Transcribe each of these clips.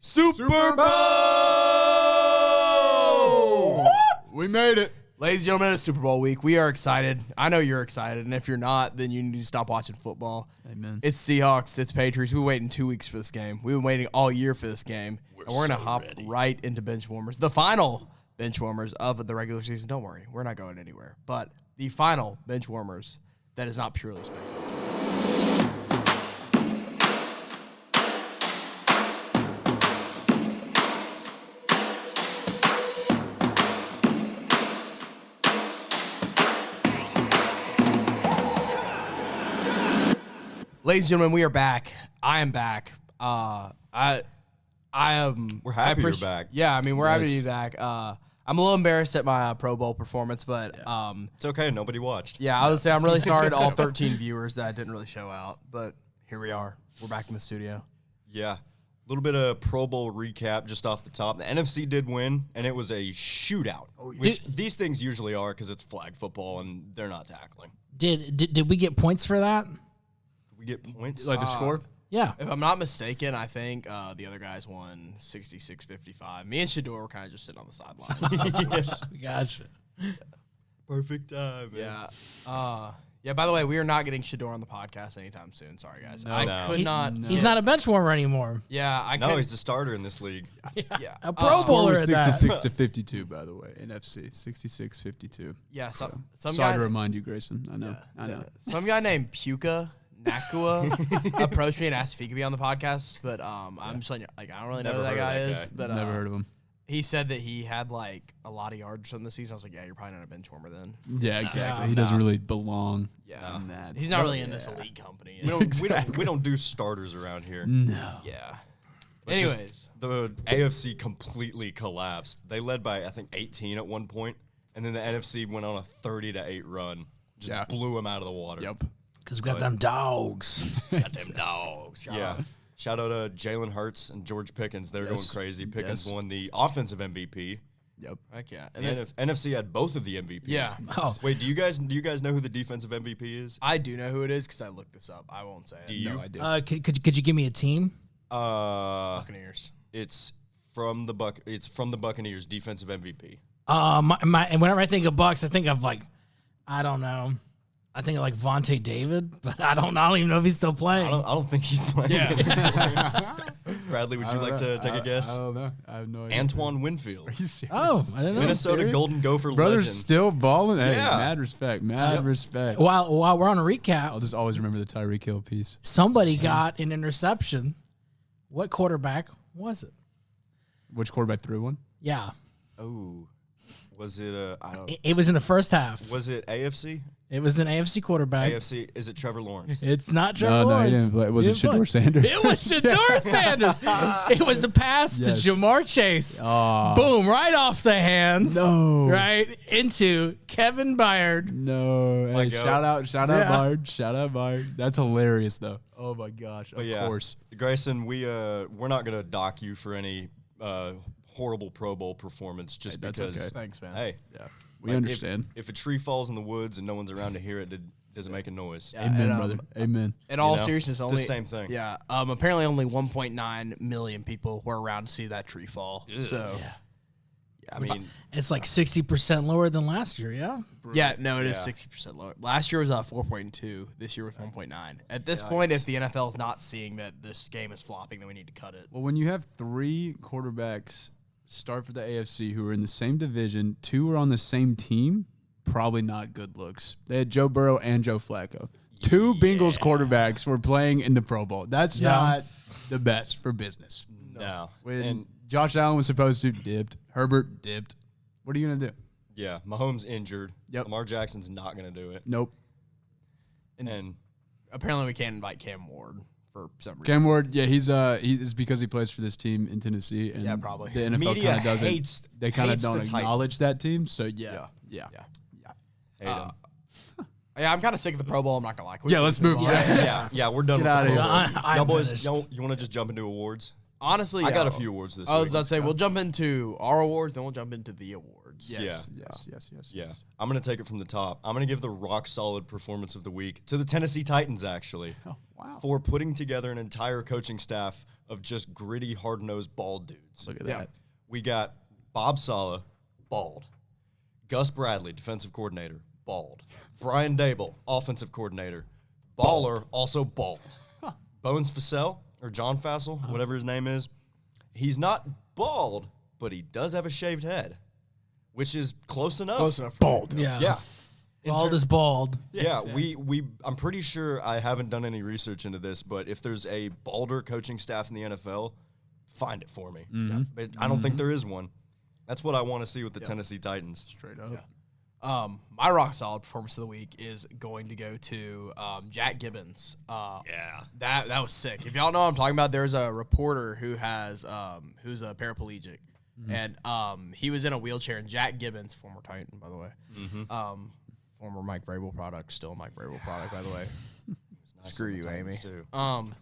Super Bowl! We made it. Ladies and gentlemen, it's Super Bowl week. We are excited. I know you're excited, and if you're not, then you need to stop watching football. Amen. It's Seahawks. It's Patriots. We've been waiting 2 weeks for this game. We've been waiting all year for this game. And we're going to hop right into Benchwarmers. The final Benchwarmers of the regular season. Don't worry. We're not going anywhere. But the final Benchwarmers that is not purely speculative. Ladies and gentlemen, we are back. I am back. I am. We're happy you're back. Yeah, I mean, we're happy to be back. I'm a little embarrassed at my Pro Bowl performance, but It's okay. Nobody watched. yeah, I would say I'm really sorry to all 13 viewers that I didn't really show out, but here we are. We're back in the studio. Yeah. A little bit of Pro Bowl recap just off the top. The NFC did win, and it was a shootout, which these things usually are because it's flag football and they're not tackling. Did we get points for that? We get points. Like the score? Yeah. If I'm not mistaken, I think the other guys won 66-55. Me and Shador were kind of just sitting on the sidelines. Gotcha. Perfect time. Yeah. Yeah, by the way, we are not getting Shador on the podcast anytime soon. Sorry, guys. I could not. He's not a bench warmer anymore. Yeah, I No, could. he's the starter in this league. Yeah. A Pro Score Bowler was at that. 66-52, by the way, NFC. 66-52. Yeah, some Sorry guy. to remind you, Grayson. I know. Some guy named Puka Nakua approached me and asked if he could be on the podcast, but I'm just like I don't really know Never who that heard of guy that is. guy. But Never heard of him. he said that he had like a lot of yards from the season. I was like, yeah, you're probably not a bench warmer then. Yeah, exactly. Yeah, he doesn't really belong Yeah, in that. he's not really in this elite company. We don't do starters around here. No. Yeah. But Anyways, the AFC completely collapsed. They led by, I think, 18 at one point, and then the NFC went on a 30-8 run. Just blew them out of the water. Yep. Because we got them dogs. Got them dogs. Yeah. Shout out to Jalen Hurts and George Pickens. They're going crazy. Pickens won the offensive MVP. Yep. heck yeah. And then NFC had both of the MVPs. Yeah. Oh, Wait, do you guys know who the defensive MVP is? I do know who it is because I looked this up. I won't say it. Do you? No, I do. could you give me a team? Buccaneers. It's from the Buccaneers defensive MVP. And whenever I think of Bucks, I think of I don't know. I think of Vontae David, but I don't even know if he's still playing. I don't think he's playing. Yeah. Bradley, would you like to take a guess? I don't know. I have no idea. Antoine Winfield, Are you serious? Oh, I didn't know. Minnesota serious? Golden Gopher Brother's legend. still balling. Hey, Yeah. mad respect. Mad respect. While we're on a I'll recap, just always remember the Tyreek Hill piece. somebody got an interception. What quarterback was it? Which quarterback threw one? Yeah, Oh, was it I don't. it was in the first half. Was it AFC? It was an AFC quarterback. AFC? Is it Trevor Lawrence? It's not Trevor No, he Lawrence. didn't play. Was He it didn't play. Shador Sanders? It was Shador Sanders. It was a pass Yes. to Jamar Chase. Aw. Boom, right off the hands. No. Right into Kevin Byard. No. My Hey, goat. shout out Yeah. Bard. Shout out Bard. That's hilarious though. Oh my gosh. But Of course. Grayson, we're not gonna dock you for any horrible Pro Bowl performance just Hey, that's because. okay. Thanks, man. Hey, Yeah. We like, understand. If a tree falls in the woods and no one's around to hear it, doesn't make a noise. Yeah, Amen, and, brother. Amen. In all know, seriousness, it's the only same thing. Yeah. Apparently, only 1.9 million people were around to see that tree fall. So, I mean, It's 60% lower than last year, yeah? yeah, no, it is Yeah. 60% lower. Last year was 4.2. This year was 1.9. At this point, if the NFL is not seeing that this game is flopping, then we need to cut it. Well, when you have three quarterbacks start for the AFC who are in the same division, two are on the same team, probably not good looks. They had Joe Burrow and Joe Flacco. Two Bengals quarterbacks were playing in the Pro Bowl. That's not the best for business. no. When And Josh Allen was supposed to dipped, Herbert dipped. What are you gonna do? yeah, Mahomes injured. Yep. Lamar Jackson's not gonna do it. Nope. And Apparently, we can't invite Cam Ward for some reason. Cam Ward, yeah, he's because he plays for this team in Tennessee, and Yeah, probably. the NFL Media kind of doesn't. hates- They kind of hates the don't Titans. acknowledge that team. So yeah. Yeah. hate him. Yeah, I'm kind of sick of the Pro Bowl. I'm not gonna lie. Yeah, let's move on. yeah, we're done Get with outta the here. Pro Bowl. I'm Y'all boys, finished. you want to just jump into awards? Honestly, I got yeah. a few awards this I was week. about to say we'll jump into our awards, then we'll jump into the awards. Yes. Yeah. Yes. Yeah, I'm going to take it from the top. I'm going to give the rock-solid performance of the week to the Tennessee Titans, actually, Oh, wow. for putting together an entire coaching staff of just gritty, hard-nosed, bald dudes. Look at that. We got Bob Saleh, bald. Gus Bradley, defensive coordinator, bald. Brian Dable, offensive coordinator, baller, also bald. Bones Fassel, or John Fassel, whatever his name is, he's not bald, but he does have a shaved head, which is close enough. Close enough. Bald. Yeah. Yeah. Bald is bald. Yeah, I'm pretty sure, I haven't done any research into this, but if there's a balder coaching staff in the NFL, find it for me. But I don't think there is one. That's what I want to see with the Tennessee Titans. Straight up. My rock solid performance of the week is going to go to Jack Gibbons. That was sick. If y'all know what I'm talking about, there's a reporter who has who's a paraplegic, and he was in a wheelchair. And Jack Gibbons, former Titan, by the way, former Mike Vrabel product, still Mike Vrabel product, by the way. Nice Screw on the you, Titans, Amy. too.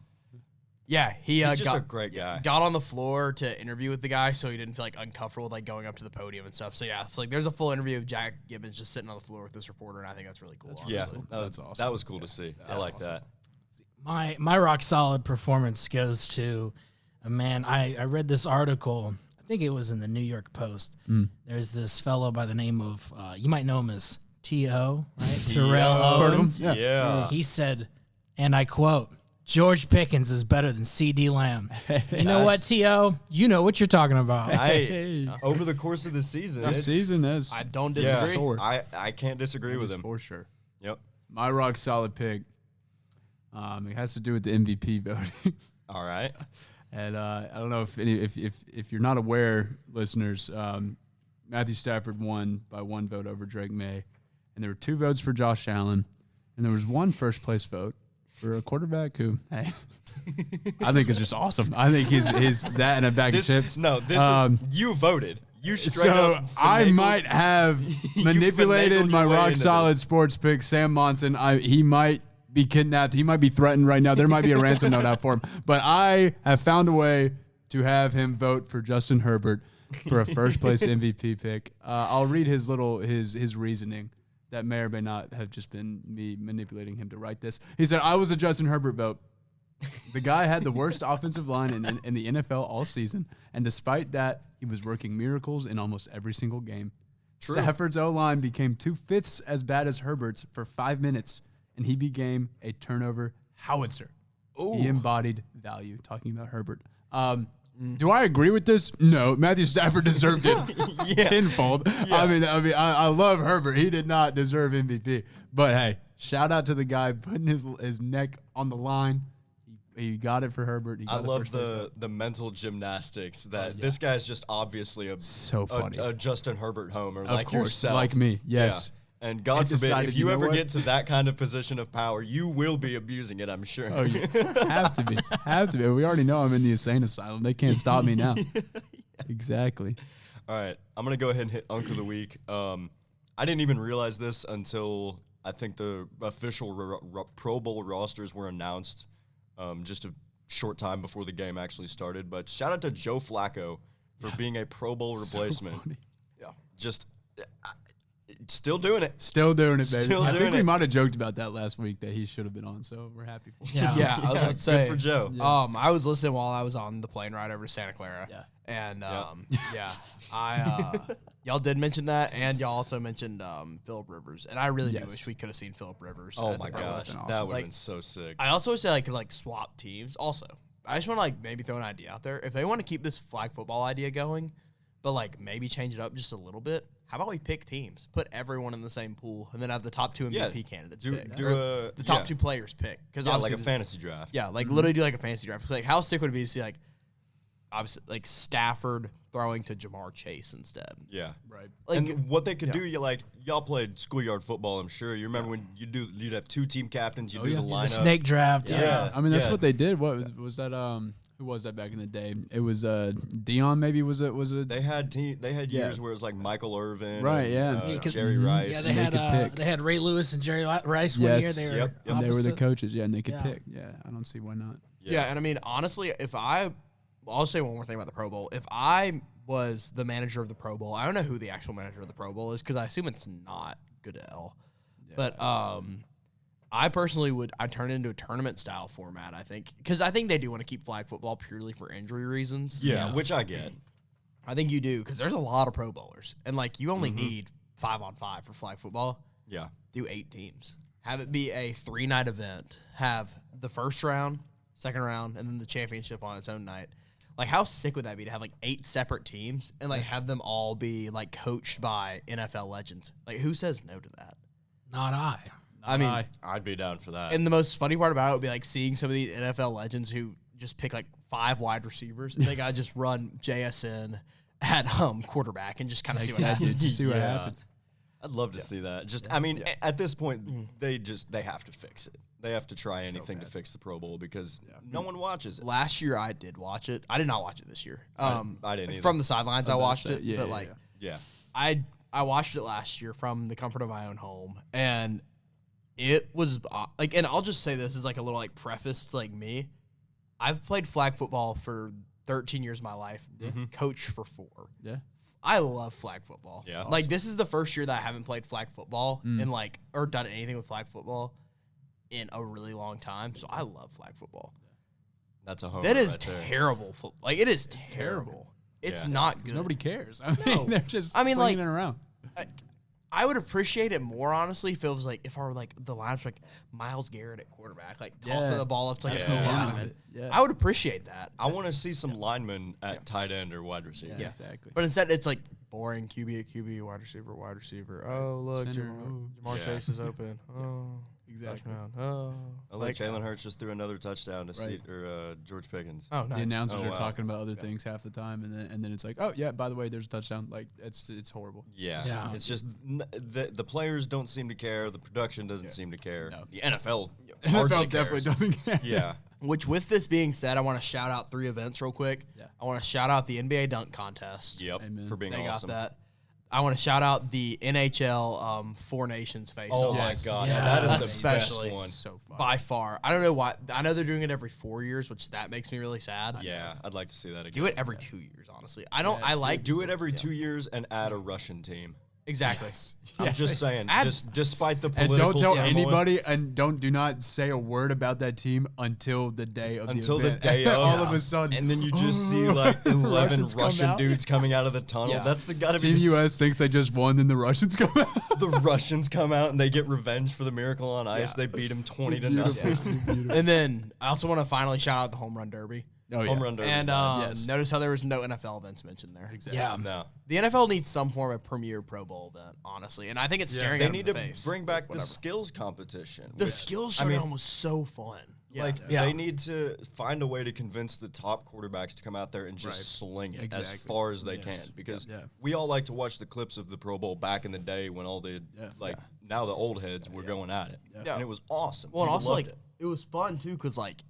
Yeah, he He's just got a great guy. Got on the floor to interview with the guy, so he didn't feel like uncomfortable with like going up to the podium and stuff. So yeah, it's like there's a full interview of Jack Gibbons just sitting on the floor with this reporter, and I think that's really cool. Yeah, honestly. that's awesome. That was cool to see. I like that. My rock solid performance goes to a man. I read this article. I think it was in the New York Post. There's this fellow by the name of you might know him as T.O., right? Terrell Owens. Yeah. He said, and I quote, "George Pickens is better than C.D. Lamb." You know what, T.O.? You know what you're talking about. Over the course of the season, This season is I don't disagree. I can't disagree with him. for sure. Yep. My rock solid pick. It has to do with the MVP voting. All right. And I don't know if you're not aware, listeners, Matthew Stafford won by 1 vote over Drake May, and there were 2 votes for Josh Allen, and there was 1 first place vote for a quarterback who, hey, I think is just awesome. I think he's that and a bag of chips. No, this is you voted. You straight up. I might have manipulated finagled my your way rock into solid this. sports pick, Sam Monson. He might be kidnapped. He might be threatened right now. There might be a ransom note out for him. But I have found a way to have him vote for Justin Herbert for a first place MVP pick. I'll read his reasoning. That may or may not have just been me manipulating him to write this. He said, "I was a Justin Herbert vote. The guy had the worst offensive line in the NFL all season, and despite that, he was working miracles in almost every single game. True. Stafford's O-line became 2/5 as bad as Herbert's for 5 minutes, and he became a turnover howitzer." He embodied value, talking about Herbert. Do I agree with this? No. Matthew Stafford deserved it tenfold. Yeah. I mean, I love Herbert. He did not deserve MVP. But hey, shout out to the guy putting his neck on the line. He got it for Herbert. I love the mental gymnastics that this guy's just obviously So funny. a Justin Herbert homer, Of like course, yourself. like me, yes. Yeah. And God And forbid, decided, if you you know ever what? get to that kind of position of power, you will be abusing it, I'm sure. Oh, you have to be. Have to be. We already know I'm in the insane asylum. They can't stop me now. Exactly. All right, I'm going to go ahead and hit Unk of the Week. I didn't even realize this until I think the official Pro Bowl rosters were announced just a short time before the game actually started. But shout out to Joe Flacco for being a Pro Bowl replacement. funny. Yeah, just still doing it. Still doing it, baby. Still I doing think we it. might have joked about that last week that he should have been on, so we're happy for him. Yeah. Yeah, I was about to say. Good for Joe. I was listening while I was on the plane ride over to Santa Clara. Yeah. And y'all did mention that, and y'all also mentioned Phillip Rivers, and I really do Yes. wish we could have seen Phillip Rivers. Oh at my the Pro Bowl. gosh, been awesome. that would have Like, been so sick. I also wish they could swap teams. Also, I just want to maybe throw an idea out there. If they want to keep this flag football idea going, but maybe change it up just a little bit. How about we pick teams, put everyone in the same pool, and then have the top 2 MVP candidates pick, or the top 2 players pick? Because like a fantasy draft. Yeah, literally do a fantasy draft. It's how sick would it be to see obviously Stafford throwing to Jamar Chase instead? Yeah. Right. And what they could do, y'all played schoolyard football, I'm sure. You remember when you'd have 2 team captains, you'd do the lineup. The snake draft. Yeah. I mean, that's Yeah. what they did. What was that? Who was that back in the day? It was Dion. Maybe was it? They had years where it was like Michael Irvin, Right, and, yeah. Jerry Rice. Yeah, they could pick. they had Ray Lewis and Jerry Rice one year. Yes. They were Yep. And they were the opposite. coaches. Yeah, and they could Yeah. pick. Yeah, I don't see why not. Yeah, and I mean, honestly, I'll say one more thing about the Pro Bowl. If I was the manager of the Pro Bowl, I don't know who the actual manager of the Pro Bowl is because I assume it's not Goodell. But I personally I'd turn it into a tournament style format, I think. Because I think they do want to keep flag football purely for injury reasons. Yeah, which I get. I think you do, because there's a lot of Pro Bowlers. And, like, you only need 5-on-5 for flag football. Yeah. Do 8 teams. Have it be a 3-night event. Have the first round, second round, and then the championship on its own night. Like, how sick would that be to have, like, 8 separate teams and, like, have them all be, like, coached by NFL legends? Like, who says no to that? Not I. I mean, I'd be down for that. and the most funny part about it would be, like, seeing some of these NFL legends who just pick, like, 5 wide receivers. And they got to just run JSN at quarterback and just kind of see what happens. See what happens. I'd love to see that. Just, I mean, at this point, they have to fix it. They have to try anything to fix the Pro Bowl because no one watches it. Last year I did watch it. I did not watch it this year. I didn't either. From the sidelines I watched it. Yeah, but yeah, like Yeah. I watched it last year from the comfort of my own home, and it was like, and I'll just say this as like a little like preface to like me. I've played flag football for 13 years of my life, coached for 4. Yeah. I love flag football. Yeah. Like, this is the first year that I haven't played flag football in like, or done anything with flag football in a really long time. So I love flag football. That's a home. That is right there. terrible. Like, it is terrible. It's Yeah. not good. Nobody cares. I mean, they're just slinging like, it around. I would appreciate it more, honestly, if it was like, if our like the lines were like Myles Garrett at quarterback, like tossing the ball up to like some lineman. Yeah. I would appreciate that. I want to see some linemen at tight end or wide receiver. Yeah, exactly. But instead, it's like boring QB at QB, wide receiver. Oh, look, Center. Jamar Chase is open. Oh, Exactly. touchdown. Oh, Oh, look, Jalen Hurts just threw another touchdown to George Pickens. oh, nice. The announcers Oh, are wow. talking about other things half the time, and then it's like, oh yeah, by the way, there's a touchdown. Like it's horrible. Yeah. Yeah. It's just the players don't seem to care. The production doesn't seem to care. No. The NFL NFL hardly definitely cares. doesn't care. Yeah. Which, with this being said, I want to shout out 3 events real quick. Yeah. I want to shout out the NBA dunk contest. Yep. Amen. For being They awesome. got that. I want to shout out the NHL 4 Nations face. Oh my Yes. gosh, Yeah. that is the Especially best one. So fun. By far. I don't know why. I know they're doing it every 4 years, which that makes me really sad. Yeah, I'd like to see that again. Do it every 2 years, honestly. I don't. I like Do it every 2 years and add a Russian team. exactly. I'm just saying, Add- just despite the And political don't tell turmoil, anybody, and do not say a word about that team until the day of until the the event. day of. All of a sudden, and then you just see like 11 Russians come Russian out. dudes coming out of the tunnel. Yeah. That's gotta be Team the US thinks they just won, then the Russians come out. the Russians come out and they get revenge for the Miracle on Ice. They beat them 20 to nothing. And then I also want to finally shout out the home run derby. Oh yeah. Home run derby. And Yes. notice how there was no NFL events mentioned there. Yeah. No, The NFL needs some form of premier Pro Bowl event, honestly, and I think it's staring they at need the to face. bring back the Whatever. skills competition. The which, skills I mean, showdown was so fun. Like Yeah. they need to find a way to convince the top quarterbacks to come out there and just sling it as Exactly. far as they Yes. can, because Yeah. we all like to watch the clips of the Pro Bowl back in the day when all the now the old heads were going at it, Yeah. and it was awesome. Well, and People also loved like it was fun too, cause like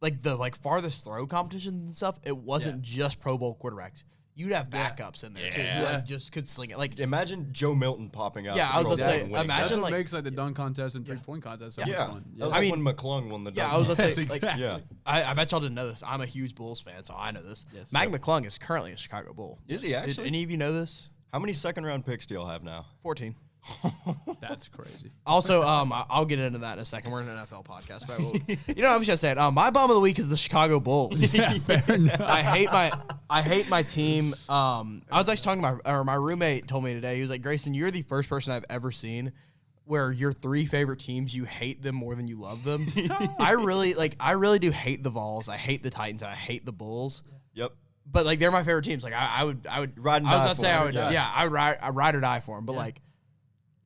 the farthest throw competitions and stuff. It wasn't just Pro Bowl quarterbacks. You'd have backups in there too, who Yeah. like, just could sling it. Like Imagine Joe Milton popping out. Yeah, the I was Pro gonna Bowl say, and winning. imagine, That's what like- makes like the dunk contest and 3-point contest so much Yeah, fun. that was I like mean- when McClung won the. yeah, dunk I was gonna Yes, say like exactly. Yeah. I bet y'all didn't know this. I'm a huge Bulls fan, so I know this. Yes. Mac McClung is currently a Chicago Bull. Is he Did actually? any of you know this? How many second round picks do y'all have now? 14. That's crazy. Also, I'll get into that in a second. We're an NFL podcast, but you know, I'm just gonna say it. My bum of the week is the Chicago Bulls. Yeah, fair enough. I hate my team. I was actually talking to my roommate told me today. He was like, Grayson, you're the first person I've ever seen where your 3 favorite teams, you hate them more than you love them. I really do hate the Vols. I hate the Titans. And I hate the Bulls. Yep. But like they're my favorite teams. Like I would Ride and I was die about to say for I 'em, would yeah. I ride or die for them. But like,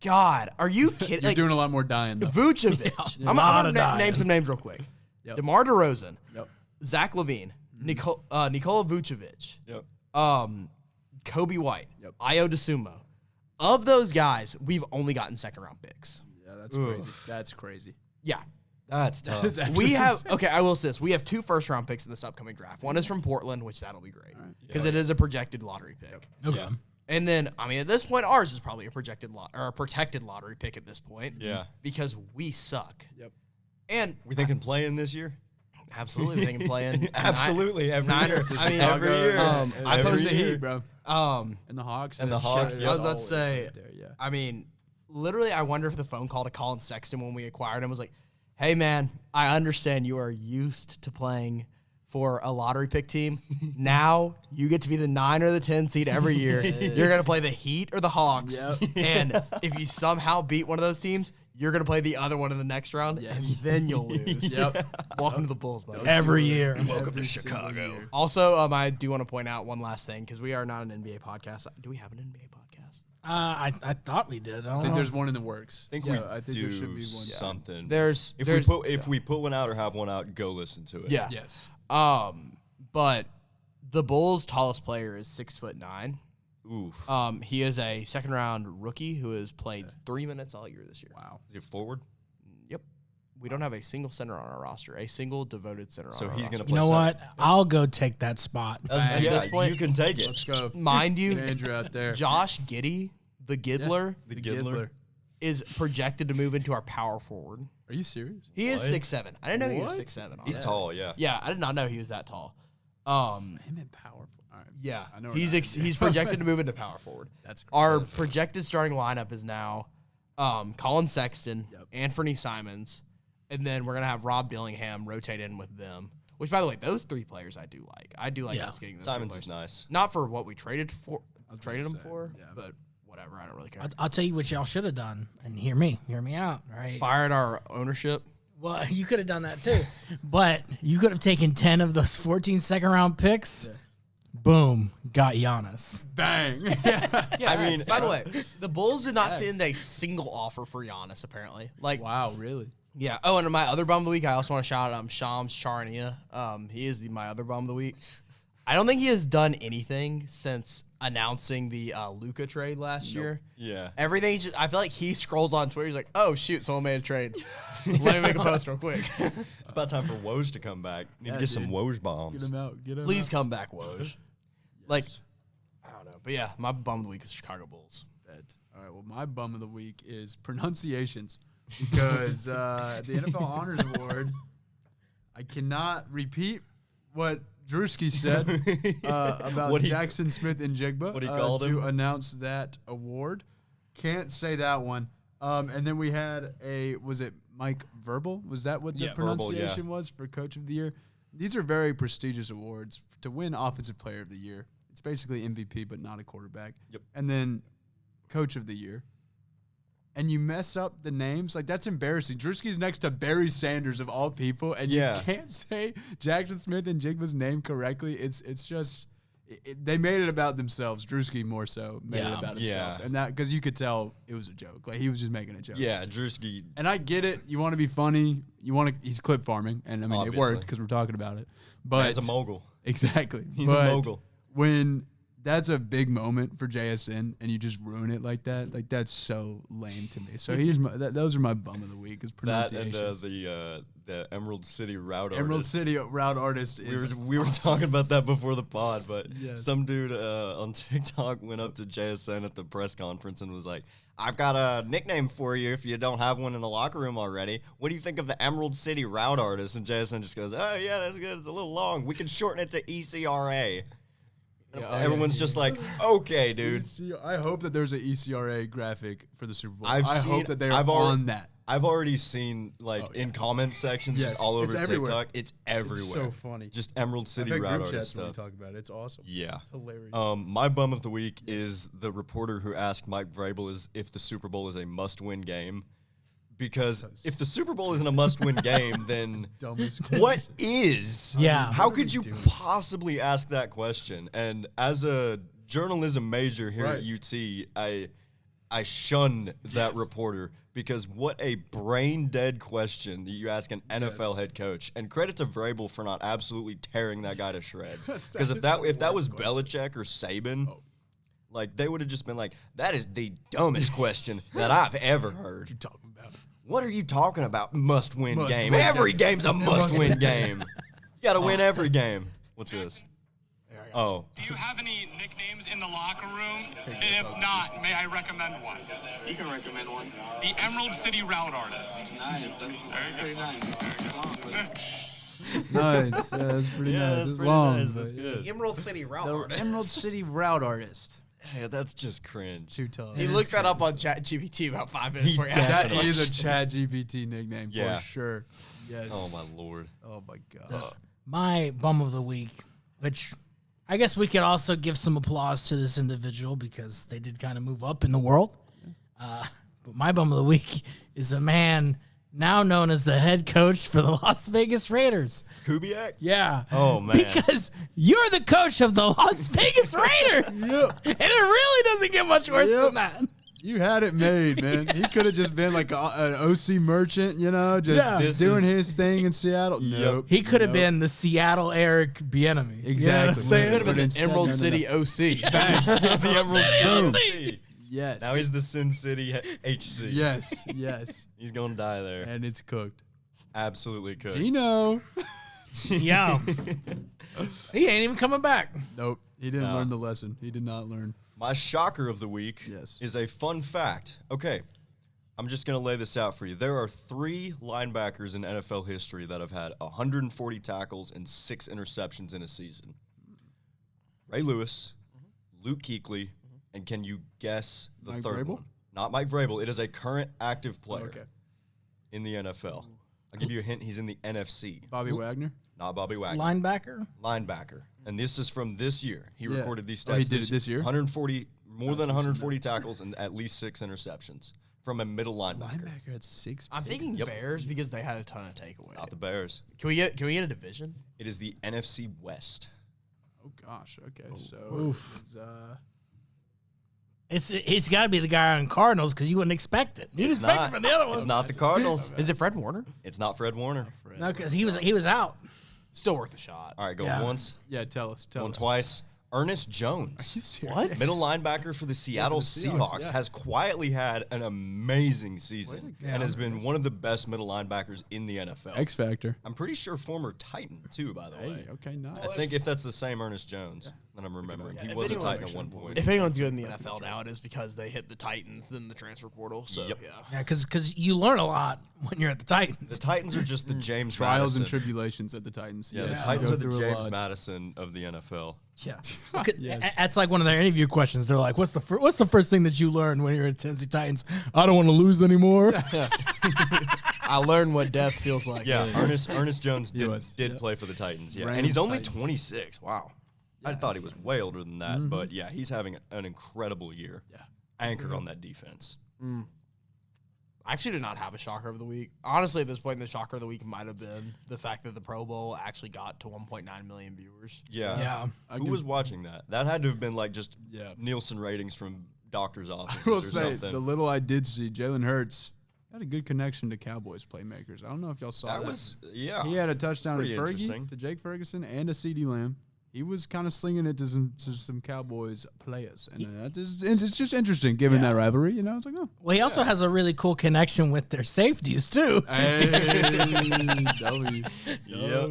God, are you kidding? You're Like, doing a lot more dying though. Vucevic. I'm Lot gonna of name dying. some names real quick. Yep. DeMar DeRozan, Yep. Zach LaVine, Nikola Vucevic, Yep. Kobe White, Yep. Io DeSumo. Of those guys, we've only gotten second round picks. Yeah, that's crazy. That's crazy. Yeah. That's tough. We have I will say this. We have 2 first round picks in this upcoming draft. One is from Portland, which that'll be great. Because it is a projected lottery pick. Okay. And then, I mean, at this point, ours is probably a projected or a protected lottery pick at this point. Yeah. Because we suck. Yep. And We thinking playing this year? absolutely, they can play in Absolutely, every year. I mean, Every year. I Every posted year. Heat, bro. Um, And the Hawks. And the Hawks, I was about to always say, right there, yeah. I mean, literally, I wonder if the phone call to Colin Sexton when we acquired him was like, hey, man, I understand you are used to playing for a lottery pick team. Now you get to be the 9 or the 10 seed every year. You're going to play the Heat or the Hawks. Yep. And if you somehow beat one of those teams, you're going to play the other one in the next round, and then you'll lose. Yep. Welcome to the Bulls, buddy. Every year. Welcome to Chicago. Also, I do want to point out one last thing, because we are not an NBA podcast. Do we have an NBA podcast? I thought we did. I I don't think know. there's one in the works. I think I think there should be one. something. If we put one out or have one out, go listen to it. Yeah. Yes. But the Bulls' tallest player is 6'9". Oof. He is a second-round rookie who has played 3 minutes all year this year. Wow. Is he forward? Yep. We don't have a single center on our roster, a single devoted center So on our he's roster. going to You play know center. what? I'll go take that spot. At Yeah, this point, you can take it. Let's go. Mind you, Get Andrew out there. Josh Giddey, the Giddler, The Giddler. is projected to move into our power forward. Are you serious? He is What? 6'7". I didn't know he was What? 6'7". He's tall, yeah. Yeah, I did not know he was that tall. Him in powerful. All right. Yeah, I know he's projected to move into power forward. That's Our projected starting lineup is now Colin Sexton, Yep. Anthony Simons, and then we're gonna have Rob Dillingham rotate in with them. Which, by the way, those 3 players I do like. I do like Yeah. us getting those Simons 3 is players. nice. Not for what we traded gonna him say, for, yeah. but whatever. I don't really care. I'll tell you what y'all should have done, and hear me out. All right. Fired our ownership. Well, you could have done that too, but you could have taken 10 of those 14 second-round picks. Boom, got Giannis. Bang. Yeah, I mean, by the way, the Bulls did not send a single offer for Giannis. Apparently, like, Wow, really? yeah. Oh, and my other bum of the week, I also want to shout out Shams Charania. He is my other bum of the week. I don't think he has done anything since announcing the Luka trade last year. Yeah. Everything's just, I feel like he scrolls on Twitter. He's like, oh, shoot, someone made a trade. Let me make a post real quick. It's about time for Woj to come back. Need to Yeah, get some dude. Woj bombs. Get him out. Get him Please out. come back, Woj. Like, I don't know. But yeah, my bum of the week is Chicago Bulls. Bet. All right. Well, my bum of the week is pronunciations because the NFL Honors Award. I cannot repeat what Drewski said about What he- Jackson Smith and Jigba what he called to him? announce that award. Can't say that one. And then we had was it Mike Verbal? Was that what the Yeah, Verbal, pronunciation was for Coach of the Year? These are very prestigious awards to win Offensive Player of the Year. It's basically MVP, but not a quarterback. Yep. And then Coach of the Year. And you mess up the names, like that's embarrassing. Drewski's next to Barry Sanders of all people, and Yeah. you can't say Jackson Smith and Jigba's name correctly. It's just they made it about themselves. Drewski more so made it Yeah. about himself, Yeah. and that because you could tell it was a joke. Like he was just making a joke. Yeah, Drewski. And I get it. You want to be funny. He's clip farming, and I mean it worked Obviously. because we're talking about it. But He's a mogul. exactly. He's a But mogul. when that's a big moment for JSN, and you just ruin it like that. Like that's so lame to me. So those are my bum of the week. Is That and pronunciations. the Emerald City route Emerald artist. City route artist is. We were talking about that before the pod, but Yes. some dude on TikTok went up to JSN at the press conference and was like, I've got a nickname for you if you don't have one in the locker room already. What do you think of the Emerald City route artist? And JSN just goes, oh, yeah, that's good. It's a little long. We can shorten it to ECRA. Everyone's just like, okay, dude. I hope that there's an ECRA graphic for the Super Bowl. I've I seen- hope that they're I've alre- on that. I've already seen, like, Oh, yeah. in comment sections, Yes, just all it's over everywhere. TikTok. It's everywhere. so funny. Just Emerald City I've had route group artist chats when we stuff. talk about it. It's awesome. Yeah. It's hilarious. My bum of the week is the reporter who asked Mike Vrabel if the Super Bowl is a must-win game. Because if the Super Bowl isn't a must-win game, then Dumbest what is? Yeah. How What are could we you doing? possibly ask that question? And as a journalism major here Right. at UT, I shun that reporter because what a brain-dead question that you ask an NFL head coach. And credit to Vrabel for not absolutely tearing that guy to shreds. Because if that was Belichick or Saban, like they would have just been like, "That is the dumbest question that I've ever heard." talking about? What are you talking about? Must-win Must game. win Every game's a must-win game. You got to win every game. What's this? Oh, Do you have any nicknames in the locker room? And if not, may I recommend one? You can recommend one. The Emerald City Route Artist. Nice. That's pretty nice. Very long, but Nice. Yeah, that's pretty yeah, nice. that's It's pretty long. nice. That's but- good. Emerald City route artist. Emerald City route artist. Yeah, that's just cringe. Too tough. He looked that up on ChatGPT about 5 minutes before he asked That it. is a Chat GPT nickname Yeah. for sure. Yes. Oh my lord. Oh my God. My bum of the week, which I guess we could also give some applause to this individual because they did kind of move up in the world. But my bum of the week is a man now known as the head coach for the Las Vegas Raiders. Kubiak? Yeah. Oh, man. Because you're the coach of the Las Vegas Raiders. And it really doesn't get much worse than that. You had it made, man. He could have just been like an OC merchant, just doing his thing in Seattle. Nope. He could have been the Seattle Eric Bieniemy. Exactly. You know what I'm saying? Could have been But an instead, Emerald no. City OC. The Emerald City. Yes. Now he's the Sin City HC. Yes. Yes. He's going to die there. And it's cooked. Absolutely could. Gino. Yeah. He ain't even coming back. Nope. He didn't No. learn the lesson. He did not learn. My shocker of the week Yes. is a fun fact. Okay, I'm just going to lay this out for you. There are 3 linebackers in NFL history that have had 140 tackles and 6 interceptions in a season. Ray Lewis, Luke Kuechly, and can you guess the Mike third Vrabel? one? Not Mike Vrabel. It is a current active player Okay. in the NFL. I'll give you a hint. He's in the NFC. Bobby Wagner. Not Bobby Wagner. Linebacker. Linebacker. And this is from this year. He Yeah. recorded these stats. Oh, he did it this year? 140, more than 140 tackles and at least 6 interceptions from a middle linebacker. Linebacker had 6 I'm picks. thinking Bears because they had a ton of takeaway. Not the Bears. Can we get a division? It is the NFC West. Oh, gosh. Okay. So, Oof. it's, It's got to be the guy on Cardinals because you wouldn't expect it. You'd It's expect not. it from the other one. It's not the Cardinals. Is it Fred Warner? It's not Fred Warner. No, because he was out. Still worth a shot. All right, go Yeah. once, yeah, tell us. going twice. Ernest Jones. What? Middle linebacker for the Seattle Seahawks, Seahawks yeah. has quietly had an amazing season go. and has been one of the best middle linebackers in the NFL. X Factor. I'm pretty sure former Titan, too, by the way. Hey, okay, nice. I think if that's the same Ernest Jones that I'm remembering. He if was a anyone- Titan at one point. If anyone's good in the NFL now, it is because they hit the Titans, then the transfer portal. So Yep. yeah. Yeah, because you learn a lot when you're at the The Titans. Titans are just the James Trials and Madison. tribulations at the Titans. Yeah, Yes, the Titans go are the through a James lot. Madison of the NFL. Yeah, Yes. that's like one of their interview questions. They're like, "What's the first thing that you learned when you're at Tennessee Titans?" I don't want to lose anymore. I learned what death feels like. Yeah, Ernest Jones did was, did yep. play for the Titans. Yeah, and Rams, he's only Titans. 26. Wow. I thought he was way older than that, but yeah, he's having an incredible year. Yeah. Anchor on that defense. I actually did not have a shocker of the week. Honestly, at this point, the shocker of the week might have been the fact that the Pro Bowl actually got to 1.9 million viewers. Yeah. Yeah. Who was watching that? That had to have been like just Yeah. Nielsen ratings from doctors' offices I will or say, something. the little I did see, Jalen Hurts had a good connection to Cowboys playmakers. I don't know if y'all saw that. that was yeah. He had a touchdown to Pretty interesting. Fergie, to Jake Ferguson, and a CD Lamb. He was kind of slinging it to some Cowboys players, and it's just interesting given that rivalry. You know, it's like, oh, Well, he also has a really cool connection with their safeties too. hey, W. Yep.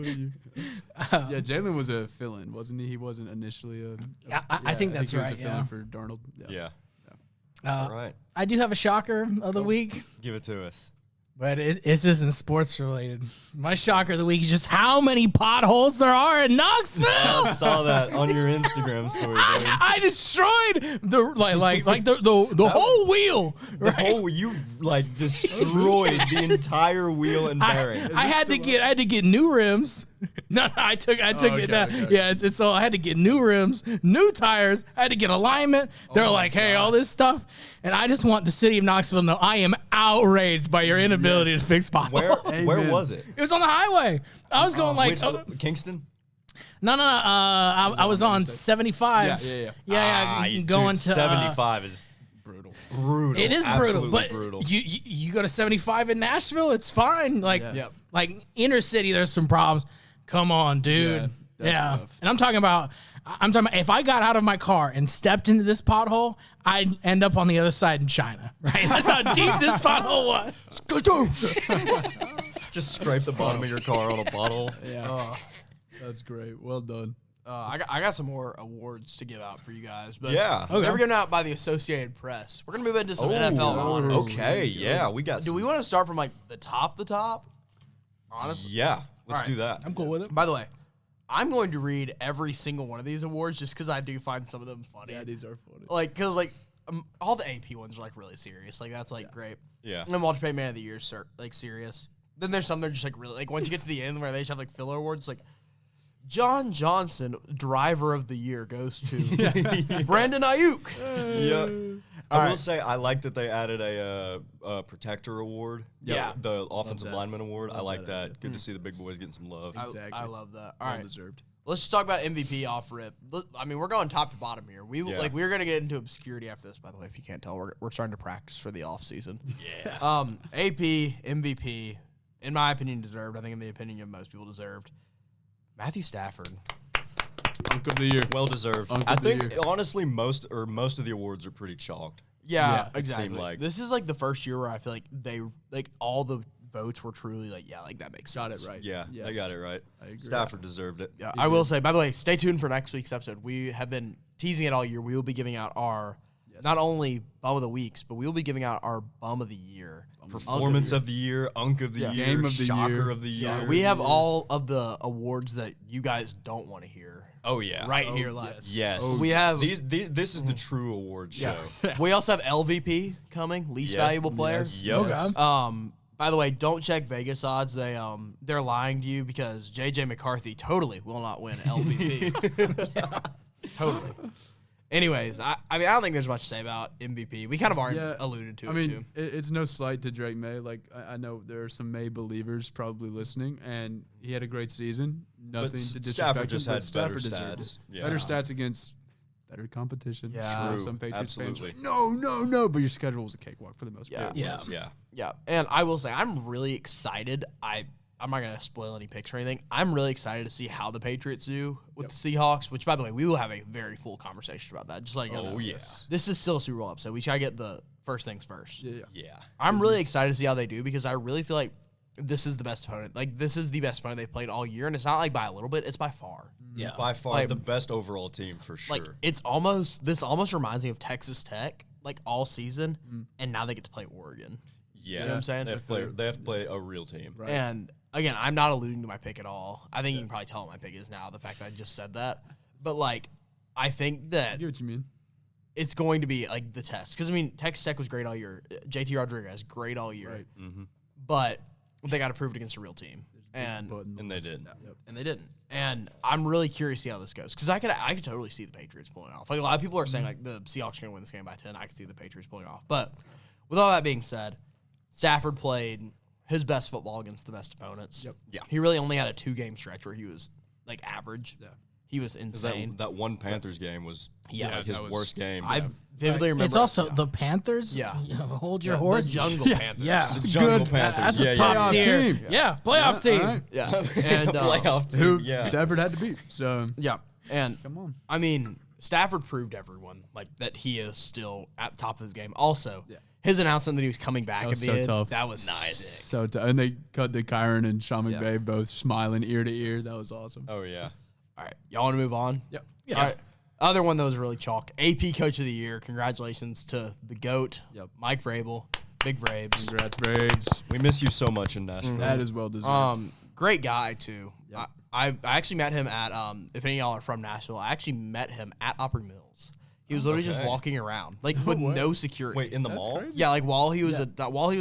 Yeah, Jalen was a fill-in, wasn't he? He wasn't initially a. Yeah, I think that's he was right, a fill-in yeah. for Darnold. Yeah. Uh, All right. I do have a shocker of the week, Give it to us. but it isn't sports related. My shocker of the week is just how many potholes there are in Knoxville. I saw that on your Instagram story, dude. I destroyed the like the whole wheel. The whole you like destroyed the entire wheel and bearing. I had to get new rims. No, I took okay, it. That, okay. Yeah, so I had to get new rims, new tires. I had to get alignment. They're like, hey, all this stuff, and I just want the city of Knoxville to know I am outraged by your inability to fix potholes. Where Amen. was it? It was on the highway. I was going like, Kingston? no. I was on 75. Yeah. Going Dude, to 75 is brutal. Brutal. It is brutal, Absolutely but brutal. you go to 75 in Nashville, it's fine. Like, Yeah. like inner city, there's some problems. Come on, dude. Yeah, that's Yeah, rough. and I'm talking about if I got out of my car and stepped into this pothole, I'd end up on the other side in China. Right? That's how deep this pothole was. Just scrape the bottom of your car on a bottle. Yeah. That's great. Well done. I got some more awards to give out for you guys, but Yeah. they're given out by the Associated Press. We're gonna move into some NFL honors. Okay, yeah, we got Do some. we want to start from like the top? Honestly, Yeah, let's All do right. that. I'm cool with it. by the way, I'm going to read every single one of these awards just because I do find some of them funny. Yeah, these are funny. Like, because, like, all the AP ones are, like, really serious. Like, that's, like, great. Yeah. And then Walter Payton Man of the Year, like, serious. Then there's some that are just, like, really, like, once you get to the end where they just have, like, filler awards, like, John Johnson, Driver of the Year, goes to Brandon Ayuk. Yeah. I will say I like that they added a protector award. Yeah. The offensive that. lineman award. I like that that. Good to see the big boys getting some love. Exactly. I love that. All right. Deserved. Let's just talk about MVP off rip. I mean, we're going top to bottom here. We're going to get into obscurity after this, by the way, if you can't tell. We're starting to practice for the off season. Yeah. AP, MVP, in my opinion, deserved. I think in the opinion of most people, deserved. Matthew Stafford. Unk of the year. Well deserved. Unk I of the think year. honestly most of the awards are pretty chalked. Yeah, it exactly. seemed like. This is like the first year where I feel like they all the votes were truly like, yeah, like that makes sense. Got it right. Yeah, Yes. they got it right. I agree. Stafford deserved it. Yeah, I will say, by the way, stay tuned for next week's episode. We have been teasing it all year. We will be giving out our not only bum of the weeks, but we will be giving out our bum of the year. Performance of the year, unk of the year, Game of the shocker year. of the year. Yeah, we have all of the awards that you guys don't want to hear Oh yeah. right here live. Yes. We have This is the true award show. we also have LVP coming, least Yeah. valuable player. Yes. By the way, don't check Vegas odds. They're lying to you because JJ McCarthy totally will not win LVP. Totally. Anyways, I mean, I don't think there's much to say about MVP. We kind of already alluded to I it mean, too. it's no slight to Drake May. Like, I know there are some May believers probably listening, and he had a great season. Nothing to disrespect Stafford just him, had but Stafford better deserved stats. it. Yeah. Better stats against better competition. Yeah. True. Some Patriots fans Absolutely. are like, no, but your schedule was a cakewalk for the most part. Yeah. Yeah. Yeah, and I will say I'm really excited. I'm not gonna spoil any picks or anything. I'm really excited to see how the Patriots do with the Seahawks. Which, by the way, we will have a very full conversation about that. Just like Oh yes. this is still a Super Bowl episode. We try to get the first things first. Yeah. I'm really excited to see how they do because I really feel like this is the best opponent. Like this is the best opponent they've played all year, and it's not like by a little bit. It's by far. Yeah. By far Like- the best overall team for sure. Like it's almost this almost reminds me of Texas Tech like all season, and now they get to play Oregon. yeah. You know what I'm saying? They have to play a real team. Right. And again, I'm not alluding to my pick at all. I think you can probably tell what my pick is now, the fact that I just said that. But, like, I think I that get what you mean. it's going to be, like, the test. Because, I mean, Texas Tech was great all year. JT Rodriguez, great all year. Right. But they got to prove it against a real team. And And they did. they didn't. And I'm really curious to see how this goes. Because I could totally see the Patriots pulling off. Like, a lot of people are saying, like, the Seahawks are going to win this game by 10. I could see the Patriots pulling off. But with all that being said, Stafford played his best football against the best opponents. Yep. Yeah. He really only had a 2-game stretch where he was like average. Yeah. He was insane. That one Panthers game was like his that was- worst game. I vividly remember. It's also the Panthers. Yeah. Hold your the horse. Jungle Panthers. Yeah. the Jungle good- Panthers. That's a yeah, top yeah. tier. team. Yeah, playoff team. All right. Yeah. And Playoff team. Who Yeah. Stafford had to beat. So, yeah. And come on. I mean, Stafford proved everyone like that he is still at the top of his game. Also, his announcement that he was coming back That was at the so end, tough. that was nice. So tough. And they cut the Kyron and Sean Yeah. McVay both smiling ear to ear. That was awesome. Oh yeah. All right, y'all want to move on? Yep. All right. Other one that was really chalk. AP Coach of the Year. Congratulations to the GOAT, Yep. Mike Vrabel, Big Vrabes. Congrats, Braves. We miss you so much in Nashville. That is well deserved. Great guy too. I actually met him at if any of y'all are from Nashville, I actually met him at Opry Mills. He was literally just Okay. walking around like with no security. Wait, in the mall? crazy. Yeah, like while he was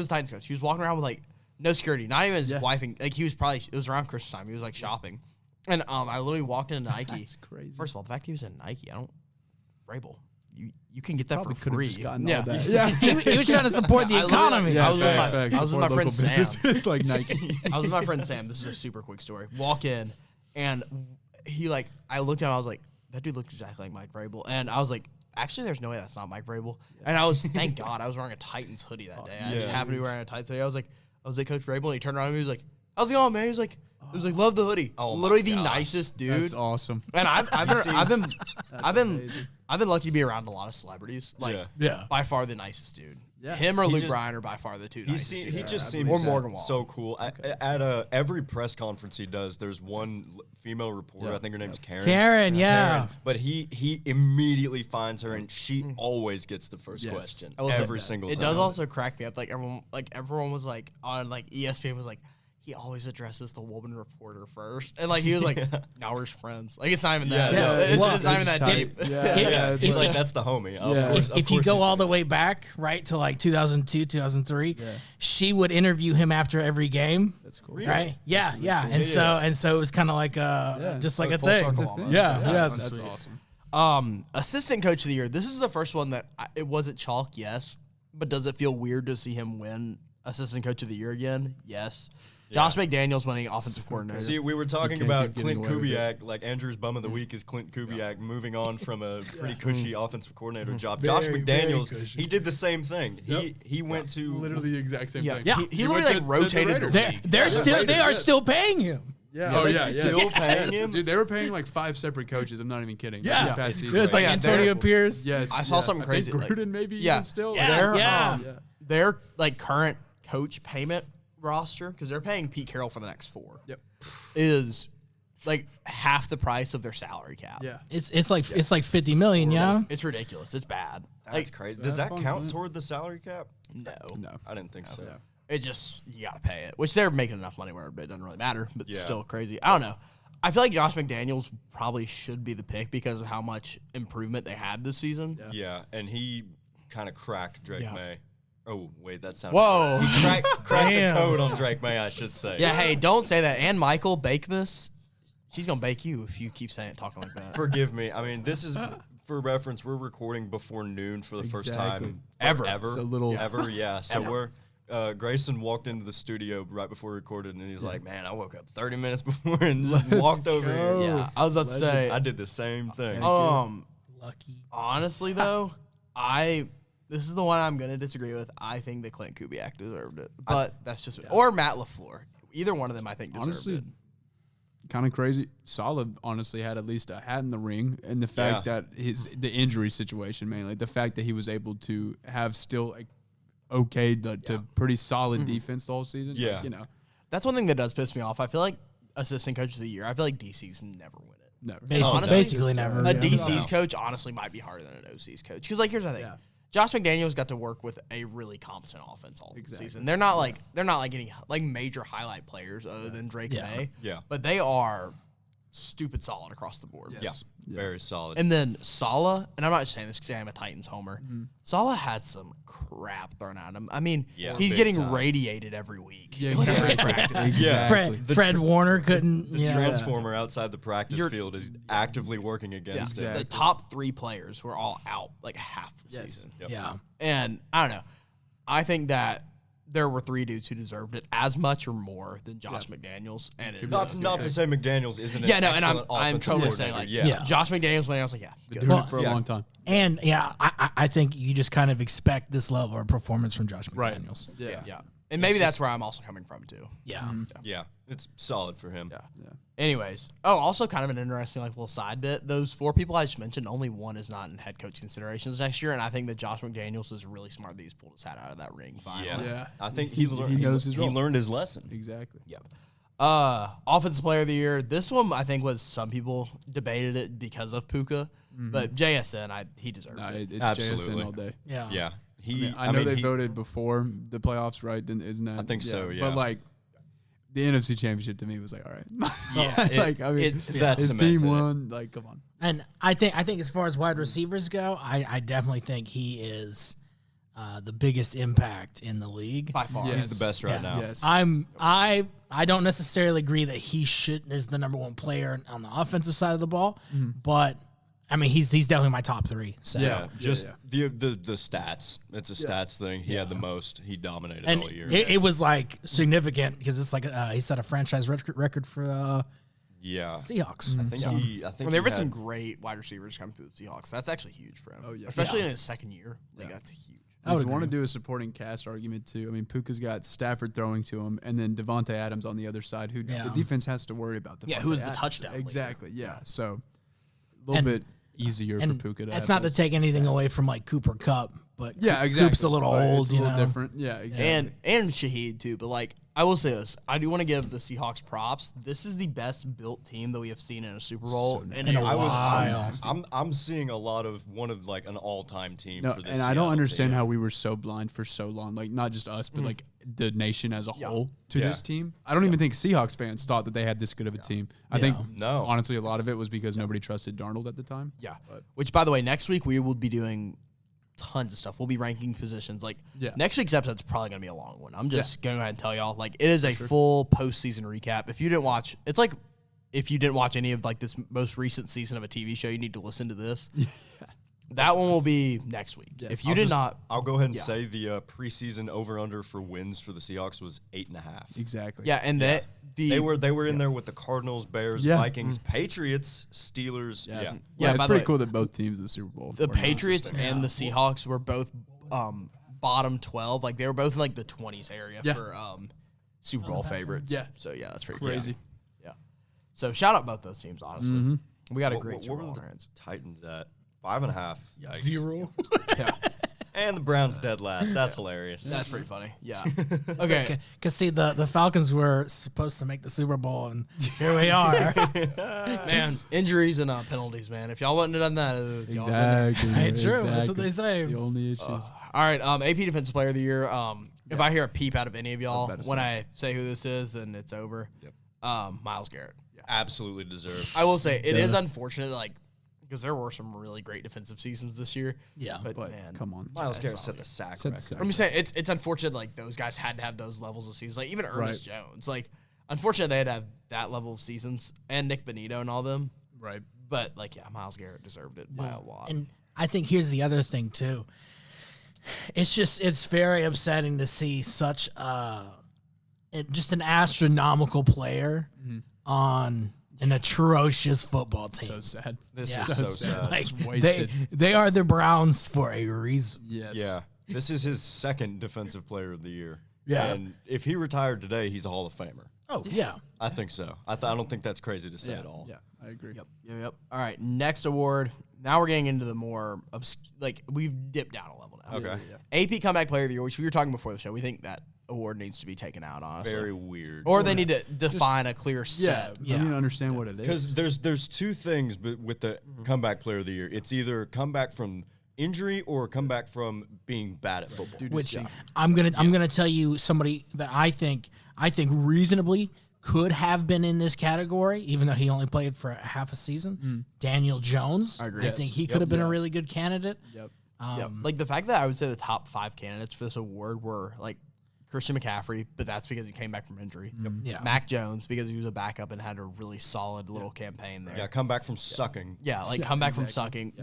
Titans coach, he was walking around with like no security, not even his wife. And, like he was probably it was around Christmas time. He was like shopping, and I literally walked into Nike. That's crazy. First of all, the fact he was in Nike, I don't. Vrabel, you can get that Probably for could have free. just gotten yeah. all that. Yeah. He was trying to support the I literally- economy. I was with facts, my- facts. I was with my Support friend local Sam. businesses like Nike. I was with my friend Sam. This is a super quick story. Walk in, and he like I looked at him. I was like, that dude looked exactly like Mike Vrabel, and I was like, actually, there's no way that's not Mike Vrabel. And I was, thank God, I was wearing a Titans hoodie that day. I just happened to be wearing a Titans hoodie. I was like, Coach Vrabel, and he turned around and he was like, how's it going, man? He was like, love the hoodie. Oh my Literally the gosh. nicest dude. That's awesome. And I've been amazing. lucky to be around a lot of celebrities. Like, Yeah. by far the nicest dude. Yeah. Him or He Luke just- Bryan are by far the two nicest dudes. He just I seems Or Morgan Wallen. so cool. At every press conference he does, there's one female reporter. I think her name's Karen. Karen, yeah. Karen. But he immediately finds her, and she always gets the first question I will say every single time. It does also crack me up. Like everyone was like on like ESPN was like, he always addresses the woman reporter first, and like he was like, "Now we're friends." Like it's not even that. Yeah, It's not even that deep. Yeah, He's like, that's the homie. Yeah. If you go all the way back, right, to like 2002, 2003, she would interview him after every game. That's cool. Right? Yeah. And so it was kind of like just like a full thing. circle almost. Yeah. That's awesome. Assistant coach of the year. This is the first one that it wasn't chalk, yes, but does it feel weird to see him win assistant coach of the year again? Yes. Josh McDaniels winning offensive coordinator. See, we were talking can't about keep Clint getting away with Kubiak. Like Andrew's bum of the week is Clint Kubiak moving on from a pretty cushy offensive coordinator job. Josh Very, McDaniels, very cushy. he did the same thing. He went to Literally the exact same thing. Yeah. He literally like rotated the league. They are still paying him. Yeah. still paying him. Dude, they were paying like 5 separate coaches. I'm not even kidding. Yeah. This past season. It's like Antonio Pierce. Yes. I saw something crazy, I think like- Gruden maybe Yeah. even still. Yeah. Their like current coach payment roster, because they're paying Pete Carroll for the next 4. Yep. Is like half the price of their salary cap. Yeah. It's like 50 million, yeah. It's ridiculous. It's bad. That's crazy. Does that fun, count Clint. toward the salary cap? No. I didn't think so. It just, you got to pay it, which they're making enough money where it doesn't really matter, but Yeah. still crazy. I don't know. I feel like Josh McDaniels probably should be the pick because of how much improvement they had this season. Yeah, and he kind of cracked Drake Yeah. May. Oh, wait, that sounds Whoa. He cracked the Damn. code on Drake May, I should say. Yeah, hey, don't say that. And Michael Bakemas, she's going to bake you if you keep talking like that. Forgive me. I mean, this is, for reference, we're recording before noon for the first Exactly. time Ever. Ever. It's a little- Ever, yeah. So we're... Grayson walked into the studio right before we recorded, and he's like, "Man, I woke up 30 minutes before and just walked over here." Yeah, I was about to say, I did the same thing. Lucky. honestly, though, this is the one I'm going to disagree with. I think that Clint Kubiak deserved it. But that's just, or Matt LaFleur. Either one of them, I think, deserved Honestly, it. kind of crazy. Solid, honestly, had at least a hat in the ring, and the fact that the injury situation, mainly the fact that he was able to have still to pretty solid defense the whole season. Yeah. Like, you know, That's one thing that does piss me off. I feel like assistant coach of the year, I feel like DC's never win it. never. Honestly, Basically never. A yeah. DC's coach honestly might be harder than an OC's coach. Because like here's the thing. Yeah. Josh McDaniels got to work with a really competent offense all season. They're not like any like major highlight players other than Drake May. Yeah. But they are stupid solid across the board. Yeah, very solid. And then Saleh, and I'm not just saying this because I'm a Titans homer. Saleh had some crap thrown at him. I mean, Yeah, he's big getting time. radiated every week. Yeah, Every exactly. practice. Exactly. Fred Warner couldn't. The yeah. transformer outside the practice field is actively working Yeah. against Exactly. The top 3 players were all out like half the season. Yep. Yeah. And I don't know. I think that there were 3 dudes who deserved it as much or more than Josh McDaniels. And it Not to say McDaniels isn't an yeah, no, and I'm excellent totally offensive saying like coordinator. Yeah. Josh McDaniels when I was like, yeah, Been good. doing it for a yeah. long time. And yeah, I think you just kind of expect this level of performance from Josh McDaniels. Yeah. And maybe that's where I'm also coming from too. Yeah. Yeah, it's solid for him. Yeah. Anyways, also kind of an interesting like little side bit. Those 4 people I just mentioned, only one is not in head coach considerations next year, and I think that Josh McDaniels is really smart that he's pulled his hat out of that ring finally. Yeah. I think he knows his role. He learned his lesson. Exactly. Yep. Offensive player of the year. This one I think was some people debated it because of Puka, but JSN he deserved No, it. it's Absolutely. JSN all day. Yeah. Yeah, I know they voted before the playoffs, right? Isn't that? I think so, yeah. But like, the NFC Championship to me was like, all right. Yeah, like I mean, that his cements team it. won. Like, come on. And I think as far as wide receivers go, I definitely think he is the biggest impact in the league. By far. Yeah. He's the best right Yeah. now. Yes. I don't necessarily agree that he is the number 1 player on the offensive side of the ball, but I mean he's definitely my top 3. So. Yeah, just the stats. It's a stats thing. He had the most. He dominated And all year. it was like significant because it's like he set a franchise record for yeah, Seahawks. I think So- Well, there were some great wide receivers come through the Seahawks. That's actually huge for him. Oh, yeah. Especially in his second year. Like that's huge. I would If you want to agree. do a supporting cast argument too, I mean, Puka's got Stafford throwing to him, and then Devontae Adams on the other side, who Yeah. the defense has to worry about. Yeah, Devontae who is the Adams. touchdown leader. Exactly. Yeah. So a little And- bit easier for And Puka. To that's have not to those take anything stats. away from like Cooper Kupp, but Yeah, exactly. Coop's a little But old, it's a you little know. different. Yeah, exactly. And Shaheed too, but like I will say this, I do want to give the Seahawks props. This is the best built team that we have seen in a Super Bowl In a while. I'm seeing a lot of one of like an all time team No, for this. and I don't Seattle understand team. how we were so blind for so long. Like not just us, but like the nation as a whole to Yeah. this team. I don't even think Seahawks fans thought that they had this good of a team. I think No. honestly a lot of it was because nobody trusted Darnold at the time. Yeah. Which, by the way, next week we will be doing tons of stuff. We'll be ranking positions. Like next week's episode's probably gonna be a long one. I'm just going to go ahead and tell y'all. Like it is a full postseason recap. If you didn't watch, it's like if you didn't watch any of like this most recent season of a TV show, you need to listen to this. That one will be next week. If you did not, I'll go ahead and say the preseason over/under for wins for the Seahawks was 8.5. Exactly. yeah, and that They were in there with the Cardinals, Bears, Yeah. Vikings, Patriots, Steelers. Yeah, Yeah, it's by the pretty way, cool that both teams in the Super Bowl. the were Patriots and the Seahawks were both bottom 12. Like they were both in like the 20s area for Super Bowl favorites. Yeah. So yeah, that's pretty crazy. Yeah. So shout out both those teams. Honestly, we got a What, great what Super were Bowl the on our hands. Titans at? 5.5. Yikes. 0. Yeah, And the Browns dead last. That's hilarious. that's pretty funny. Yeah. Okay. Because see, the Falcons were supposed to make the Super Bowl, and here we are. Man, injuries and penalties, man. If y'all wouldn't have done that, y'all wouldn't. Exactly. Hey, true. That's what they say. The only issues. All right, AP Defensive Player of the Year. If I hear a peep out of any of y'all about to when say. I say who this is, then it's over. Yep. Myles Garrett. Absolutely deserved. I will say it is unfortunate, like because there were some really great defensive seasons this year. Yeah. But, But man, come on. Miles Garrett set the sack Set the record. sack. I'm just saying it's unfortunate. Like those guys had to have those levels of seasons. Like even Ernest Jones. Like unfortunately they had to have that level of seasons, and Nick Bonito and all them. Right. But like Miles Garrett deserved it by a lot. And I think here's the other thing too. It's very upsetting to see such just an astronomical player on an atrocious football team. So sad. This Yeah. is so So sad. Like wasted. they are the Browns for a reason. Yes. Yeah. This is his second defensive player of the year. Yeah. And if he retired today, he's a Hall of Famer. Oh yeah. I think so. I don't think that's crazy to say Yeah. at all. Yeah. I agree. Yep. All right, next award. Now we're getting into the more like we've dipped down a level now. Okay. AP Comeback Player of the Year, which we were talking before the show. We think that award needs to be taken out, honestly. Very weird. Or they need to define a clear Yeah. set. I need to understand what it is. Because there's two things with the comeback player of the year. It's either comeback from injury or comeback from being bad at football. Which I'm gonna tell you somebody that I think reasonably could have been in this category, even though he only played for half a season. Daniel Jones. I agree. I think he could have been a really good candidate. Yep. Like the fact that I would say the top 5 candidates for this award were like Christian McCaffrey, but that's because he came back from injury. Yeah. Mac Jones, because he was a backup and had a really solid little campaign there. Yeah, come back from sucking. Yeah, like come back from sucking.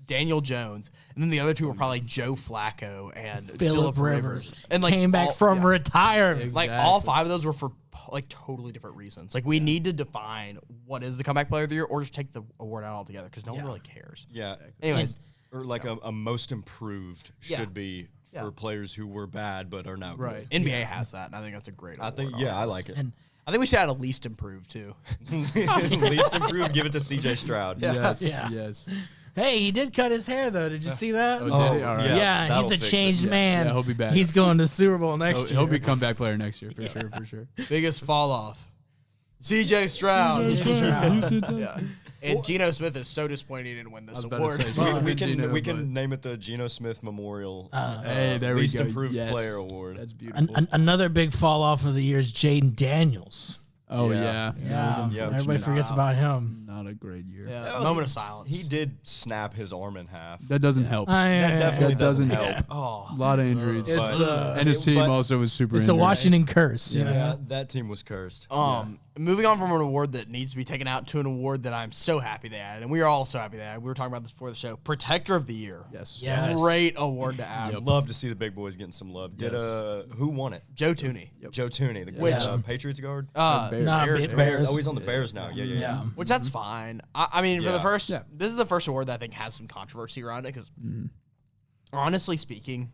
Daniel Jones, and then the other two were probably Joe Flacco and Phillip Rivers. and like came back all- from yeah. retirement. Like all 5 of those were for like totally different reasons. Like we need to define what is the comeback player of the year, or just take the award out altogether because no one really cares. Yeah. Anyways, Or like a most improved should be for players who were bad but are now Right. NBA has that, and I think that's a great award. I think, yeah, I like it. And I think we should add a least improved too. Least improved, give it to CJ Stroud. Yes. Yeah. Yes. hey, he did cut his hair though. Did you see that? Oh, did he? All right. Yeah, that'll he's a fix it. changed man. Yeah, he'll be back. He's going to Super Bowl next year. He'll be comeback player next year for sure. For sure. Biggest fall off. CJ Stroud. Stroud. Yeah. And Geno Smith is so disappointed he didn't win this was about to award. say, We Geno, can but- name it the Geno Smith Memorial Hey, there we Least go. Improved Yes. Player Award. That's beautiful. Another big fall off of the year is Jaden Daniels. Oh Yeah. yeah. Yeah, Yeah, everybody forgets about him. Not a great year. Yeah, Oh, moment of silence. He did snap his arm in half. That doesn't help. That definitely That doesn't doesn't help. Oh, A lot of injuries. It's, and his team but- also was super It's a injured. Washington curse. You know? Yeah, that team was cursed. Moving on from an award that needs to be taken out to an award that I'm so happy they added, and we are all so happy they added. We were talking about this before the show. Protector of the Year. Yes. Yes. Great award to add. I'd love to see the big boys getting some love. Did who won it? Joe Tooney. Joe Tooney, the Which- Patriots guard. Bears. Nah, Bears. Bears. Oh, he's on the Bears now. Yeah. Yeah. Which that's fine. I mean, for the Yeah. first, Yeah. this is the first award that I think has some controversy around it because, honestly speaking,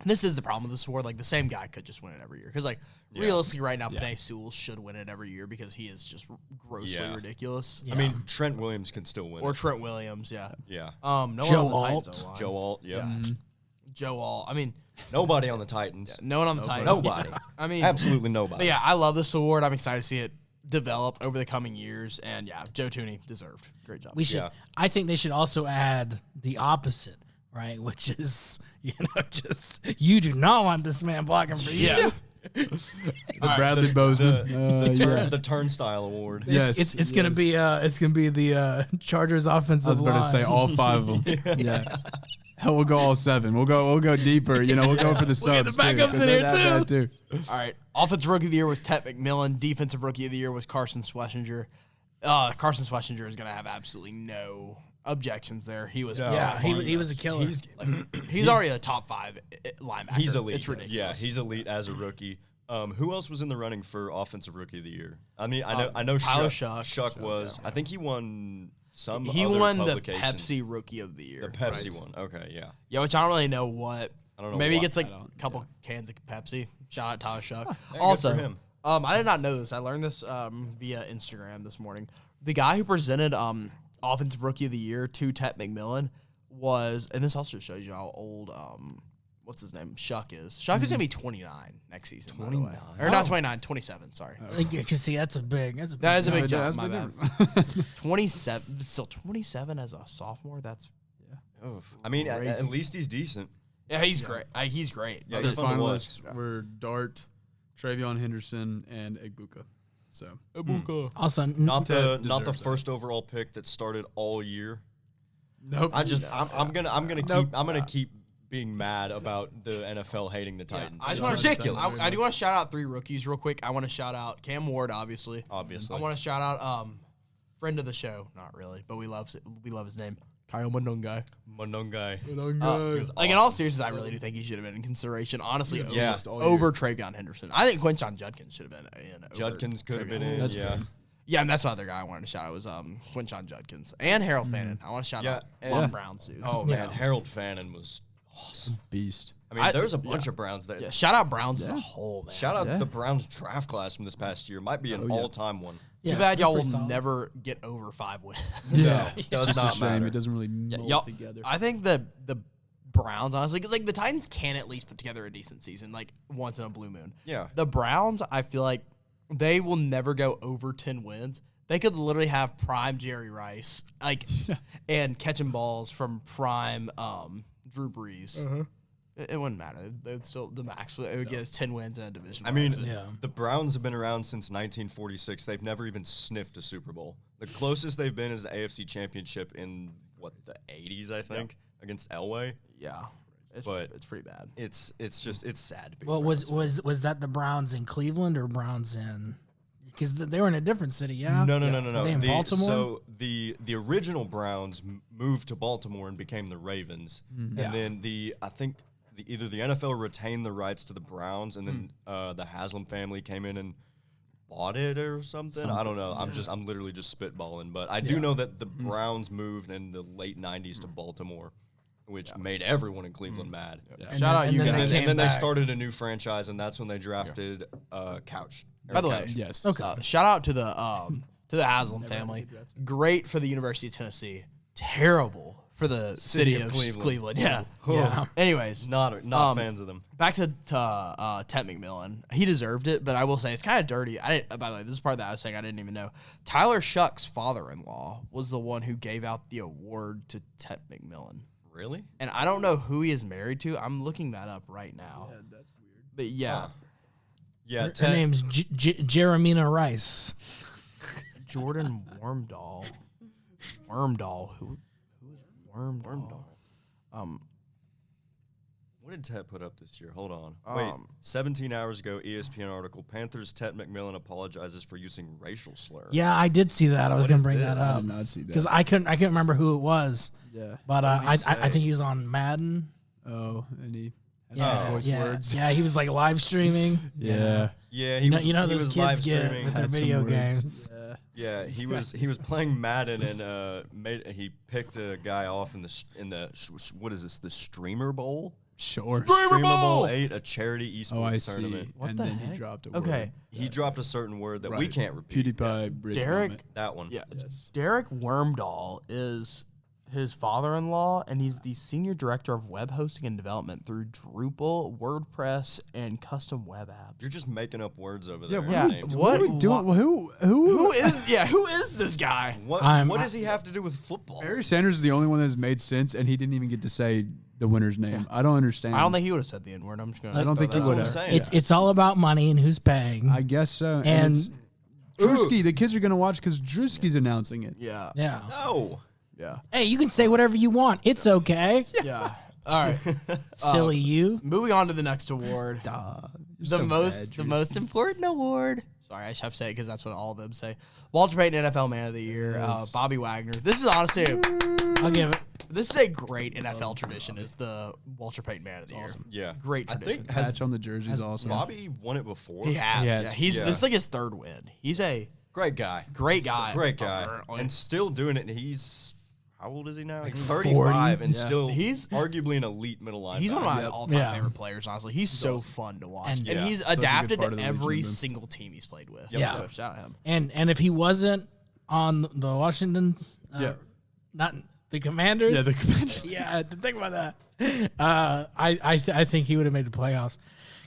this is the problem with this award. Like the same guy could just win it every year because, like, realistically, right now, Penei Sewell should win it every year because he is just grossly Yeah. ridiculous. I mean, Trent Williams can still win Or it. Trent Williams, yeah. Yeah. No Joe one on the Alt. Titans O-line. Joe Alt. Yep. Yeah. Joe Alt. I mean, Nobody on the Titans. no one on the Titans. Nobody. I mean, Absolutely But nobody. yeah, I love this award. I'm excited to see it develop over the coming years. And yeah, Joe Tooney deserved. Great job. We should. Yeah. I think they should also add the opposite, right? Which is, just you do not want this man blocking for you. Yeah. The Bradley Bozeman. The Turnstile Award. Yes, It's gonna be the Chargers I offensive was about to line. say all 5 of them. Yeah. Hell, we'll go all 7. We'll go deeper. We'll go for the subs. the backups too, in here, 'cause they're that bad, All right. Offensive Rookie of the Year was Ted McMillan. Defensive Rookie of the Year was Carson Schlesinger. Carson Schlesinger is going to have absolutely no objections there. He was he was a killer. he's already a top 5 linebacker. He's elite. It's ridiculous. Yeah, he's elite as a rookie. Who else was in the running for Offensive Rookie of the Year? I mean, I know Tyler Shuck was. I think he won some. He other won the publication. Pepsi Rookie of the Year. The Pepsi one. Okay, yeah. Yeah, which I don't really know what. I don't know. Maybe he what. gets like a couple cans of Pepsi. Shout out Tyler Shuck. Hey, Also, good for him. I did not know this. I learned this via Instagram this morning. The guy who presented Offensive Rookie of the Year to Ted McMillan was, and this also shows you how old what's his name? Shuck is. Shuck is gonna be 29 next season. 29? Or not 29, 27. Sorry. You can see that's a big. That is a No, big it jump. does, My but bad. 27. Still 27 as a sophomore. That's I mean, at Crazy. least he's decent. yeah. He's great. He's great. Yeah, The he's fun to watch. finalists were Dart, Travion Henderson, and Egbuka. So Also, Not the deserves first overall pick that started all year. nope. I'm gonna keep being mad about the NFL hating the Titans. I just It's want ridiculous. I do want to shout out 3 rookies real quick. I want to shout out Cam Ward, obviously. Obviously. I want to shout out friend of the show, not really, but we love his name, Kyle Monungai. Monungai. Like in all seriousness, I really do think he should have been in consideration. Honestly, Yeah. over Travion Henderson. I think Quinshon Judkins should have been in. over Judkins could have Travion. been in. That's Yeah. fair. Yeah, and that's the other guy I wanted to shout out was Quinshon Judkins and Harold Fannin. I want to shout Yeah, out and- one Browns dudes. Oh man, Harold Fannin was awesome. Beast. I mean, there's a bunch of Browns that. Yeah, shout out Browns as a whole, man. Shout out Yeah. the Browns draft class from this past year. Might be an all-time one. Too bad y'all will pretty solid. never get over 5 wins. No, does It's a not shame. matter. It doesn't really Yeah, mold y'all, together. I think the Browns, honestly, 'cause, like the Titans can at least put together a decent season, like once in a blue moon. Yeah. The Browns, I feel like they will never go over 10 wins. They could literally have prime Jerry Rice, like, and catching balls from prime Drew Brees. It wouldn't matter. It's still the max. It would get us 10 wins in a division. I mean, Yeah. the Browns have been around since 1946. They've never even sniffed a Super Bowl. The closest they've been is the AFC Championship in the 80s, I think, against Elway. yeah, it's pretty bad. It's sad to be. Well, a was Browns was that the Browns in Cleveland or Browns in? Because they were in a different city, yeah. fan. No. Were they in Baltimore? So the original Browns moved to Baltimore and became the Ravens, and then I think either the NFL retained the rights to the Browns, and then the Haslam family came in and bought it or something. I don't know. I'm literally just spitballing, but I do know that the Browns moved in the late '90s to Baltimore, which made everyone in Cleveland mad. Shout out and you then guys. they And then they back. started a new franchise, and that's when they drafted Couch. By the way, Couch. Yes. Okay. shout out to the Haslam family. Great for the University of Tennessee. Terrible for the city of Cleveland. Yeah. Yeah. Anyways, Not fans of them. back to Ted McMillan. He deserved it, but I will say it's kind of dirty. By the way, this is part that I was saying I didn't even know. Tyler Shuck's father-in-law was the one who gave out the award to Ted McMillan. Really? And I don't know who he is married to. I'm looking that up right now. Yeah, that's weird. But yeah, Yeah. Her name's Jeremina Rice. Jordan Wormdahl. Who is Wormdahl? What did Ted put up this year? Hold on. Wait. 17 hours ago, ESPN article: Panthers Ted McMillan apologizes for using racial slur. Yeah, I did see that. I was What gonna is bring that this? I up did not see that. because I couldn't remember who it was. Yeah. But What did he I say? think he was on Madden. Oh, and he had Yeah, choice yeah, words. yeah. He was like live streaming. Yeah. Yeah, You know, he those was live kids get streaming. with their Had some video words. games. Yeah, he was playing Madden and he picked a guy off in the what is this, the Streamer Bowl? Sure. Streamer Bowl 8, a charity esports Oh, I see. tournament. What and the then heck? he dropped a Okay. word. He dropped a certain word that we Right. can't repeat. PewDiePie bridge Derek- moment. That one. Yeah, Yes. Derek Wormdahl is his father-in-law, and he's the senior director of web hosting and development through Drupal, WordPress, and custom web apps. You're just making up words over there. Yeah, names. what? What are we doing? Who? Who is this guy? What I'm- does he have to do with football? Barry Sanders is the only one that has made sense, and he didn't even get to say the winner's name. I don't understand. I don't think he would have said the N-word. I'm just gonna. I don't think he That's what would I'm have. saying. It's all about money and who's paying. I guess so. And- it's Drewski, the kids are gonna watch because Drewski's announcing it. Yeah. yeah. No. Yeah. Hey, you can say whatever you want. It's okay. Yeah. All right. Silly you. Moving on to the next award. You're so bad, The Drews. most important award. Sorry, I just have to say it because that's what all of them say. Walter Payton, NFL Man of the Year. Bobby Wagner. This is honestly, I'll give it. this is a great NFL tradition. Is the Walter Payton Man of the Year? Yeah. Great I tradition. think has Patch on the jersey is awesome. Bobby won it before? He has. Yes. Yeah. He's Yeah. this is like his third win. He's a Great guy. great guy. Great guy. Apparently. And still doing it. And he's, how old is he now? Like 35 and still He's- arguably an elite middle linebacker. He's one of my Yep. all-time Yeah. favorite players, honestly. He's so fun to watch. And- And Yeah. he's Such a good adapted part to of the every Legion, man. single team he's played with. Yeah. So shout out him. And if he wasn't on the Washington, not the Commanders. Yeah, the Commanders. Yeah, I had to think about that. I think he would have made the playoffs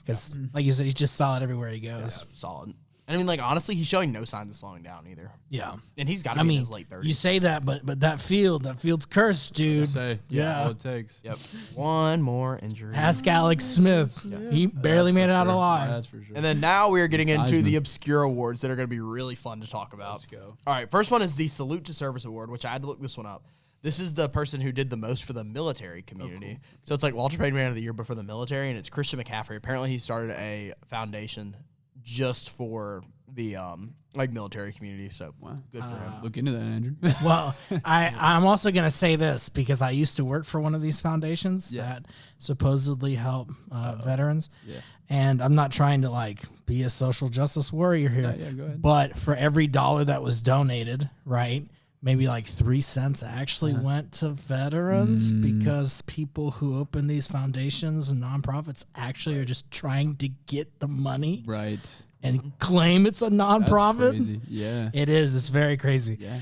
because, like you said, he's just solid everywhere he goes. Solid. And I mean, like, honestly, he's showing no signs of slowing down either. Yeah. And he's got to I be in mean, his late 30s. you say that, but that field's cursed, dude. Say, Yeah. all it takes. Yep. One more injury. Ask Alex Smith. He barely made it out alive. That's for sure. And then now we are getting into Heisman. the obscure awards that are going to be really fun to talk about. Let's go. All right, first one is the Salute to Service Award, which I had to look this one up. This is the person who did the most for the military community. So it's like Walter Payton Man of the Year, but for the military, and it's Christian McCaffrey. Apparently, he started a foundation just for the like military community. So good for him. Look into that, Andrew. Well, I'm also going to say this because I used to work for one of these foundations that supposedly help veterans. Yeah. And I'm not trying to like be a social justice warrior here. Yeah, go ahead. But for every dollar that was donated, right, maybe like 3 cents actually went to veterans because people who open these foundations and nonprofits actually are just trying to get the money Right. and claim it's a That's nonprofit. crazy. Yeah. It is. It's very crazy. Yeah.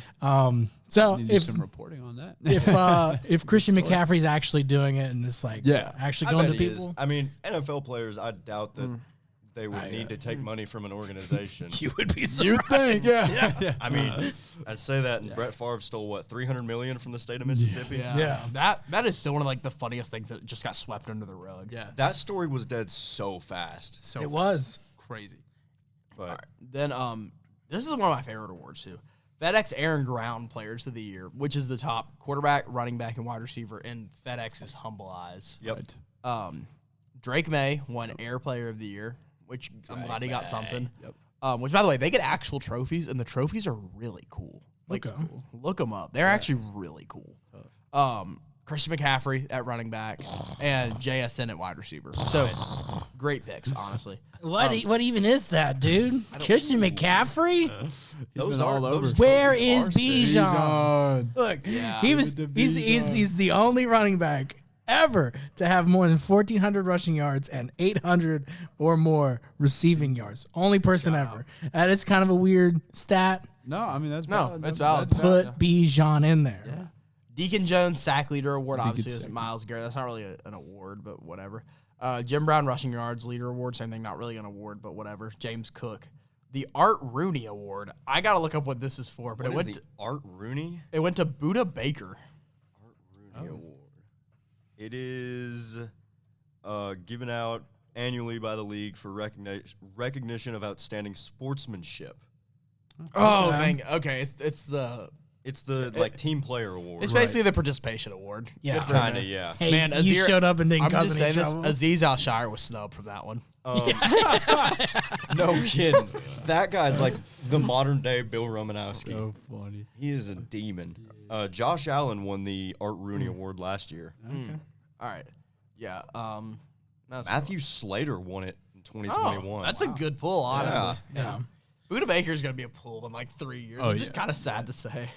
So Need to do if some reporting on that. if Christian McCaffrey's actually doing it and it's like actually I going bet to he is. people, I mean, NFL players, I doubt that they would need to take money from an organization. you would be You surprised. think? Yeah. I mean, I say that, and Brett Favre stole what, $300 million from the state of Mississippi. Yeah. That is still one of like the funniest things that just got swept under the rug. Yeah. That story was dead so fast. So It was. crazy. But Then this is one of my favorite awards too. FedEx Air and Ground Players of the Year, which is the top quarterback, running back, and wide receiver in FedEx's humble eyes. yep. Drake May won Air Player of the Year, which I'm glad he got May. something. Yep. Which, by the way, they get actual trophies, and the trophies are really cool. Like, look them up. They're actually really cool. Christian McCaffrey at running back and JSN at wide receiver. So great picks, honestly. What even is that, dude? Christian McCaffrey? Those been are all over. those Where trophies is are sick. Bijan? Look, he was with the he's the only running back ever to have more than 1,400 rushing yards and 800 or more receiving yards. Only person ever. That is kind of a weird stat. No, I mean that's No, valid. it's valid. Put Bijan in there. Deacon Jones Sack Leader Award, Deacon obviously, is Sack. Myles Garrett. That's not really an award, but whatever. Jim Brown Rushing Yards Leader Award, same thing, not really an award, but whatever. James Cook. The Art Rooney Award. I got to look up what this is for, but What it is went the Art Rooney it went to Buddha Baker. Rooney Award? It is given out annually by the league for recognition of outstanding sportsmanship. Oh, okay. It's the It's team player award. It's basically the participation award. Yeah. Good for him, Kinda, man. yeah. Hey, Man, you Azir- showed up and didn't I'm cause just any saying this. trouble. Aziz Al-Shire was snubbed from that one. No kidding. That guy's like the modern day Bill Romanowski. so funny. He is a demon. Josh Allen won the Art Rooney Award last year. All right. Yeah. Matthew Slater won it in 2021. That's a good pull, honestly. yeah. Buddha Baker is going to be a pull in like 3 years. Oh, It's just yeah. kind of sad to say.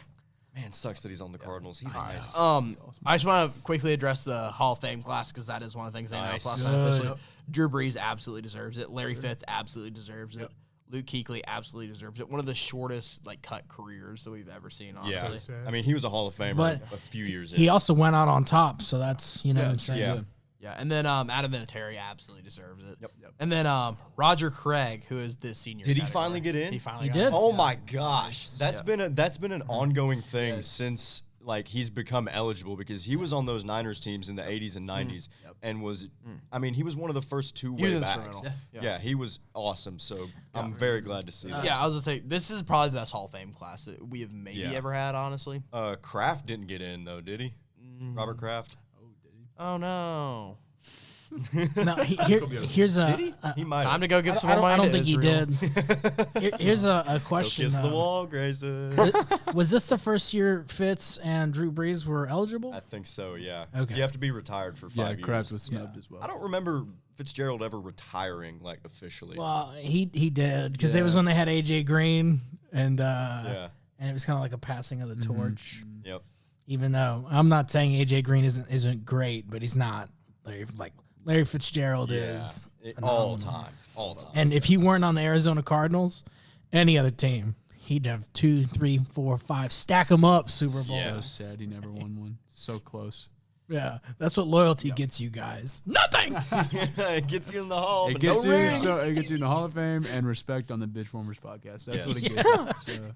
Man, sucks that he's on the Cardinals. He's nice. I just want to quickly address the Hall of Fame class because that is one of the things they Nice. announced last night officially. Drew Brees absolutely deserves it. Larry Fitz absolutely deserves it. Luke Kuechly absolutely deserves it. One of the shortest cut careers that we've ever seen, Yeah. honestly. I mean, he was a Hall of Famer But a few years He in. also went out on top, so that's what I'm saying. Yeah. Yeah, and then Adam Vinatieri absolutely deserves it. Yep. And then Roger Craig, who is the senior. Did he category. finally get in? He finally He got did. in. Oh my gosh, that's been an ongoing thing since like he's become eligible because he was on those Niners teams in the 80s and 90s and was, I mean, he was one of the first two He was way backs. instrumental. Yeah, he was awesome. So I'm very glad to see that. Yeah, I was gonna say this is probably the best Hall of Fame class that we have maybe ever had. Honestly. Kraft didn't get in though, did he? Robert Kraft. Oh no. No, here's a. He might. Time to go give some I more money. don't to think he Israel. did. Here's a question. Kiss the wall, Grayson. Was this the first year Fitz and Drew Brees were eligible? I think so. Yeah. 'Cause Okay. You have to be retired for 5 years. Kraft was snubbed as well. I don't remember Fitzgerald ever retiring like officially. Well, he did because it was when they had AJ Green and and it was kind of like a passing of the torch. Yep. Even though I'm not saying AJ Green isn't great, but he's not Larry Fitzgerald is all phenomenal. time. And if he weren't on the Arizona Cardinals, any other team, he'd have 2, 3, 4, 5, stack them up Super Bowls. Yeah. So sad he never won one. So close. Yeah, that's what loyalty gets you guys. Nothing. It gets you in the hall. It but gets no you rings. it gets you in the Hall of Fame and respect on the Benchwarmers podcast. That's what it Yes. gets. you. So.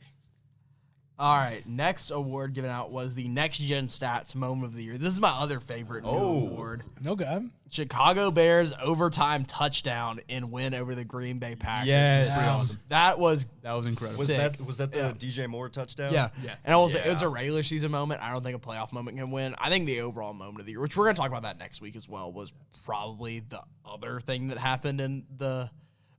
All right, next award given out was the Next Gen Stats Moment of the Year. This is my other favorite new award. No good. Chicago Bears overtime touchdown in win over the Green Bay Packers. Yes. That was incredible. Was that the Yeah. DJ Moore touchdown? Yeah. And also, it was Yeah. a regular season moment. I don't think a playoff moment can win. I think the overall moment of the year, which we're going to talk about that next week as well, was probably the other thing that happened in the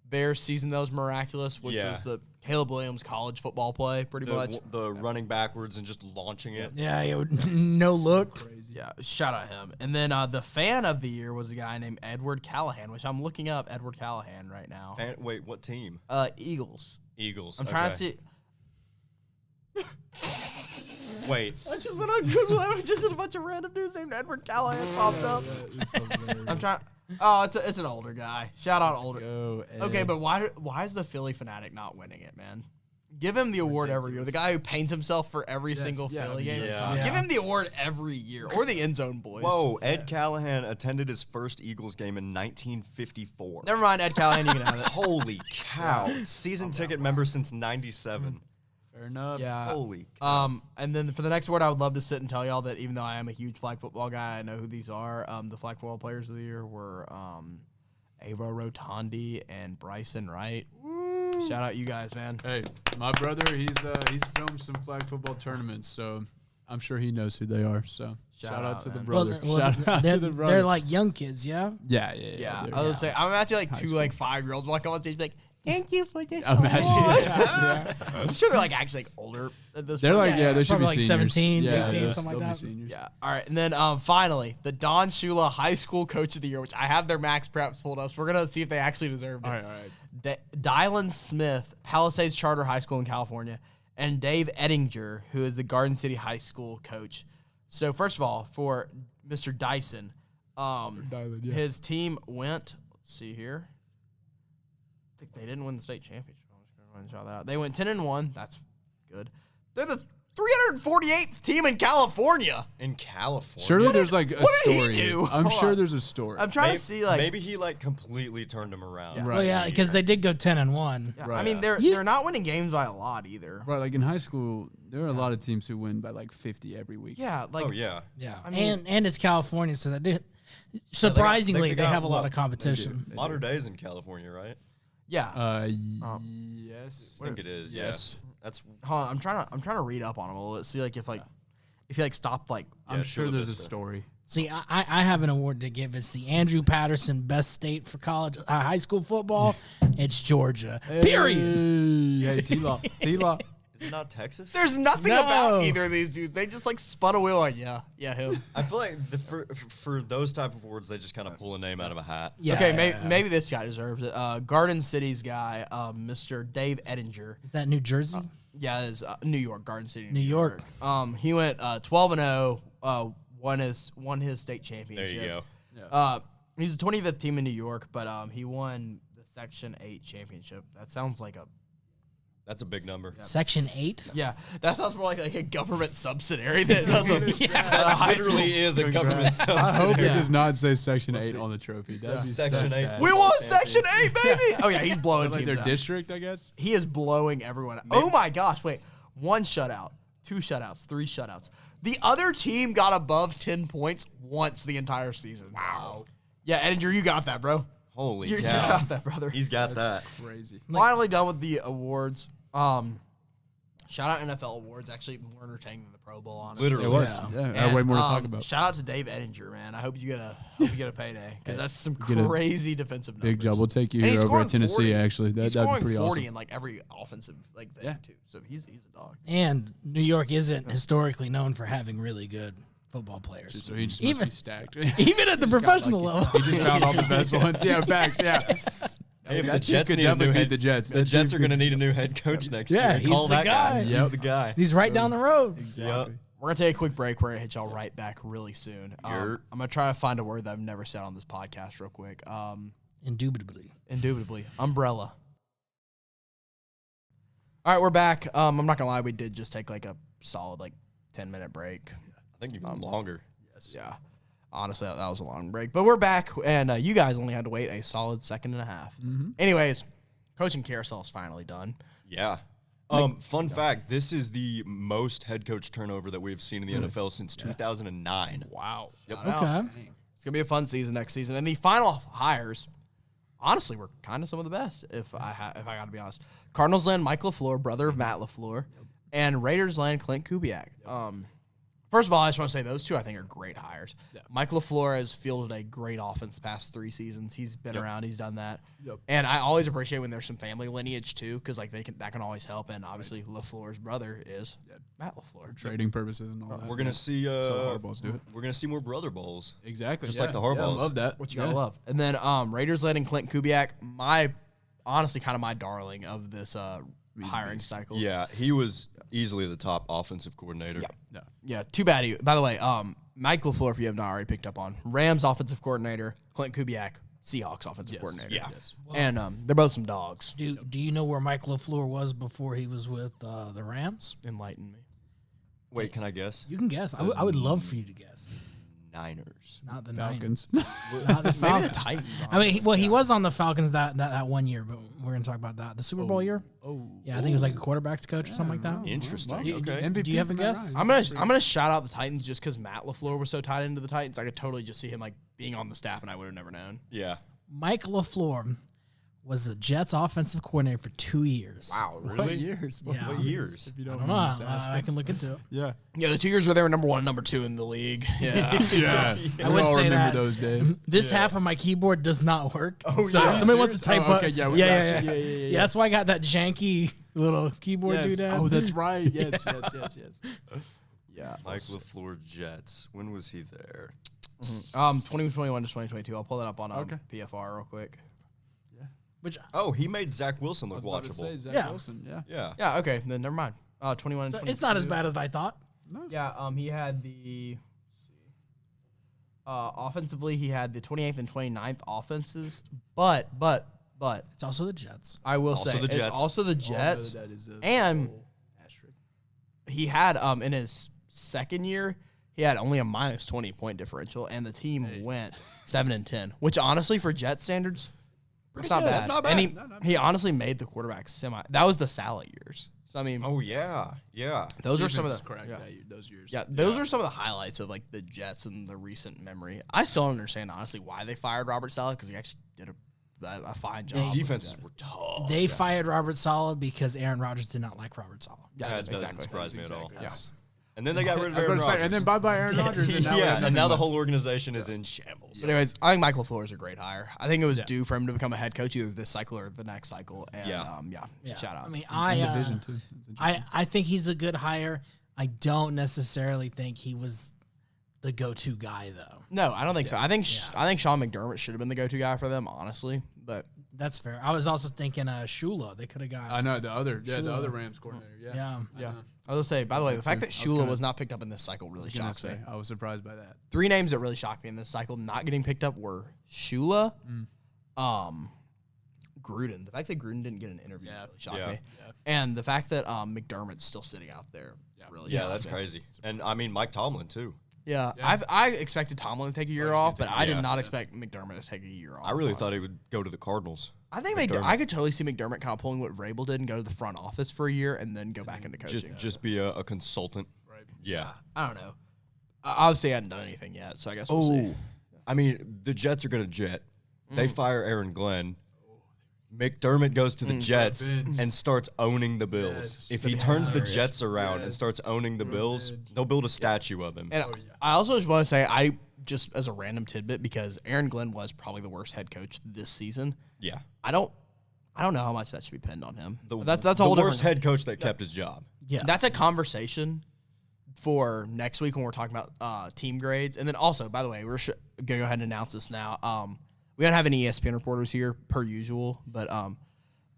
Bears season that was miraculous, which was the Caleb Williams college football play, pretty much. The running backwards and just launching it. Yeah, no look. Yeah, shout out him. And then the fan of the year was a guy named Edward Callahan, which I'm looking up Edward Callahan right now. Wait, what team? Eagles. Eagles. I'm trying to see. Wait. I just went on Google. I was just in a bunch of random dudes named Edward Callahan popped up. I'm trying. Oh, it's an older guy. Shout out older. Okay, but why is the Philly fanatic not winning it, man? Give him the award every year. The guy who paints himself for every single Philly game. Yeah. Give him the award every year, or the end zone boys. Whoa, Ed Callahan attended his first Eagles game in 1954. Never mind, Ed Callahan. You can have it. Holy cow! Season ticket member since '97. Fair enough. Yeah. Holy cow. And then for the next award, I would love to sit and tell y'all that even though I am a huge flag football guy, I know who these are. The flag football players of the year were Ava Rotondi and Bryson Wright. Shout out you guys, man. Hey, my brother, he's filmed some flag football tournaments, so I'm sure he knows who they are. So shout out to the brother. Shout out to the brother. They're like young kids, yeah? Yeah. I was say I'm imagining like two like 5-year-olds walk on stage like, thank you for this. Imagine. award." Yeah. I'm sure they're like actually like older at this They're point. like, they should probably be like seniors. 17, yeah, 18, they'll- something like they'll be that. seniors. Yeah. All right. And then finally, the Don Shula High School Coach of the Year, which I have their max preps pulled up. So we're going to see if they actually deserved it. All right. Dylan Smith, Palisades Charter High School in California, and Dave Ettinger, who is the Garden City High School coach. So first of all, for Mr. Dyson, his team went, let's see here. I think they didn't win the state championship. I'm just going to shout that out. They went 10-1. That's good. They're the 348th team in California. In California. Surely there's like a what did he story. do? I'm Hold sure on. there's a story. I'm trying to see like maybe he like completely turned him around. Right. Well, yeah, because they did go 10-1. Yeah, Right. I mean, they're not winning games by a lot either. Right, like in high school, there are a lot of teams who win by like 50 every week. Yeah, like Oh yeah. Yeah, I mean- and it's California, so that did. Surprisingly, they they got have a lot what? of competition. Modern days in California, right? yeah. Yes. I think it is. Yes. Yeah. That's Hold on, I'm trying to read up on them a little bit. See like if he like stopped like I'm sure Chula there's a Vista. story. See, I have an award to give. It's the Andrew Patterson Best State for college high school football. It's Georgia. Period. Hey, T-Law. T-Law. Is it not Texas? there's nothing No. about either of these dudes. They just like spun a wheel like him. I feel like for those type of awards, they just kind of pull a name out of a hat. Yeah. Okay, maybe this guy deserves it. Garden City's guy, Mr. Dave Ettinger. Is that New Jersey? Yeah, it is New York, Garden City, New York. He went 12-0. Won his state championship. There you go. He's the 25th team in New York, but he won the Section 8 championship. That sounds like a That's a big number. Section 8? yeah. That sounds more like a government subsidiary that does a high school. Literally is a government I subsidy. hope it Yeah. does not say Section 8 on the trophy. That'd be Section so 8. sad. We won Champion. Section 8, baby. Oh yeah, he's blowing Like teams their out. district, I guess. He is blowing everyone out. Oh my gosh, wait. 1 shutout, 2 shutouts, 3 shutouts, The other team got above 10 points once the entire season. Wow. Yeah, Andrew, you got that, bro. Holy You cow. got that, brother. He's got that. Crazy. Finally done with the awards. Shout out NFL awards. Actually, more entertaining than the Pro Bowl, honestly. Literally. It was. Yeah. Yeah, I had way more to talk about. Shout out to Dave Ettinger, man. I hope you get a payday because that's some Get a crazy defensive numbers. Big job. We'll take you And he's here over at scoring Tennessee, 40. actually. He's That'd be scoring pretty 40 awesome. in like every offensive thing too. So he's a dog. And New York isn't historically known for having really good football players. So he just Even- must be stacked. Even at the professional level. He just found all the best ones. Yeah, facts. Yeah. Hey, if That the team Jets could need a new definitely beat head, the Jets. the That Jets team are going to need a new head coach next Yeah, year. he's Call the that guy. He's Yep. the guy. He's right down the road. Exactly. We're gonna take a quick break. We're gonna hit y'all right back really soon. Yer. I'm gonna try to find a word that I've never said on this podcast real quick. Indubitably. Indubitably, umbrella. All right, we're back. I'm not gonna lie, we did just take like a solid 10-minute break. I think even longer. Yeah, honestly, that was a long break, but we're back, and you guys only had to wait a solid second and a half. Anyways, coaching carousel is finally done. Yeah. Fun fact, this is the most head coach turnover that we've seen in the NFL since 2009. Wow. Yep. Okay. It's gonna be a fun season next season, and the final hires, honestly, were kind of some of the best. If I got to be honest, Cardinals land Mike LaFleur, brother of Matt LaFleur, and Raiders land Clint Kubiak. First of all, I just want to say those two I think are great hires. Mike LaFleur has fielded a great offense the past 3 seasons. He's been around. He's done that. And I always appreciate when there's some family lineage too, because that can always help. And obviously LaFleur's brother is Matt LaFleur. Trading purposes and all that. We're gonna see. So the Harbaughs do it. We're gonna see more brother bowls. Exactly. Just like the Harbaughs. Yeah, I love that. What you gotta love. And then Raiders landing Clint Kubiak, honestly kind of my darling of this hiring cycle. Yeah, he was easily the top offensive coordinator. Yeah, too bad. By the way, Mike LaFleur, if you have not already picked up on, Rams offensive coordinator, Clint Kubiak, Seahawks offensive coordinator. Yeah. And they're both some dogs. Do you know where Mike LaFleur was before he was with the Rams? Enlighten me. Wait, can I guess? You can guess. I would love for you to guess. Niners. Not the Niners. Falcons. Not the Falcons. Titans. I mean, he was on the Falcons that 1 year, but we're gonna talk about that. The Super Bowl year. Yeah, I think it was like a quarterback's coach or something like that. Interesting. You- Okay. MVP Do you have a Matt guess? Ryan. I'm gonna shout out the Titans just because Matt LaFleur was so tied into the Titans. I could totally just see him being on the staff, and I would have never known. Yeah. Mike LaFleur was the Jets offensive coordinator for 2 years. Wow, What years? Yeah. What years? If you I don't don't know. mind us asking. I can look into it. Yeah. Yeah, the 2 years where they were number 1 and number 2 in the league. Yeah. Yeah. I We would all say remember that. those days. This half of my keyboard does not work. So yeah? if somebody wants to Serious? type Oh, up. okay, yeah, we yeah, got yeah, you. yeah, Yeah. That's why I got that janky little keyboard doodad. Oh, that's right. Yes. Yeah. Mike LaFleur Jets. When was he there? 2021 to 2022. I'll pull that up on Okay. PFR real quick. Which Oh, he made Zach Wilson look About to say watchable. Zach Yeah. Wilson. Yeah. Yeah. Yeah, okay, then never mind. 21 and 22. it's not as bad as I thought. Yeah, he had the offensively he had the 28th and 29th offenses, but It's also the Jets. I will It's also say the it's Jets. also the Jets. That is a And- full asterisk. He had in his second year, he had only a minus 20 point differential, and the team went 7-10, which honestly for Jet standards, it's not good. bad. Not And bad. he honestly made the quarterback semi. That was the Saleh years. So I mean, Oh yeah. Yeah. those are Defense some of is the correct yeah. those years. Yeah, those are some of the highlights of the Jets in the recent memory. I still don't understand honestly why they fired Robert Saleh because he actually did a fine job. His with defenses that. were tough. They fired Robert Saleh because Aaron Rodgers did not like Robert Saleh. Yeah, That doesn't exactly. surprise me at all. Yes. And then they got rid of I was Aaron going to say, Rodgers. and then bye Aaron Rodgers. And now we have yeah, nothing and now the left. whole organization is in shambles. But anyways, I think Mike LaFleur is a great hire. I think it was due for him to become a head coach either this cycle or the next cycle. And Yeah. shout out. I mean, In division too. That's interesting. I think he's a good hire. I don't necessarily think he was the go-to guy though. No, I don't think so. I think Sean McDermott should have been the go-to guy for them, honestly. But That's fair. I was also thinking Shula. They could have got. I know the other Shula. Rams coordinator. Yeah. Yeah. yeah, I was gonna say. By the way, the fact that I was Shula gonna- was not picked up in this cycle really Gonna shocks me. say, I was surprised by that. 3 names that really shocked me in this cycle not getting picked up were Shula, Gruden. The fact that Gruden didn't get an interview really shocked Yeah. me, and the fact that McDermott's still sitting out there really Yeah, shocked that's me. crazy. And I mean, Mike Tomlin too. Yeah, I expected Tomlin to take a year off, but I did not expect McDermott to take a year off. I really honestly. thought he would go to the Cardinals. I think I could totally see McDermott kind of pulling what Vrabel did and go to the front office for a year and then go back into coaching. Just be a consultant. Yeah. I don't know. Obviously, I hadn't done anything yet, so I guess we'll see. I mean, the Jets are going to jet. They fire Aaron Glenn. McDermott goes to the Jets and starts owning the Bills. Yes. If he turns the Jets around and starts owning the Bills, they'll build a statue of him. And I also just want to say, just as a random tidbit, because Aaron Glenn was probably the worst head coach this season. Yeah. I don't know how much that should be pinned on him. That's the a whole worst different. head coach that kept his job. Yeah. That's a conversation for next week when we're talking about team grades. And then also, by the way, we're going to go ahead and announce this now. We don't have any ESPN reporters here per usual, but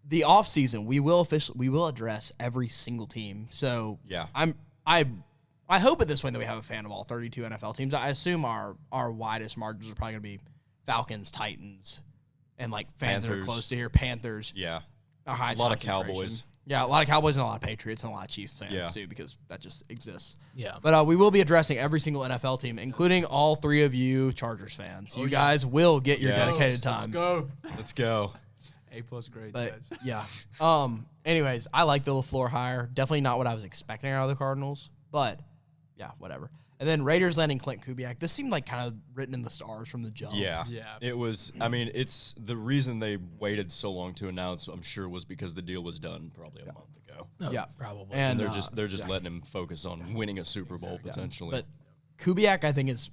the offseason, we will address every single team. So Yeah. I hope at this point that we have a fan of all 32 NFL teams. I assume our widest margins are probably going to be Falcons, Titans, and like fans that are Panthers. close to here, Panthers. Yeah. Our highest A lot of concentration. Cowboys. Yeah, a lot of Cowboys and a lot of Patriots and a lot of Chiefs fans Yeah. too, because that just exists. Yeah. But we will be addressing every single NFL team, including all three of you Chargers fans. You guys will get your Yes. dedicated time. Let's go. Let's go. A+ grades, But guys. yeah. Anyways, I like the LaFleur hire. Definitely not what I was expecting out of the Cardinals, but yeah, whatever. And then Raiders landing Clint Kubiak. This seemed like kind of written in the stars from the jump. Yeah. Yeah. It was, I mean, it's the reason they waited so long to announce, I'm sure, was because the deal was done probably a month ago. Oh, Yeah. probably. And And they're just letting him focus on winning a Super Bowl potentially. But Kubiak, I think, is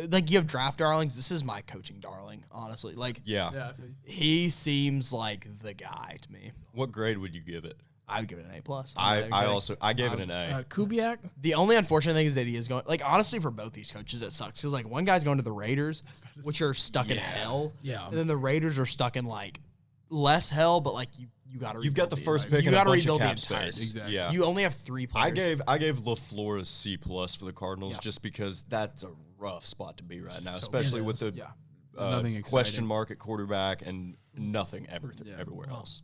like you have draft darlings. This is my coaching darling, honestly. Like, yeah. Yeah, I think he seems like the guy to me. What grade would you give it? I would give it an A+. I gave it an A. Kubiak? The only unfortunate thing is that he is going, like, honestly, for both these coaches, it sucks. Because, like, one guy's going to the Raiders, which are stuck in hell. Yeah. And then the Raiders are stuck in, like, less hell, but, like, you got to You've got the first pick you and a gotta bunch of rebuild the cap entire space. Exactly. Yeah. You only have 3 players. I gave LaFleur a C+ for the Cardinals Yeah. just because that's a rough spot to be right now, especially with the Yeah. nothing question exciting. mark at quarterback and nothing everywhere else.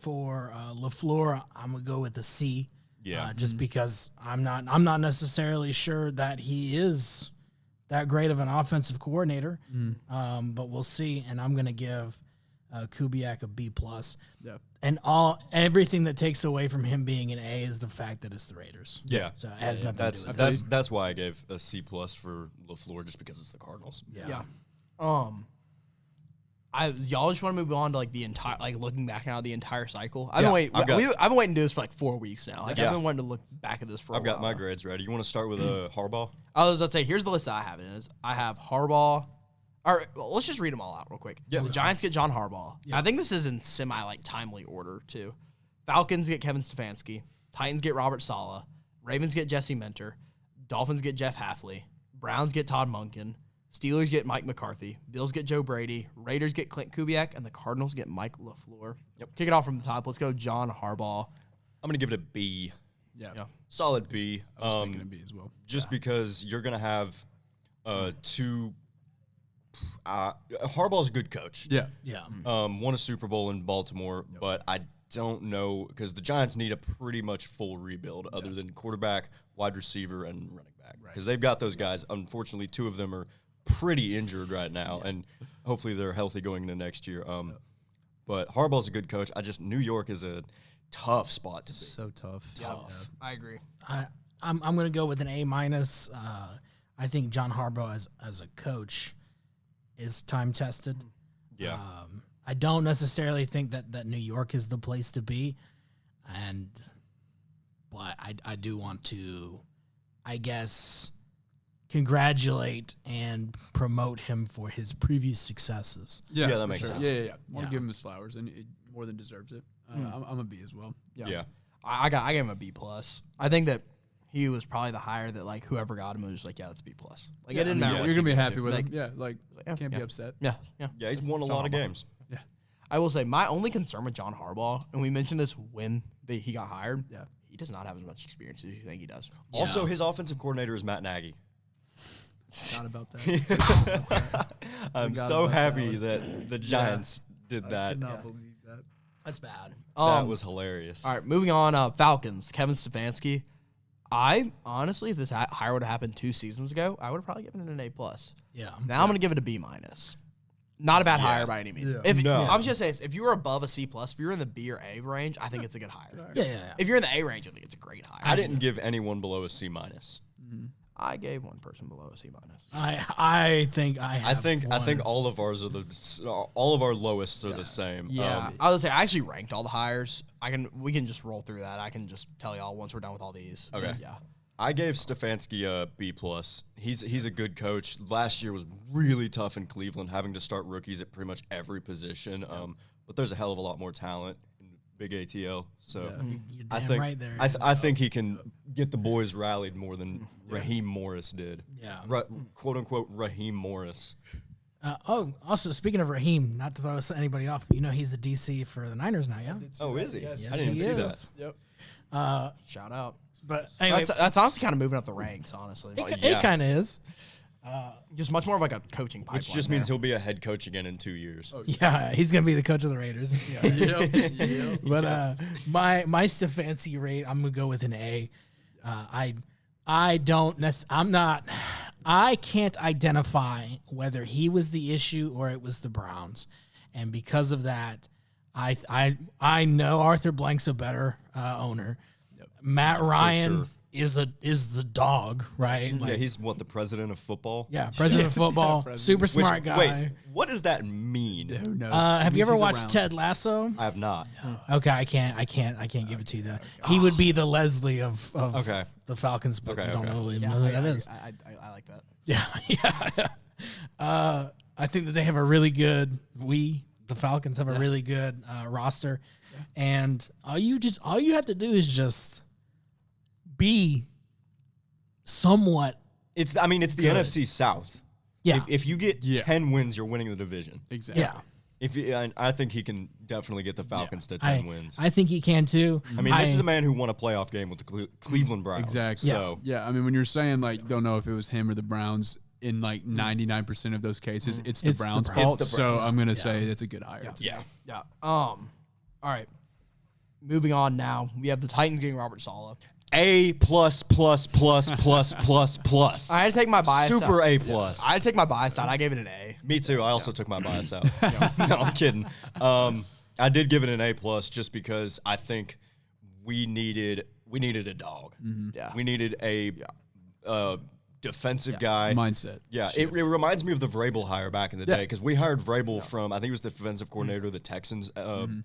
For LaFleur, I'm gonna go with a C. Yeah. Just because I'm not necessarily sure that he is that great of an offensive coordinator. But we'll see. And I'm gonna give Kubiak a B+. Yeah. And everything that takes away from him being an A is the fact that it's the Raiders. Yeah. So it has nothing to do with That's why I gave a C+ for LaFleur just because it's the Cardinals. it. Yeah. Y'all just want to move on to like the entire, like looking back now the entire cycle. I've been waiting to do this for like 4 weeks now. Like Yeah. I've been wanting to look back at this for. I've a got while. my grades ready. You want to start with Harbaugh? I was about to say, here's the list that I have. I have Harbaugh. All right, well, let's just read them all out real quick. Yeah. The Giants get John Harbaugh. I think this is in semi like timely order too. Falcons get Kevin Stefanski. Titans get Robert Saleh. Ravens get Jesse Minter. Dolphins get Jeff Hafley. Browns get Todd Monken. Steelers get Mike McCarthy. Bills get Joe Brady. Raiders get Clint Kubiak, and the Cardinals get Mike LaFleur. Yep. Kick it off from the top. Let's go John Harbaugh. I'm going to give it a B. Yeah. Solid B. I was thinking a B as well. Just because you're going to have two. Harbaugh's a good coach. Yeah. Yeah. Won a Super Bowl in Baltimore, but I don't know because the Giants need a pretty much full rebuild other than quarterback, wide receiver, and running back. Because they've got those guys. Unfortunately, 2 of them are pretty injured right now, and hopefully they're healthy going into next year. But Harbaugh's a good coach. New York is a tough spot to be. So tough. I agree. I'm going to go with an A-. I think John Harbaugh as a coach is time tested. Yeah. I don't necessarily think that New York is the place to be, but I do want to, I guess, congratulate and promote him for his previous successes. Yeah, Yeah, that makes sense. Yeah. Want Yeah. to give him his flowers, and it more than deserves it. I'm a B as well. Yeah. I gave him a B+. I think that he was probably the hire that like whoever got him was just like, yeah, that's B+. Like it didn't matter. what You're gonna be you happy do. with Like, him. Yeah, like yeah, can't yeah. be upset. Yeah. Yeah, he's won a lot of games. Yeah. I will say my only concern with John Harbaugh, and we mentioned this when he got hired. Yeah. He does not have as much experience as you think he does. Also, his offensive coordinator is Matt Nagy. Not about that. I'm Forgot so about that happy one. that the Giants did I that. could not believe that. That's bad. That was hilarious. All right, moving on. Falcons, Kevin Stefanski. I honestly, if this hire would have happened 2 seasons ago, I would have probably given it an A+. Yeah. Now I'm going to give it a B-. Not a bad hire by any means. No. I'm just saying, if you were above a C+, if you're in the B or A range, I think it's a good hire. Yeah. If you're in the A range, I think it's a great hire. I didn't give anyone below a C-. I gave one person below a C-. I think I have I think one. all of ours are all of our lowest are the same. Yeah, I was say I actually ranked all the hires. We can just roll through that. I can just tell y'all once we're done with all these. Okay. Yeah. I gave Stefanski a B+. He's a good coach. Last year was really tough in Cleveland, having to start rookies at pretty much every position. But there's a hell of a lot more talent in big ATL. So You're I damn think right there. I think he can get the boys rallied more than Raheem Morris did. Yeah. Quote unquote Raheem Morris. Also speaking of Raheem, not to throw anybody off, he's the DC for the Niners now. Yeah. Oh, is he? Yes. I didn't he even see is. that. Yep. Shout out. But anyway, That's honestly kind of moving up the ranks, honestly. it kind of is. Just much more of like a coaching pipeline. Which just means he'll be a head coach again in 2 years. Yeah, he's gonna be the coach of the Raiders. Yep. But my Stefanski rate, I'm gonna go with an A. I can't identify whether he was the issue or it was the Browns, and because of that, I know Arthur Blank's a better owner. Matt Ryan is the dog, right? Yeah, he's the president of football? Yeah, president of football, super smart guy. Wait, what does that mean? Who knows? Have you Means ever he's watched around. Ted Lasso? I have not. Okay, I can't give it to you. He would be the Leslie of Okay. the Falcons, but Okay, I don't okay. know who Yeah, that is. I like that. Yeah. I think that they have a really good. The Falcons have a really good roster, and all you have to do is just be somewhat. It's the NFC South. Yeah. If you get 10 wins, you're winning the division. Exactly. Yeah. And I think he can definitely get the Falcons to 10 wins. I think he can too. I mean, this is a man who won a playoff game with the Cleveland Browns. Exactly. So Yeah, I mean, when you're saying, don't know if it was him or the Browns, in 99% of those cases, it's the Browns' fault. It's the So Browns. I'm going to say it's a good hire. yeah. Yeah. All right. Moving on now, we have the Titans getting Robert Saleh. A+++++++. I had to take my bias out. Super A+. I had to take my bias out. I gave it an A. Me too. I also took my bias out. No, I'm kidding. I did give it an A+ just because I think we needed a dog. Yeah. We needed a defensive guy. Mindset. Yeah, it reminds me of the Vrabel hire back in the day because we hired Vrabel from, I think he was the defensive coordinator of the Texans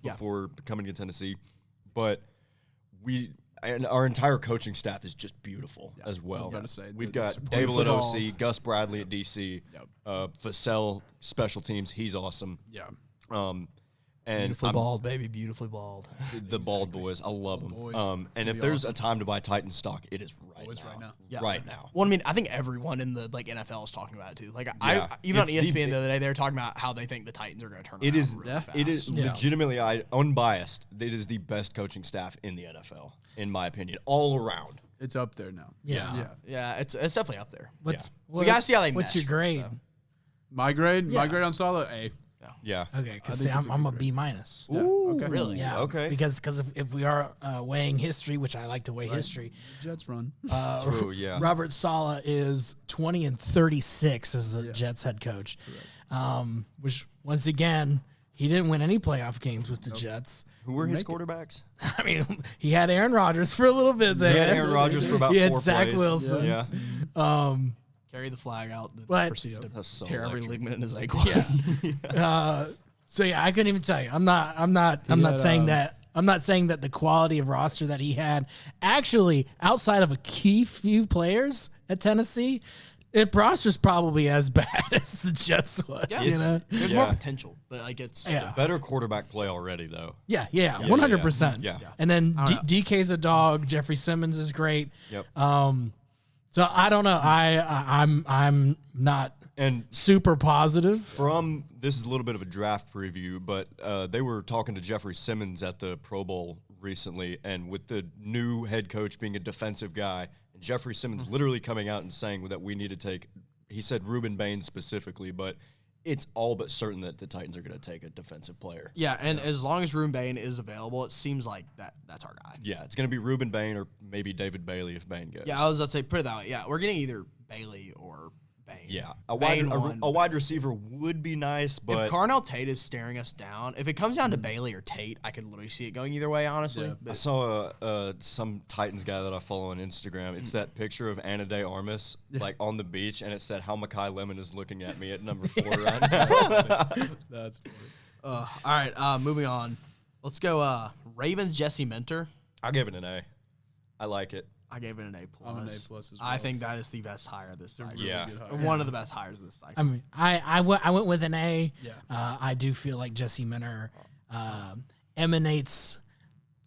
before coming to Tennessee. But and our entire coaching staff is just beautiful as well. I was about to say, We've the got support Dable at football. OC, Gus Bradley at DC, Vassell special teams. He's awesome. Yeah. And Beautifully bald, baby. Beautifully bald. the bald boys, I love them. boys. And if there's a time to buy Titan stock, it is right now. Yeah. Right now. Well, I mean, I think everyone in the NFL is talking about it too. Like, Yeah. even on It's ESPN the other day, they were talking about how they think the Titans are going to turn It around is. really fast. It is legitimately, unbiased. It is the best coaching staff in the NFL, in my opinion, all around. It's up there now. Yeah. Yeah, it's definitely up there. We gotta see how they What's mesh, your grade? so. My grade on Saleh, A. Yeah. Okay, because think it's a I'm good a B minus. Ooh, Okay. Really? Yeah. Okay. Because if we are weighing history, which I like to weigh history, Jets run. True. Yeah. Robert Saleh is 20-36 as the Jets head coach, which once again he didn't win any playoff games with the Jets. Who were his quarterbacks? I mean, he had Aaron Rodgers for a little bit there. He had Aaron Rodgers for about He had 4 Zach plays. Wilson. Yeah. Carry the flag out. That But- proceeded to That's so tear every electric. ligament in his ankle. So yeah, I couldn't even tell you. I'm not saying that. I'm not saying that the quality of roster that he had, actually, outside of a key few players at Tennessee, it roster's probably as bad as the Jets was. You know? There's more potential, but like it's Yeah. Better quarterback play already, though. Yeah, 100%. Yeah. And then don't know. DK's a dog. Jeffrey Simmons is great. Yep. So I don't know. I'm not And super positive. this is a little bit of a draft preview, but they were talking to Jeffrey Simmons at the Pro Bowl recently, and with the new head coach being a defensive guy, and Jeffrey Simmons literally coming out and saying that we need to take, he said Reuben Bain specifically, but it's all but certain that the Titans are going to take a defensive player. Yeah, and as long as Reuben Bain is available, it seems like that's our guy. Yeah, it's going to be Reuben Bain or maybe David Bailey if Bain goes. Yeah, I was about to say put it that way. Yeah, we're getting either Bailey or Bane. Yeah, Bane a won. wide receiver would be nice, but If Carnell Tate is staring us down, if it comes down to Bailey or Tate, I could literally see it going either way, honestly. Yeah. I But saw some Titans guy that I follow on Instagram. It's that picture of Anna De Armas like on the beach, and it said how Makai Lemon is looking at me at number 4 right now. That's funny. all right, moving on. Let's go Ravens Jesse Minter. I give it an A. I like it. I gave it an A+. I'm an A+ as well. I think that is the best hire this cycle. Really Yeah. good hire. Or one of the best hires this cycle. I mean, I went with an A. Yeah. I do feel like Jesse Minter emanates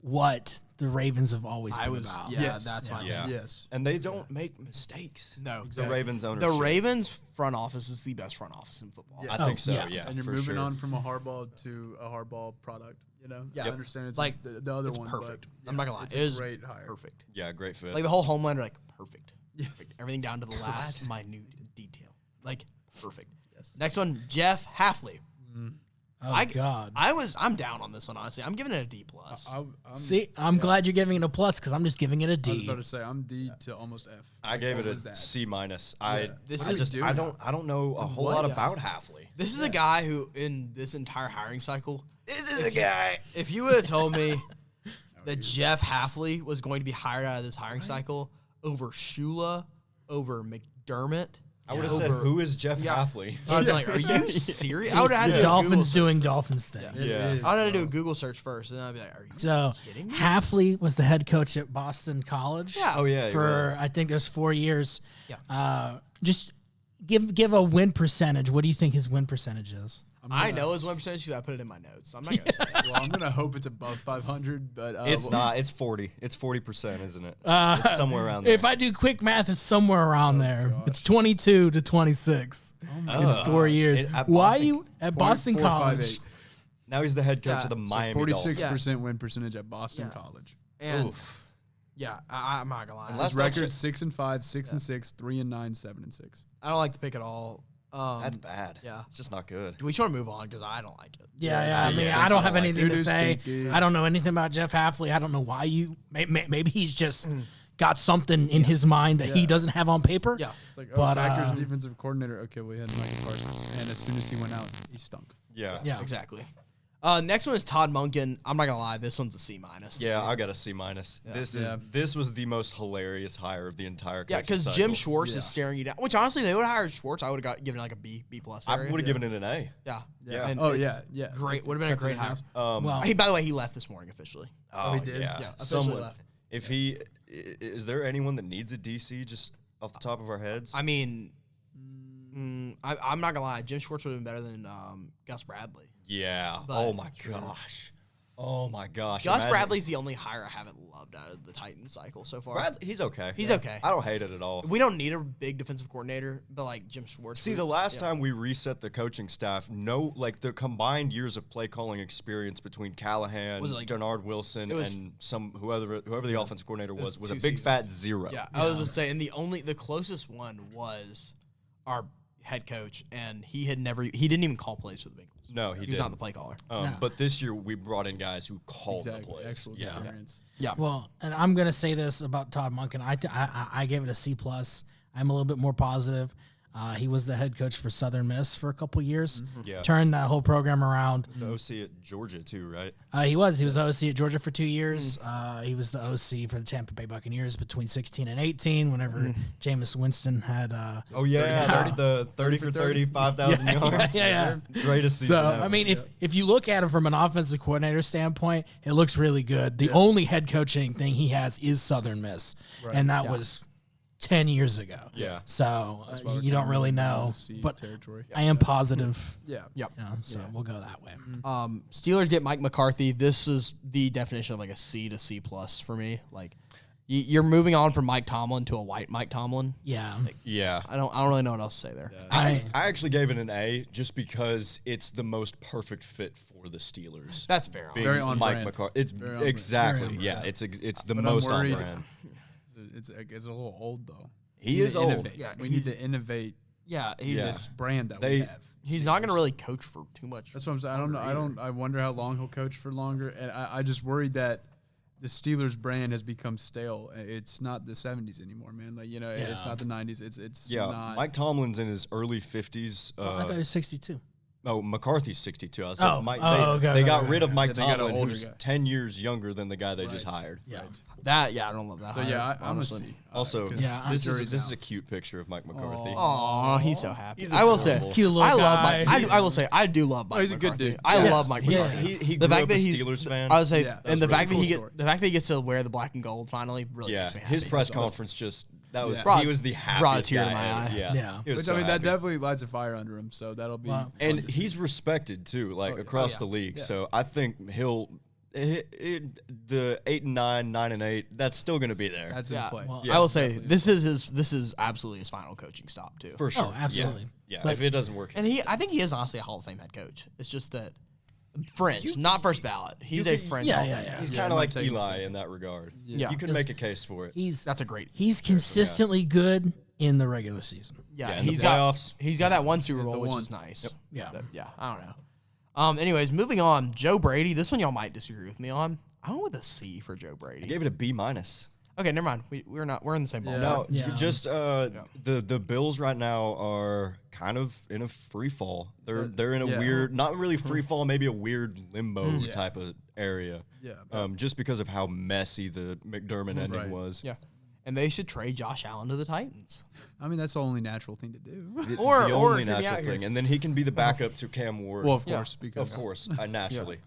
what the Ravens have always been about. Yeah, Yes. that's my Yeah. Yes. And they don't make mistakes. No, The Ravens the ownership. Ravens front office is the best front office in football. I Oh, think so, yeah. yeah. And you're for moving sure. on from a hardball to a hardball product. You know, Yeah. I Yep. understand it's Like, like the other it's one. perfect. But I'm not gonna lie, it's it a is great hire. perfect. Yeah, great fit. Like the whole Homelander, like perfect. Perfect. Everything down to the last minute detail. Like perfect. Yes. Next one, Jeff Hafley. Oh God. I'm down on this one, honestly. I'm giving it a D+. See, I'm glad you're giving it a plus because I'm just giving it a I was D. about to say I'm D to almost F. I gave it What was a that? C-. This I is just doing I don't know a whole lot about Hafley. This is a guy who, in this entire hiring cycle, this is a guy. If you would have told me that Jeff Hafley was going to be hired out of this hiring cycle over Shula, over McDermott, I would have said, who is Jeff Yeah. Hafley? I was like, are you serious? I would have had to do a Dolphins Google doing Dolphins things. Yeah. I would have to do a Google search first, and then I'd be like, are you So kidding me? Hafley was the head coach at Boston College. Yeah. Oh, yeah, he For was. I think there's 4 years. Yeah. Just give a win percentage. What do you think his win percentage is? I know his 1% because I put it in my notes. So I'm not going to say it. Well, I'm gonna hope it's above 500, but It's well, not. It's 40. It's 40%, isn't it? It's somewhere around there. If I do quick math, it's somewhere around there. gosh. It's 22 to 26 in 4 years. At Why Boston- you at Boston 0.458. College? Now he's the head coach Yeah, of the so Miami 46% win percentage at Boston Yeah. College. And Oof. yeah, I'm not going to lie. Unless- His Last record 6-5, 6-6, 3-9, 7-6. I don't like the pick at all. That's bad. yeah. It's just not good. Do we just want to move on? Because I don't like it. Yeah. I mean, yeah. I don't have I like anything it. to It is say. stinky. I don't know anything about Jeff Hafley. I don't know why you. Maybe he's just got something in his mind that he Yeah. doesn't have on paper. Yeah. It's like, But, Packers defensive coordinator. Okay, we had Michael Parsons, and as soon as he went out, he stunk. Yeah. Yeah. Exactly. Next one is Todd Monken. I'm not gonna lie, this one's a C-. Yeah, I got a C-. This was the most hilarious hire of the entire Yeah, coaching because cycle. Jim Schwartz Yeah. is staring you down. Which honestly, they would have hired Schwartz. I would have given it like a B+. I area. would have given it an A. Yeah. Yeah. And Oh, it's yeah. Great. Would have been a great hire. Well, Hey, by the way, he left this morning officially. Oh, he did? Yeah. Yeah, officially Someone, left. if he, is there anyone that needs a DC just off the top of our heads? I mean, I'm not gonna lie. Jim Schwartz would have been better than Gus Bradley. yeah. But- Oh my gosh. Oh my gosh. Gus Imagine- Bradley's the only hire I haven't loved out of the Titans cycle so far. Bradley, he's okay. He's okay. I don't hate it at all. We don't need a big defensive coordinator, but like Jim Schwartz. See, the last time we reset the coaching staff, the combined years of play calling experience between Callahan, Was it like- Denard Wilson, it was- and whoever the offensive coordinator was was a 2 big fat seasons. 0. Yeah, I was just saying the closest one was our head coach, and he didn't even call plays for the Bengals. No, he He was didn't. not the play caller. No. But this year we brought in guys who called the Exactly. plays. Excellent Yeah. experience. Yeah. well, and I'm gonna say this about Todd Monken. I gave it a C+. I'm a little bit more positive. He was the head coach for Southern Miss for a couple years. Yeah. Turned that whole program around. The OC at Georgia too, right? He was the OC at Georgia for 2 years. He was the OC for the Tampa Bay Buccaneers between 16 and 18. Whenever Jameis Winston had. Oh yeah, 30 for 30, 5,000 yards. Yeah. Greatest season. So ever. I mean, if you look at him from an offensive coordinator standpoint, it looks really good. The only head coaching thing he has is Southern Miss, and that was 10 years ago. Yeah. So That's why we're you don't kinda really in know, C but territory. I am positive. Yeah. Yep. You know, so we'll go that way. Steelers get Mike McCarthy. This is the definition of like a C to C+ for me. Like, you're moving on from Mike Tomlin to a white Mike Tomlin. Yeah. yeah. I don't really know what else to say there. I actually gave it an A just because it's the most perfect fit for the Steelers. That's fair. Being Very on Mike brand. McCarthy. It's Very on brand. exactly Very on yeah. It's the But I'm most on worried- brand. It's a little old though. He We need is to old. innovate. Yeah, we need to innovate Yeah, he's Yeah. just this brand that They- we have. he's not gonna really coach for too much. That's what I'm saying. I don't know. I wonder how long he'll coach for longer. And I just worried that the Steelers brand has become stale. It's not the 70s anymore, man. Like, it's not the 90s. It's not. Mike Tomlin's in his early 50s. I thought he was 62. Oh, McCarthy's 62. I was saying Okay, they got rid of Mike they got an Tomlin, older who's guy. 10 years younger than the guy they just Right. hired. Yeah. I don't love that. So, hire, I'm a honestly. C. Also, 'cause Yeah, this jury's is a out. cute picture of Mike McCarthy. Oh, he's so happy. He's I will say, adorable. Cute little I love guy. Mike. I will say, I do love Mike. he's a good McCarthy. dude. I Yes. love Mike Yeah. McCarthy. He The grew fact up that a he's Steelers fan. I would say, Yeah, and the that's fact that really cool the fact that he gets to wear the black and gold finally really makes me happy. His press conference Yeah. he was the happiest brought a tear guy to my ever. eye. Yeah. He was Which, so that happy. definitely lights a fire under him, so that'll be Wow. fun And to see. he's respected too, like across the league. Yeah. So I think he'll the 8-9, 9-8. That's still going to be there That's in play. Well, Yeah, I will say definitely. this is absolutely his final coaching stop too. for sure. absolutely. Yeah, But- if it doesn't work, And I think he is honestly a Hall of Fame head coach. It's just that fringe, not first ballot. He's a fringe. yeah, Hall of yeah, Famer. yeah. he's Yeah, kind it of might like take him a Eli second. in that regard. Yeah. You can Because make a case for it. That's a great. He's consistently good in the regular season. Yeah, in the he's got playoffs. he's got that one Super He's Bowl, the which one. is nice. Yeah. But, yeah, I don't know. Anyways, moving on. Joe Brady. This one y'all might disagree with me on. I went with a C for Joe Brady. I gave it a B minus. Okay, never mind. We're not. We're in the same ballpark. No, Yeah. just the Bills right now are kind of in a free fall. They're in a yeah. weird, not really free fall, maybe a weird limbo Yeah. type of area. Yeah. Just because of how messy the McDermott ending Right. was. Yeah, and they should trade Josh Allen to the Titans. I mean, that's the only natural thing to do. Or- The or only it could be natural out here. thing, and then he can be the backup to Cam Ward. Well, of Yeah. course, because of course, naturally.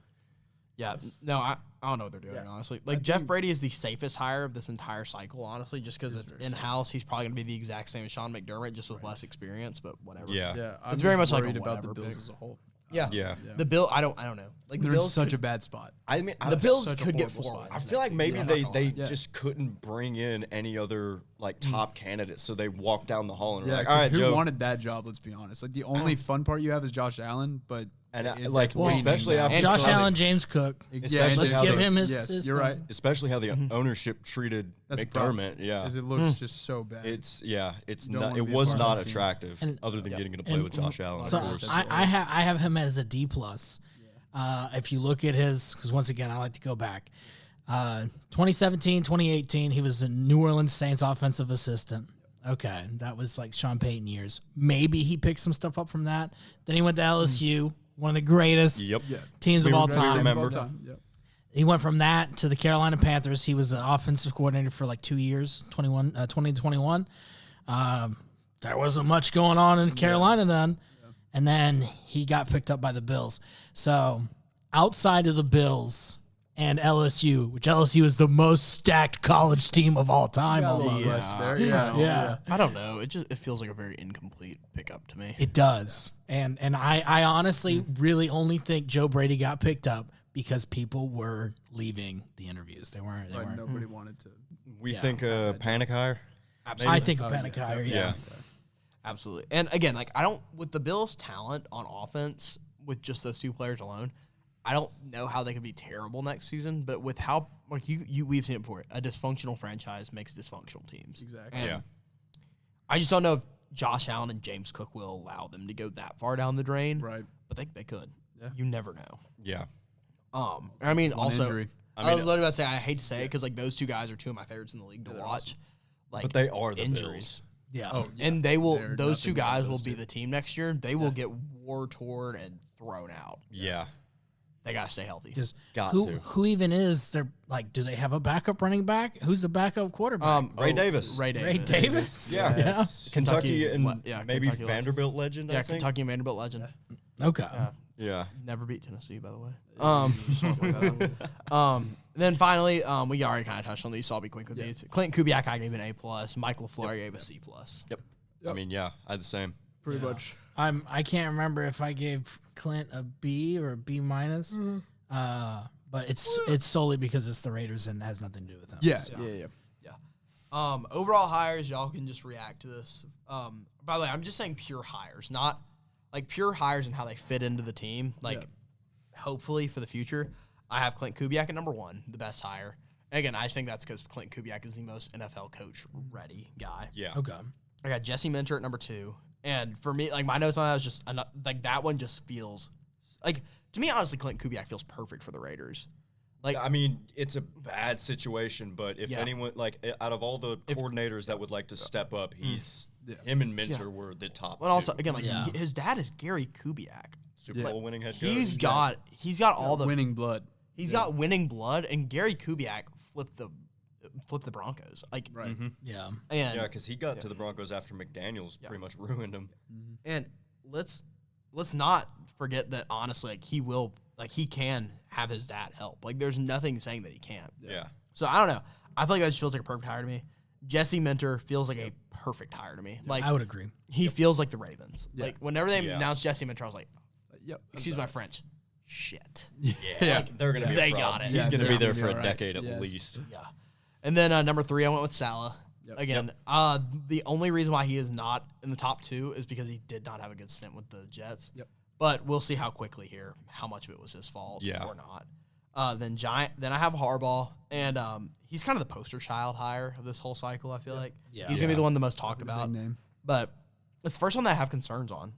Yeah, no, I don't know what they're doing, honestly. Like, Jeff Brady is the safest hire of this entire cycle, honestly, just because it's in-house. He's probably going to be the exact same as Sean McDermott, just with less experience, but whatever. Yeah. Yeah, I'm It's very just much like a worried about the whatever Bills pick. as a whole. Yeah. Yeah. The Bill, I don't know. Like, the They're in Bills such could, a bad spot. I mean, the Bills such a could get horrible 4 spot. wins I feel next like maybe season. they I'm not gonna lie. just couldn't bring in any other like top candidates, so they walked down the hall and were Yeah, like, "All 'cause right, who Joe." wanted that job? Let's be honest. Like the only fun part you have is Josh Allen, but And, it- like, that's waning especially now. after- Josh how they- Allen, James Cook. Especially Let's how give they- him his. Yes, his you're right. especially how the ownership treated That's the McDermott. problem, Yeah, Is it looks just so bad. it's don't not. wanna It be a was part of not the team. attractive, And- other than getting to play And with Josh Allen. So of course. I have him as a D plus. If you look at his, because once again I like to go back. 2017, 2018, he was a New Orleans Saints offensive assistant. Okay, that was like Sean Payton years. Maybe he picked some stuff up from that. Then he went to LSU, one of the greatest Yep. teams of all we time. remember. Yep. He went from that to the Carolina Panthers. He was an offensive coordinator for like 2 years, 2021. There wasn't much going on in Carolina then. And then he got picked up by the Bills. So outside of the Bills and LSU, which LSU is the most stacked college team of all time. Got a little almost. left there. Yeah. Yeah. I don't know. It feels like a very incomplete pickup to me. It does. And I honestly really only think Joe Brady got picked up because people were leaving the interviews. They weren't. They Like weren't. nobody wanted to. We think panic hire. I think of Panic Hire, Yeah. Absolutely. And again, like I don't with the Bills' talent on offense with just those 2 players alone, I don't know how they could be terrible next season. But with how like we've seen it before, a dysfunctional franchise makes dysfunctional teams. Exactly. And Yeah. I just don't know if Josh Allen and James Cook will allow them to go that far down the drain. Right. But they could. Yeah. You never know. Yeah. I mean, One also, injury. I was literally about to say I hate to say it because like those 2 guys are 2 of my favorites in the league to watch. Like, But they are the injuries. Bills. Yeah. Oh, yeah. And they will; They're those 2 nothing without guys those will be 2. the team next year. They will get war torn and thrown out. Yeah. They gotta stay healthy. Just Got who to. who even is their like? Do they have a backup running back? Who's the backup quarterback? Ray Davis. Ray Davis. Ray Davis. Yeah. Yes. Kentucky Kentucky's and le- yeah, maybe Kentucky legend. Vanderbilt legend. Yeah, I think. Kentucky and Vanderbilt legend. Okay. Yeah. Never beat Tennessee, by the way. Then finally, we already kind of touched on these, so I'll be quick with these. Clint Kubiak, I gave an A+. Mike LaFleur gave a C+. Yep. I mean, yeah, I had the same. Pretty much. I can't remember if I gave Clint a B or a B minus. But it's solely because it's the Raiders and has nothing to do with them. Yeah. So. Yeah. Overall hires, y'all can just react to this. By the way, I'm just saying pure hires, not like pure hires and how they fit into the team. Like, hopefully for the future, I have Clint Kubiak at number 1, the best hire. And again, I think that's because Clint Kubiak is the most NFL coach ready guy. Yeah. Okay. I got Jesse Minter at number 2. And for me, like my notes on that was just like that one just feels like to me honestly Clint Kubiak feels perfect for the Raiders. Like, I mean, it's a bad situation, but if anyone, like, out of all the coordinators that would like to step up, him and Minter were the top. but also two. again, like his dad is Gary Kubiak. Super Bowl winning head coach. He's got all the winning blood. He's got winning blood, and Gary Kubiak flipped the Broncos. Like, Yeah. and because he got to the Broncos after McDaniels pretty much ruined him. and let's not forget that honestly, like he can have his dad help. Like, there's nothing saying that he can't. Yeah. So I don't know. I feel like that just feels like a perfect hire to me. Jesse Minter feels like a perfect hire to me. Like, I would agree. he feels like the Ravens. Yeah. Like, whenever they announced Jesse Minter, I was like, Yep. excuse my French, shit. Yeah. They're going to be They a problem. got it. He's Yeah, going to they're be there gonna for be a all right. decade at Yes. least. Yeah. And then number 3, I went with Salah. Yep. Again, the only reason why he is not in the top 2 is because he did not have a good stint with the Jets. Yep. But we'll see how quickly here, how much of it was his fault or not. Then I have Harbaugh, and he's kind of the poster child hire of this whole cycle, I feel like. Yeah. He's going to be the one the most talked about. Big name. But it's the first one that I have concerns on.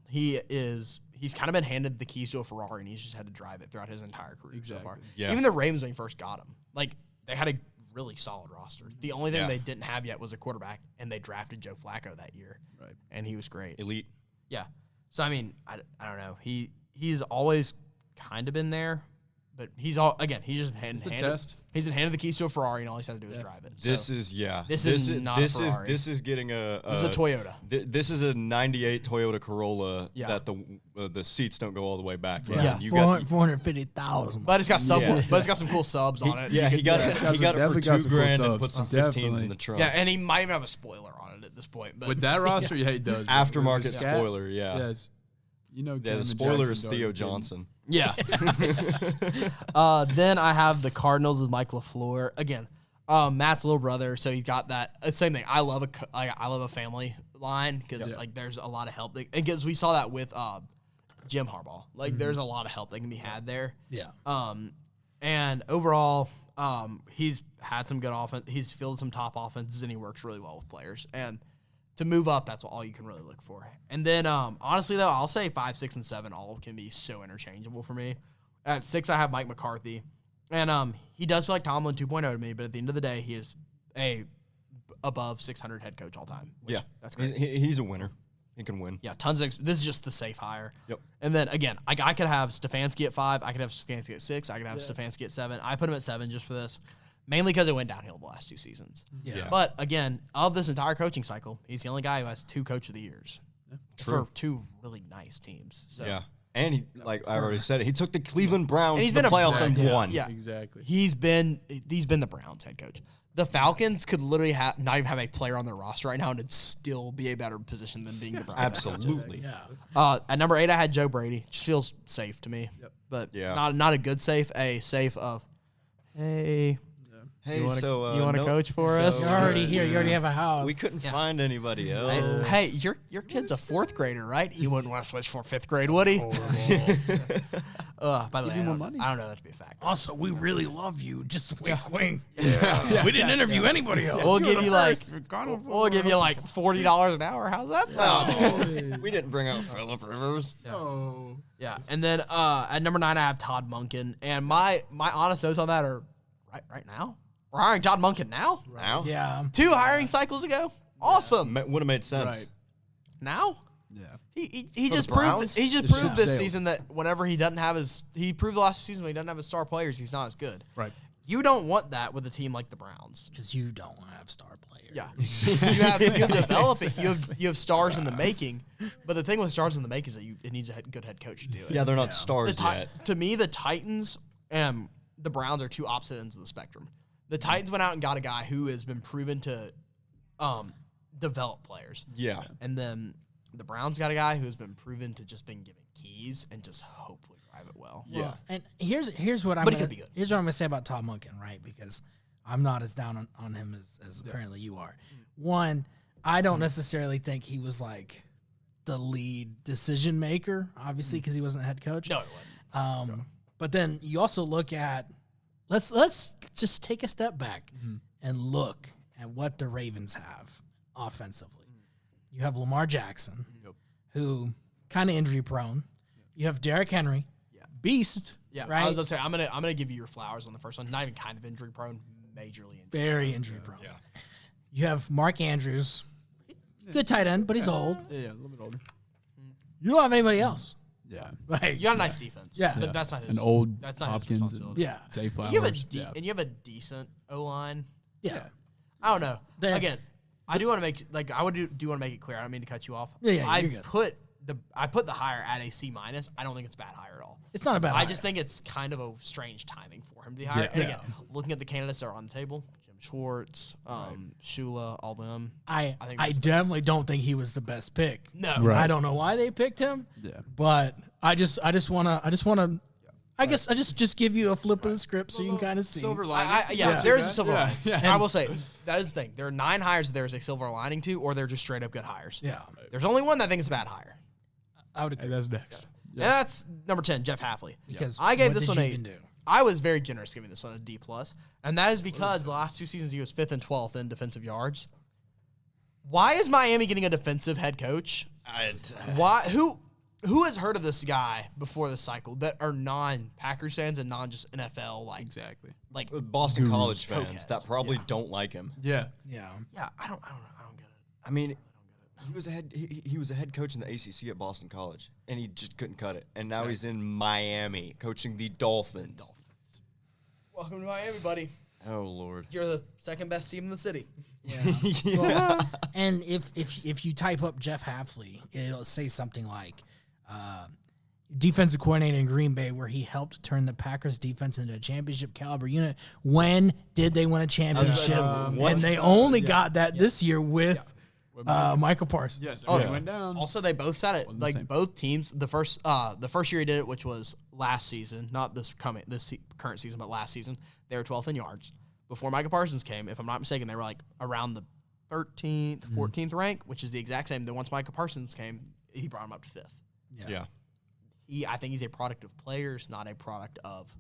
He's kind of been handed the keys to a Ferrari, and he's just had to drive it throughout his entire career so far. Yeah. Even the Ravens, when he first got him, like, they had a really solid roster. The only thing they didn't have yet was a quarterback, and they drafted Joe Flacco that year. Right. And he was great. Elite. Yeah. So, I mean, I don't know. He's always kind of been there, but he's just he's been handed the keys to a Ferrari, and all he's had to do is drive it. This So, is not a Ferrari. This is getting a this is a Toyota. This is a '98 Toyota Corolla Yeah. that the seats don't go all the way back. Like, Yeah. you got 450,000. But it's got but it's got some cool subs on it. he got it for definitely got some cool $2,000 and subs. put some 15s Definitely. in the trunk. Yeah, and he might even have a spoiler on it at this point. But With that roster, yeah, he does. Aftermarket With the scat- spoiler, yeah. Yes. You know, Yeah, Cam the and spoiler Jackson is Dart Theo didn't- Johnson. yeah. Then I have the Cardinals with Mike LaFleur again. Matt's little brother, so he's got that same thing. I love a family line because like there's a lot of help. Because we saw that with Jim Harbaugh. Like there's a lot of help that can be had there. Yeah. And overall, he's had some good offense. He's fielded some top offenses, and he works really well with players. And to move up, that's all you can really look for. And then, honestly, though, I'll say 5, 6, and 7 all can be so interchangeable for me. At 6, I have Mike McCarthy. And he does feel like Tomlin 2.0 to me, but at the end of the day, he is above 600 head coach all time. Which, that's great. He's a winner. He can win. Yeah, tons of this is just the safe hire. Yep. And then, again, I could have Stefanski at 5. I could have Stefanski at 6. I could have Stefanski at 7. I put him at 7 just for this. Mainly because it went downhill the last 2 seasons. Yeah. But again, of this entire coaching cycle, he's the only guy who has 2 Coach of the Years for 2 really nice teams. So Yeah. And he, like I already said, he took the Cleveland Browns he's to the been a playoffs and Brown- won. Yeah, Exactly. he's been the Browns head coach. The Falcons could literally not even have a player on their roster right now, and it'd still be a better position than being the Browns. Absolutely. Yeah. At number 8, I had Joe Brady. Just feels safe to me. But not a good safe. A safe of, hey. Hey, You wanna no- coach for so, us? You're already here. You already have a house. We couldn't find anybody else. Hey, your kid's a 4th grader, right? He wouldn't want to switch for 5th grade, would he? By the way, you more money. I don't know that to be a fact. Also, we really love you. Just wink, wink. We didn't interview anybody else. We'll You're give the you like first. $40 an hour. How's that sound? We didn't bring out Phillip Rivers. Yeah, and then at number 9, I have Todd Monken, and my honest notes on that are right now. We're hiring Todd Monken now. Now? Yeah. 2 hiring cycles ago. Awesome. Would have made sense. Right. Now. Yeah. He For just the proved Browns? he just The proved ship this sailed. season that whenever he doesn't have he proved the last season when he doesn't have his star players, he's not as good. Right. You don't want that with a team like the Browns. Because you don't have star players. Yeah. you have developing. You have stars in the making, but the thing with stars in the making is that it needs a good head coach to do it. Yeah, they're not The stars yet. To me, the Titans and the Browns are 2 opposite ends of the spectrum. The Titans went out and got a guy who has been proven to develop players. Yeah. And then the Browns got a guy who's been proven to just been given keys and just hopefully drive it well. Yeah. And here's what I'm But he gonna, could be good. here's what I'm gonna say about Todd Monken, right? Because I'm not as down on him as apparently you are. One, I don't necessarily think he was like the lead decision maker, obviously, because he wasn't the head coach. No, it wasn't. But then you also look at let's just take a step back and look at what the Ravens have offensively. You have Lamar Jackson, who kind of injury prone. You have Derrick Henry, beast. Yeah, right. I was gonna say I'm gonna give you your flowers on the first one. Not even kind of injury prone, majorly injury. Very injury prone. Yeah. You have Mark Andrews, good tight end, but he's old. Yeah, a little bit older. You don't have anybody else. Yeah. Like, You got a nice defense. Yeah. but that's not his. An old That's not his Hopkins and responsibility. yeah, Zay Flowers. You have yeah. and you have a decent O line. yeah. I don't know. They're- Again, I do want to make I would do want to make it clear. I don't mean to cut you off. Yeah, I you're good. put the hire at a C-. I don't think it's bad hire at all. It's not a bad. I hire. just think it's kind of a strange timing for him to be hired. Yeah. And again, looking at the candidates that are on the table, Jim Schwartz, Shula, all them. I think I that's definitely don't think he was the best pick. No. Right. I don't know why they picked him. Yeah. But I just wanna I guess I just give you a flip of the script so you can kind of see. Silver lining. Yeah, there is a silver Yeah, lining. yeah. I will say, that is the thing. There are 9 hires that there is a silver lining to, or they're just straight up good hires. Yeah, There's only one that I think is a bad hire. I would Hey, agree. that's next. And that's number 10, Jeff Hafley. Because I gave what this did one you a. even do? I was very generous giving this one a D+, and that is because the last 2 seasons he was 5th and 12th in defensive yards. Why is Miami getting a defensive head coach? Why? Who has heard of this guy before this cycle that are non-Packers fans and non-just NFL Exactly. like Boston College fans cokeheads. that probably don't like him. Yeah. Yeah, yeah, I don't get it. I mean, he was a head coach in the ACC at Boston College, and he just couldn't cut it. And now he's in Miami coaching the Dolphins. Welcome to Miami, buddy. Oh Lord. You're the second best team in the city. Yeah. and if you type up Jeff Hafley, it'll say something like defensive coordinator in Green Bay, where he helped turn the Packers defense into a championship caliber unit. When did they win a championship? And they only got that this year with Michael Parsons. Yes. Oh, Oh, yeah. went down. Also, they both said it. Wasn't the Like same. both teams, the first year he did it, which was last season, not this current season, but last season, they were 12th in yards. Before Michael Parsons came, if I'm not mistaken, they were like around the 13th, 14th rank, which is the exact same. Then once Michael Parsons came, he brought him up to 5th. Yeah. I think he's a product of players, not a product of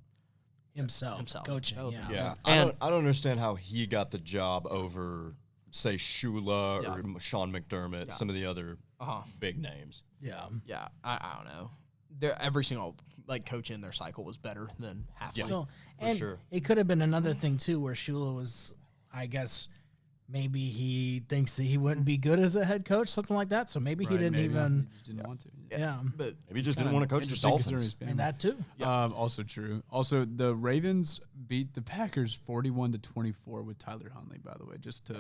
Himself. Coaching. Oh, Yeah. Yeah. And- I don't understand how he got the job over, say, Shula or Sean McDermott, some of the other big names. Yeah. Yeah, I don't know. Every single coach in their cycle was better than Hafley. So, and sure. it could have been another thing too, where Shula was, I guess, maybe he thinks that he wouldn't be good as a head coach, something like that. So maybe he Right, didn't maybe. even. He just didn't want to. Yeah. But Maybe he just didn't want to coach the Interesting considering Dolphins. his family. And that too. Also true. Also, the Ravens beat the Packers 41-24 with Tyler Huntley. By the way, just to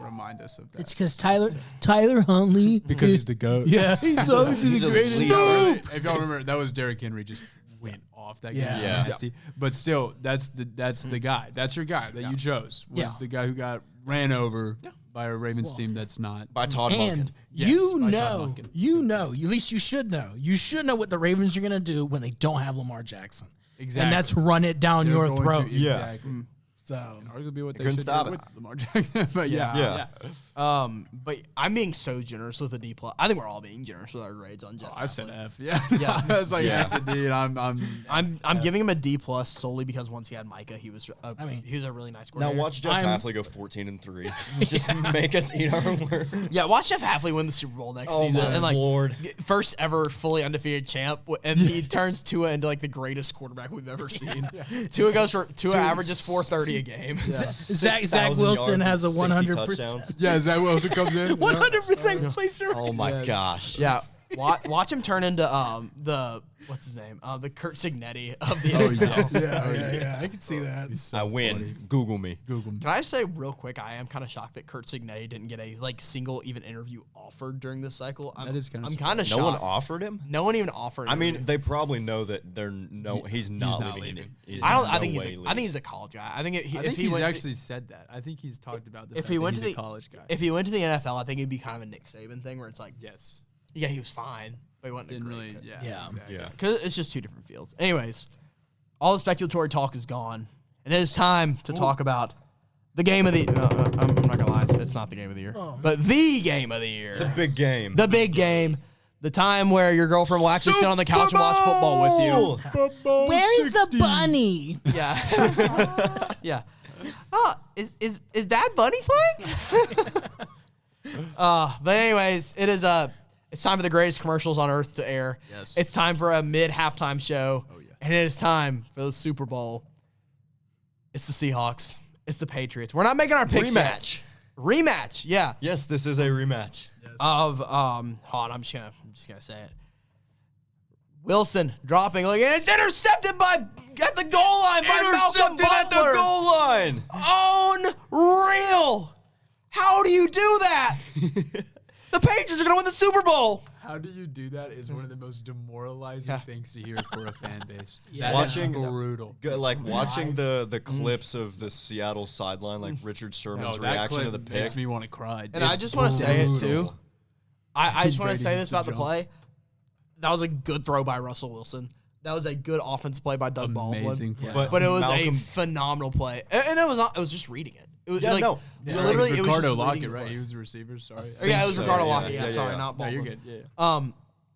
remind us of that. It's because Tyler Huntley. because he's the goat. Yeah, he's obviously he's the a greatest. leader. If y'all remember, that was Derrick Henry just went off that Yeah. game. Yeah. Nasty. But still, that's the guy. That's your guy that you chose. Was Yeah. the guy who got ran over by a Ravens team that's not. By Todd Monken. And Yes, you by Todd know, Monken. at least you should know. You should know what the Ravens are going to do when they don't have Lamar Jackson. Exactly. And that's run it down They're your going to- throat. Exactly. So, Arguably what they couldn't should stop do it. with Lamar Jackson. But yeah. but I'm being so generous with the D+. I think we're all being generous with our grades on Jeff. I said Hafley. F. Yeah. Yeah. I was like Yeah. F to D, and I'm giving him a D+ solely because once he had Micah, he was he was a really nice Now coordinator. watch Jeff Hafley go 14-3. Just make us eat our words. Yeah, watch Jeff Hafley win the Super Bowl next Oh season, my and Lord. first ever fully undefeated champ, and he turns Tua into the greatest quarterback we've ever seen. Tua averages 430 a game. Zach 6,000 Wilson yards has a and 60 100%. touchdowns. yeah, Zach Wilson comes in. 100% place to Oh my gosh. Yeah, watch him turn into the what's his name? The Kurt Signetti of the Oh, NFL. yes. Yeah, I can see that. He's so I win. funny. Google me. Google me. Can I say real quick? I am kind of shocked that Kurt Signetti didn't get a single even interview offered during this cycle. That is kinda I'm kind of No shocked. one offered him? No one even offered. I him. mean, they probably know that he's not not leaving. leaving. He's I don't. no I think way I think he's a college guy. I think I if think he he's went actually said that. I think he's talked about the if fact he that went he's to a the college guy. if he went to the NFL, I think it'd be kind of a Nick Saban thing where it's like, Yes. yeah, he was fine, but he wasn't Didn't great really. coach. Yeah. Yeah. Exactly. Yeah. Because it's just two different fields. Anyways, all the speculatory talk is gone, and it is time to talk about the game of the. I'm not gonna lie, it's not the game of the year, but the game of the year, The big game. the big game, the time where your girlfriend will actually sit on the couch and watch football with you. Where is the bunny? Yeah, yeah. Oh, is Bad Bunny playing? But anyways, it's time for the greatest commercials on earth to air. Yes. It's time for a mid halftime show. Oh yeah. And it is time for the Super Bowl. It's the Seahawks. It's the Patriots. We're not making our picks yet. Rematch, yeah. Yes, this is a rematch. Of hold on, I'm just gonna say it. Wilson dropping, and it's intercepted at the goal line by Malcolm Butler. At the goal line. Unreal. How do you do that? The Patriots are gonna win the Super Bowl. How do you do that is one of the most demoralizing things to hear for a fan base. Yeah. Watching brutal. Watching the clips of the Seattle sideline, like Richard Sherman's reaction to the pick. Makes me want to cry. And I just want to say it too. I just want to say this about the play. That was a good throw by Russell Wilson. That was a good offensive play by Doug Amazing Baldwin. play. But it was Malcolm- a phenomenal play. And it was not, it was just reading it. It was Literally, it was Ricardo just Lockett, reading the right? play. He was the receiver. Sorry. Yeah, it was so, Ricardo yeah, Lockett. yeah, Sorry, yeah. not No, Baldwin. you're good. Yeah.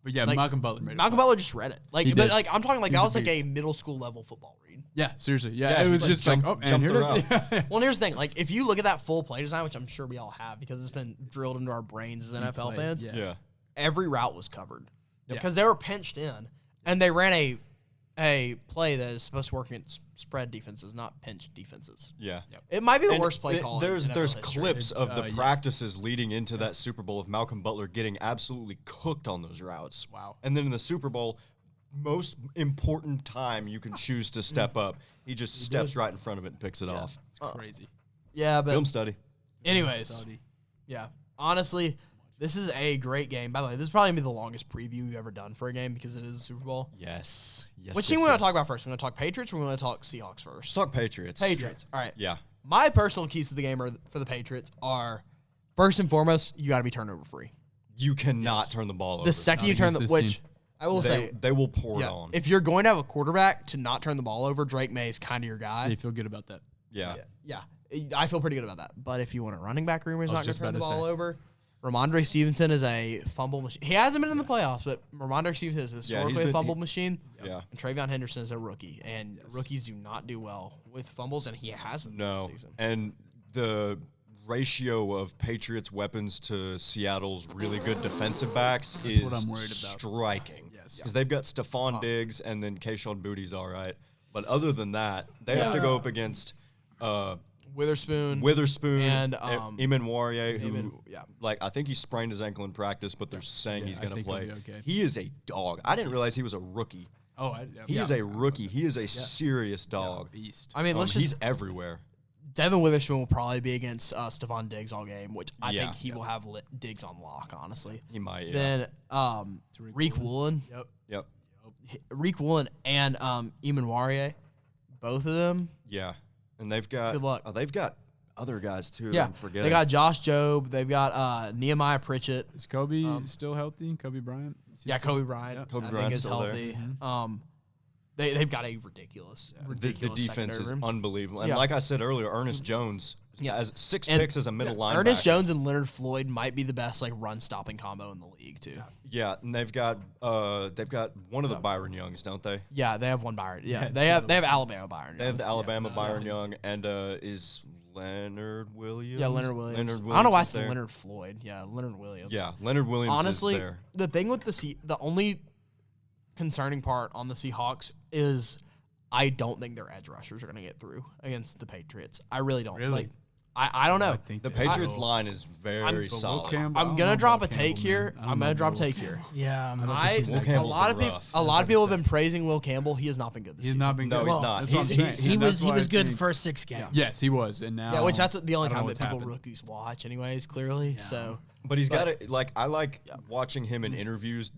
But yeah, like, Malcolm Butler made it. Malcolm Butler just read it. He did. I'm talking like He's that a was like beast. a middle school level football read. Yeah, seriously. Yeah, Yeah, it was like just like, jump- and jumped here it is. around. Yeah. Well, and here's the thing. Like, if you look at that full play design, which I'm sure we all have because it's been drilled into our brains as NFL fans, Yeah. every route was covered Yeah. because they were pinched in, and they ran a play that is supposed to work against spread defenses, not pinch defenses. Yeah. It might be the And worst play call. in There's NFL history. clips of the practices leading into that Super Bowl of Malcolm Butler getting absolutely cooked on those routes. Wow. And then in the Super Bowl, most important time you can choose to step up, he just steps right in front of it and picks it off. It's crazy. Yeah, but Film study. anyways, yeah. Honestly, this is a great game. By the way, this is probably gonna be the longest preview we've ever done for a game because it is a Super Bowl. Yes. Yes. Which team we want to talk about first? We're gonna talk Patriots. Or we're gonna talk Seahawks first. Let's talk Patriots. Patriots. All right. Yeah. My personal keys to the game for the Patriots are, first and foremost, you got to be turnover free. You cannot turn the ball over. The second Not you turn against the, this which team. I will say, they will pour it yeah, on. if you're going to have a quarterback to not turn the ball over, Drake May is kind of your How guy. do you feel good about that? Yeah. Yeah, I feel pretty good about that. But if you want a running back room who's I not was going just to turn the about to ball say. over, Ramondre Stevenson is a fumble machine. He hasn't been in the playoffs, but Ramondre Stevenson is historically a been- fumble machine. Yeah. And Travion Henderson is a rookie, and rookies do not do well with fumbles, and he hasn't No. this season. And the ratio of Patriots weapons to Seattle's really good defensive backs is what I'm worried about. striking. Yes. Because they've got Stephon Diggs and then Kayshawn Booty's all right. But other than that, they have to go up against Witherspoon, Witherspoon and, Eamon Warrior, who, yeah. like, I think he sprained his ankle in practice, but they're saying he's I going to think he'll play. be okay. He is a dog. I didn't realize he was a rookie. Oh, He is a rookie. He is a serious dog. beast. I mean, let's He's just everywhere. Devin Witherspoon will probably be against Stephon Diggs all game, which I Yeah. think he will have Diggs on lock, honestly. He might, yeah. Then Reek Woolen, Yep. Reek Woolen and Eamon Warrior, both of them. Yeah. And they've got Good luck. They've got other guys too. Yeah, I'm forgetting. they got Josh Jobe. They've got Nehemiah Pritchett. Is Kobe still healthy? Kobe Bryant? Is he Yeah, still- Kobe Bryant. Kobe I Bryant's think is still there. healthy. They've got a ridiculous, the ridiculous defense is secondary room. unbelievable. And Yeah. like I said earlier, Ernest Jones has 6 And- picks as a middle linebacker. Ernest Jones and Leonard Floyd might be the best run stopping combo in the league too. Yeah, and they've got one of the Byron Youngs, don't they? Yeah, they have one Byron. Yeah, they have Alabama Byron. They have the Alabama Byron Young, and is Leonard Williams? Yeah, Leonard Williams. Leonard Williams I don't know why I is said there. Leonard Floyd. Yeah, Leonard Williams. Yeah, Leonard Williams Honestly, is there. the thing with the only concerning part on the Seahawks is I don't think their edge rushers are going to get through against the Patriots. I really don't. Really? Like, I don't know. I think The they Patriots will. line is very But Will solid. Campbell- I I'm don't gonna know drop a about take Campbell, here. man. I don't I'm know gonna drop a Will take Campbell. here. Yeah, Will Campbell's A been rough. lot of people have been praising Will Campbell. He has not been good this He's season. not been No, good. he's not. That's what I'm He- saying. he And was that's he why was I good think- first 6 games. Yes, he was, and now. Yeah, which that's the only I don't time know that what's people happened. rookies watch, anyways. Clearly, so But he's got to like. I like watching him in interviews,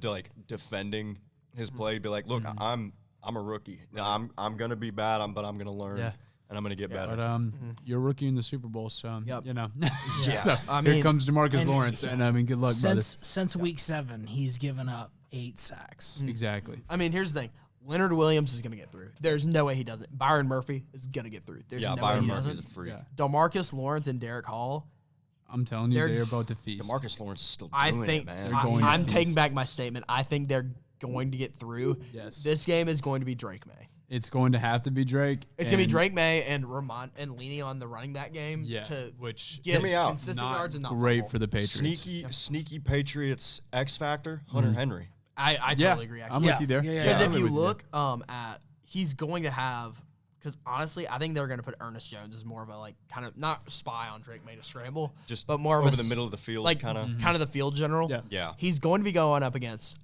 defending his Mm-hmm. play. Be like, look, I'm a rookie. I'm gonna be bad. But I'm gonna learn. Yeah. And I'm gonna get better. But you're a rookie in the Super Bowl, so Yep. you know. Yeah. So I here mean- comes DeMarcus and- Lawrence, and I mean, good luck, Since week 7, he's given up 8 sacks. brother. Exactly. I mean, here's the thing: Leonard Williams is gonna get through. There's no way he doesn't. Byron Murphy is gonna get through. There's Yeah, no Byron way he Murphy's a doesn't. freak. Yeah. DeMarcus Lawrence and Derek Hall. I'm telling you, They're- they're about to feast. DeMarcus Lawrence is still I doing think it, man. They're going to I'm feast. taking back my statement. I think they're going to get through. Yes. This game is going to be Drake May. It's going to have to be Drake. It's gonna be and- Drake May and Ramon and leaning on the running back game Yeah, to which get me out. consistent not yards and not great fumble. for the Patriots. Sneaky Patriots X factor, Hunter Henry. I Yeah, totally agree. I'm Actually, with you there. Yeah, yeah, because I'm if you with look at he's going to have, because honestly, I think they're going to put Ernest Jones as more of a like kind of not spy on Drake made a scramble, but more of over a the middle of the field, like kind of. kind of the field general. Yeah. Yeah. He's going to be going up against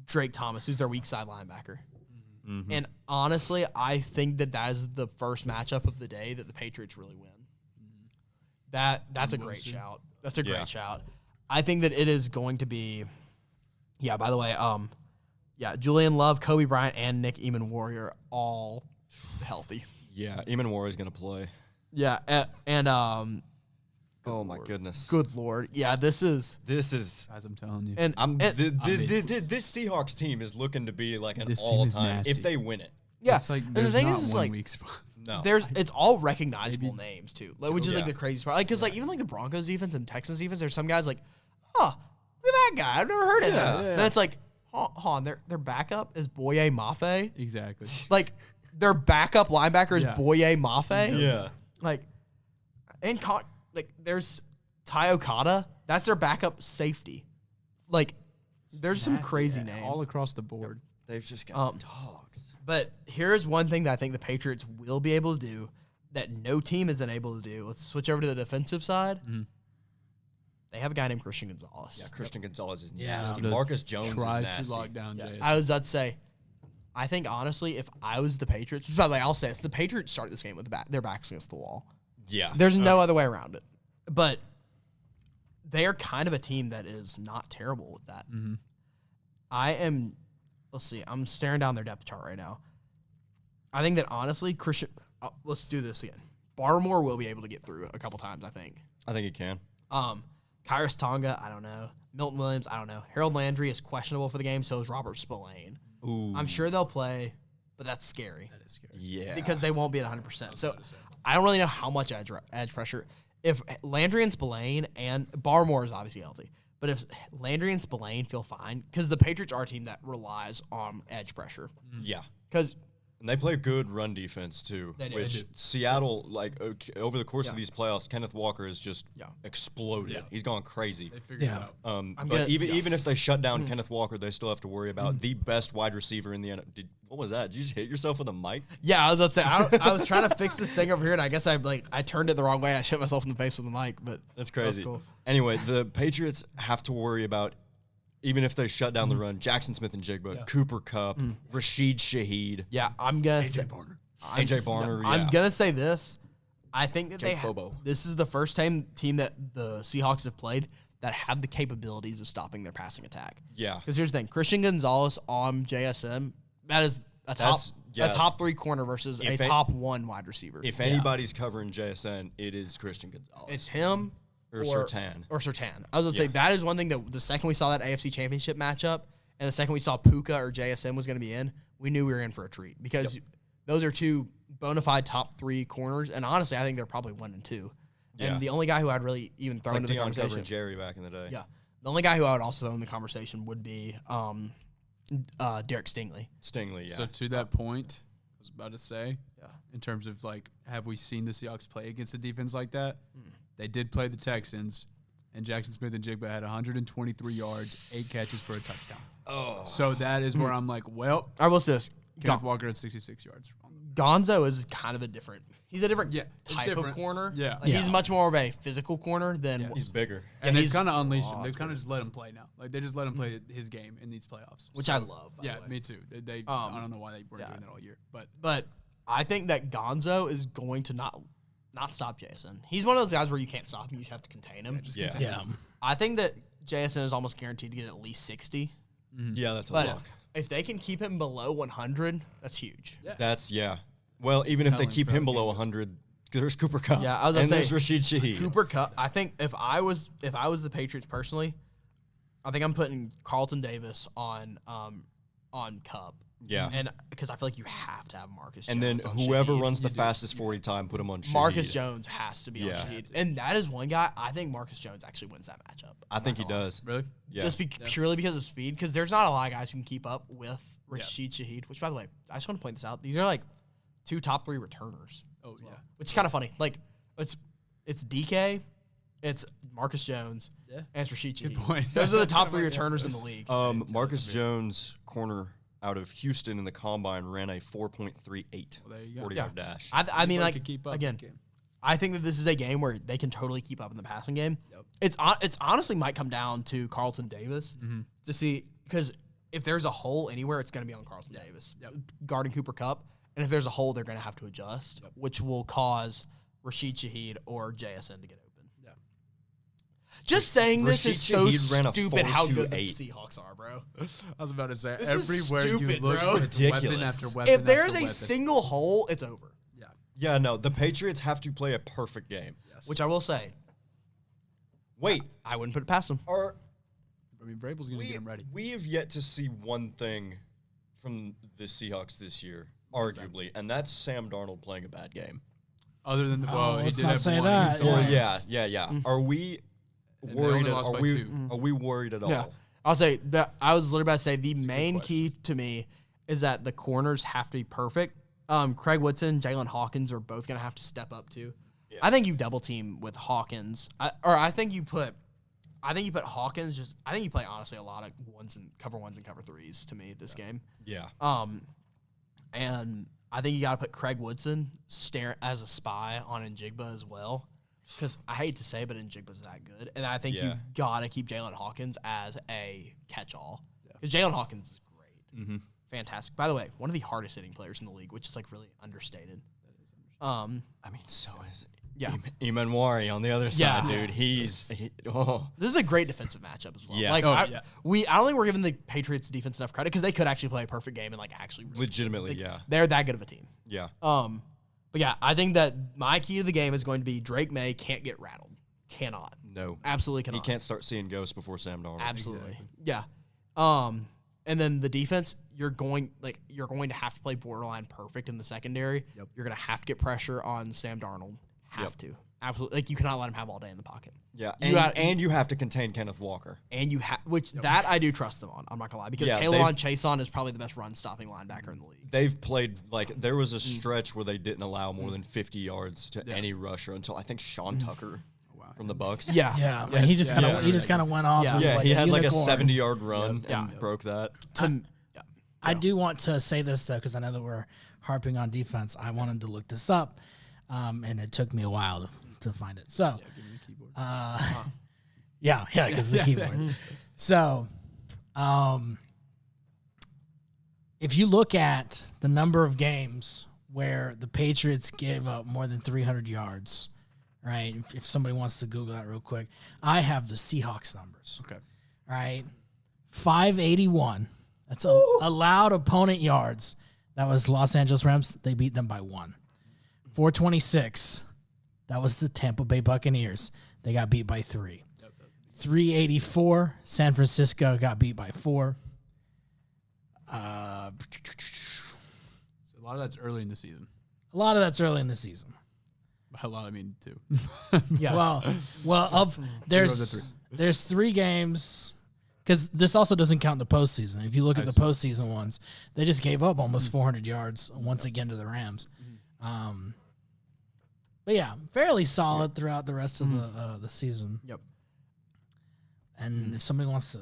Drake Thomas, who's their weak side linebacker. Mm-hmm. And honestly, I think that is the first matchup of the day that the Patriots really win. That's a great shout. That's a great shout. I think that it is going to be. Yeah. By the way, Julian Love, Kobe Bryant, and Nick Eamon Warrior all healthy. Yeah, Eamon Warrior is going to play. Yeah, and Oh my goodness. good Lord, yeah, this is This I'm telling you. and this Seahawks team is looking to be like an This team all is time nasty. if they win it. yeah. It's like and the there's thing not is, one like weak spot. No. it's all recognizable names too, which is like Yeah. the craziest part. Like, because like even like the Broncos defense and Texans defense, there's some guys like, oh, look at that guy, I've never heard of him. Yeah. And it's like, hold on, their backup is Boye Mafe. Exactly. Like their backup linebacker is Yeah. Boye Mafe. Yeah. Like, and like there's Ty Okada. That's their backup safety. Like, there's some crazy names. all across the board. They've just got dogs. But here's one thing that I think the Patriots will be able to do that no team has been able to do. Let's switch over to the defensive side. They have a guy named Christian Gonzalez. Yeah, Christian Gonzalez is Yeah. nasty. To Marcus Jones Try is nasty. to lock down Jay. I was about to say, I think honestly, if I was the Patriots, which by the way, I'll say this, the Patriots start this game with their backs against the wall. Yeah. There's no other way around it. But they are kind of a team that is not terrible with that. Let's see, I'm staring down their depth chart right now. I think that honestly, Christian, let's do this again. Barmore will be able to get through a couple times, I think. I think he can. Kyrus Tonga, I don't know. Milton Williams, I don't know. Harold Landry is questionable for the game, so is Robert Spillane. Ooh. I'm sure they'll play, but that's scary. That is scary. Yeah. Because they won't be at 100%. So I don't really know how much edge pressure. If Landry and Spillane and Barmore is obviously healthy, but if Landry and Spillane feel fine, because the Patriots are a team that relies on edge pressure. Yeah. Because And they play good run defense too, They do. which They do. Seattle, like over the course of these playoffs, Kenneth Walker has just Yeah. exploded. Yeah. He's gone crazy. They figured Yeah. it out. I'm But gonna- even if they shut down Kenneth Walker, they still have to worry about the best wide receiver in the NFL. What was that? Did you just hit yourself with a mic? yeah, I was about to say I was trying to fix this thing over here, and I guess I turned it the wrong way. I shit myself in the face with the mic, but That's crazy. cool. Anyway, the Patriots have to worry about, even if they shut down the run, Jackson Smith and Jigba, Cooper Kupp, Rashid Shaheed, yeah, I'm gonna say, AJ Barner. I'm yeah. gonna say this. I think that Jake Bobo. this is the first team that the Seahawks have played that have the capabilities of stopping their passing attack. Yeah. Because here's the thing: Christian Gonzalez on JSM, that is a top 3 corner versus If a it- top 1 wide receiver. If anybody's covering JSN, it is Christian Gonzalez. It's him Or Surtain. Or Surtain. I was going to say Yeah. that is one thing that the second we saw that AFC Championship matchup and the second we saw Puka or JSN was going to be in, we knew we were in for a treat because those are 2 bona fide top 3 corners. And honestly, I think they're probably 1 and 2. Yeah. And the only guy who I'd really even throw It's like into the Deion conversation. covering Jerry back in the day. Yeah. The only guy who I would also throw in the conversation would be Derek Stingley. Stingley, yeah. So to that point, I was about to say, Yeah. in terms of like, have we seen the Seahawks play against a defense like that? They did play the Texans, and Jackson Smith and Jigba had 123 yards, 8 catches for a touchdown. oh. So that is where I'm like, well, I will say this. Kenneth Walker had 66 yards. Gonzo is kind of a different. He's a different it's type of different. corner. Yeah. Like, he's much more of a physical corner than. He's bigger. And they've he's- kind of unleashed him. They've kind of just let him play now. Like, they just let him play his game in these playoffs. Which I love. By Yeah, the way. me too. They I don't know why they weren't doing that all year. But But I think that Gonzo is going to not stop Jason. He's one of those guys where you can't stop him; you just have to contain him. Yeah. Yeah. I think that Jason is almost guaranteed to get at least 60. Yeah, that's a But lock. if they can keep him below 100, that's huge. That's, Well, even if they Telling keep for him the below game. 100, there's Cooper Kupp. Yeah, I was gonna and say, there's Rashid Shaheed. Cooper Kupp. I think if I was the Patriots personally, I think I'm putting Carlton Davis on Kupp. Yeah. And because I feel like you have to have Marcus And Jones then on whoever Shaheed. runs the fastest 40 time, put him on Shaheed. Marcus Jones has to be on Yeah. Shaheed. And that is one guy, I think Marcus Jones actually wins that matchup. I think he does. really, Yeah. Just purely because of speed, because there's not a lot of guys who can keep up with Rashid Shaheed, which, by the way, I just want to point this out. These are like 2 top 3 returners. oh yeah, Which is kind of funny. Like, it's DK, it's Marcus Jones, and it's Rashid Shaheed. point. Those are the top 3 returners in the league. Marcus Jones, corner, out of Houston in the combine ran a 4.38 there you go. 40-yard dash. I mean, Anybody like, could keep up again, with the game. I think that this is a game where they can totally keep up in the passing game. Yep. It's honestly might come down to Carlton Davis to see, because if there's a hole anywhere, it's going to be on Carlton Davis guarding Cooper Kupp, and if there's a hole, they're going to have to adjust, which will cause Rashid Shaheed or JSN to get open. Yeah. Just saying this is so Shaheed ran a stupid how good the 4.28. Seahawks are, bro. I was about to say, This is everywhere stupid, you look, bro. it's weapon Ridiculous. after weapon If there's after a weapon. single hole, it's over. Yeah, no, the Patriots have to play a perfect game. Which I will say, Wait, I wouldn't put it past them. are I mean, Vrabel's going to get him ready. we have yet to see one thing from the Seahawks this year, arguably, and that's Sam Darnold playing a bad game. Other than the he let's did not have say one that, against the yeah. Lions. Yeah. Are we they worried? only lost by 2. Are we worried at all? Yeah. I'll say that I was literally about to say the main key to me is that the corners have to be perfect. Craig Woodson, Jalen Hawkins are both going to have to step up too. Yeah. I think you double team with Hawkins, I think you put Hawkins. I think you play honestly a lot of ones and cover 3s to me this game. Yeah. And I think you got to put Craig Woodson as a spy on Njigba as well. Because I hate to say, but Njigba's that good. And I think you got to keep Jalen Hawkins as a catch-all. Because Jalen Hawkins is great. Mm-hmm. Fantastic. By the way, one of the hardest hitting players in the league, which is like really understated. I mean, so is Yeah. Imanwari on the other side, dude. This is a great defensive matchup as well. Yeah. Like, Oh, I don't think we're giving the Patriots defense enough credit because they could actually play a perfect game and like actually really legitimately, like, they're that good of a team. Yeah. But yeah, I think that my key to the game is going to be Drake May can't get rattled. Cannot. No. Absolutely cannot. He can't start seeing ghosts before Sam Darnold. Absolutely. Yeah. And then the defense, you're going to have to play borderline perfect in the secondary. Yep. You're going to have to get pressure on Sam Darnold. Have to. Absolutely. Like, you cannot let him have all day in the pocket. Yeah. And you have to contain Kenneth Walker. And you have, that I do trust them on. I'm not going to lie. Because Calonge Chason is probably the best run stopping linebacker in the league. They've played, like, there was a stretch where they didn't allow more than 50 yards to any rusher until I think Sean Tucker from the Bucks. Yeah. Yeah, man, he just kind of went off. Yeah. It was Yeah, like he had like a unicorn. 70-yard run and broke that. I do want to say this though, because I know that we're harping on defense. I wanted to look this up, and it took me a while to find it. So, because the keyboard. So, if you look at the number of games where the Patriots gave up more than 300 yards, right? If somebody wants to Google that real quick, I have the Seahawks numbers. Okay. Right, 581. That's allowed opponent yards. That was Los Angeles Rams. They beat them by 1. 426. That was the Tampa Bay Buccaneers. They got beat by 3. 384. San Francisco got beat by 4. So a lot of that's early in the season. A lot of that's early in the season. By a lot, I mean 2. Yeah. Well, there's 3 games. Because this also doesn't count the postseason. If you look at the postseason ones, they just gave up almost 400 yards once again to the Rams. But yeah, fairly solid throughout the rest of the season. Yep. And if somebody wants to,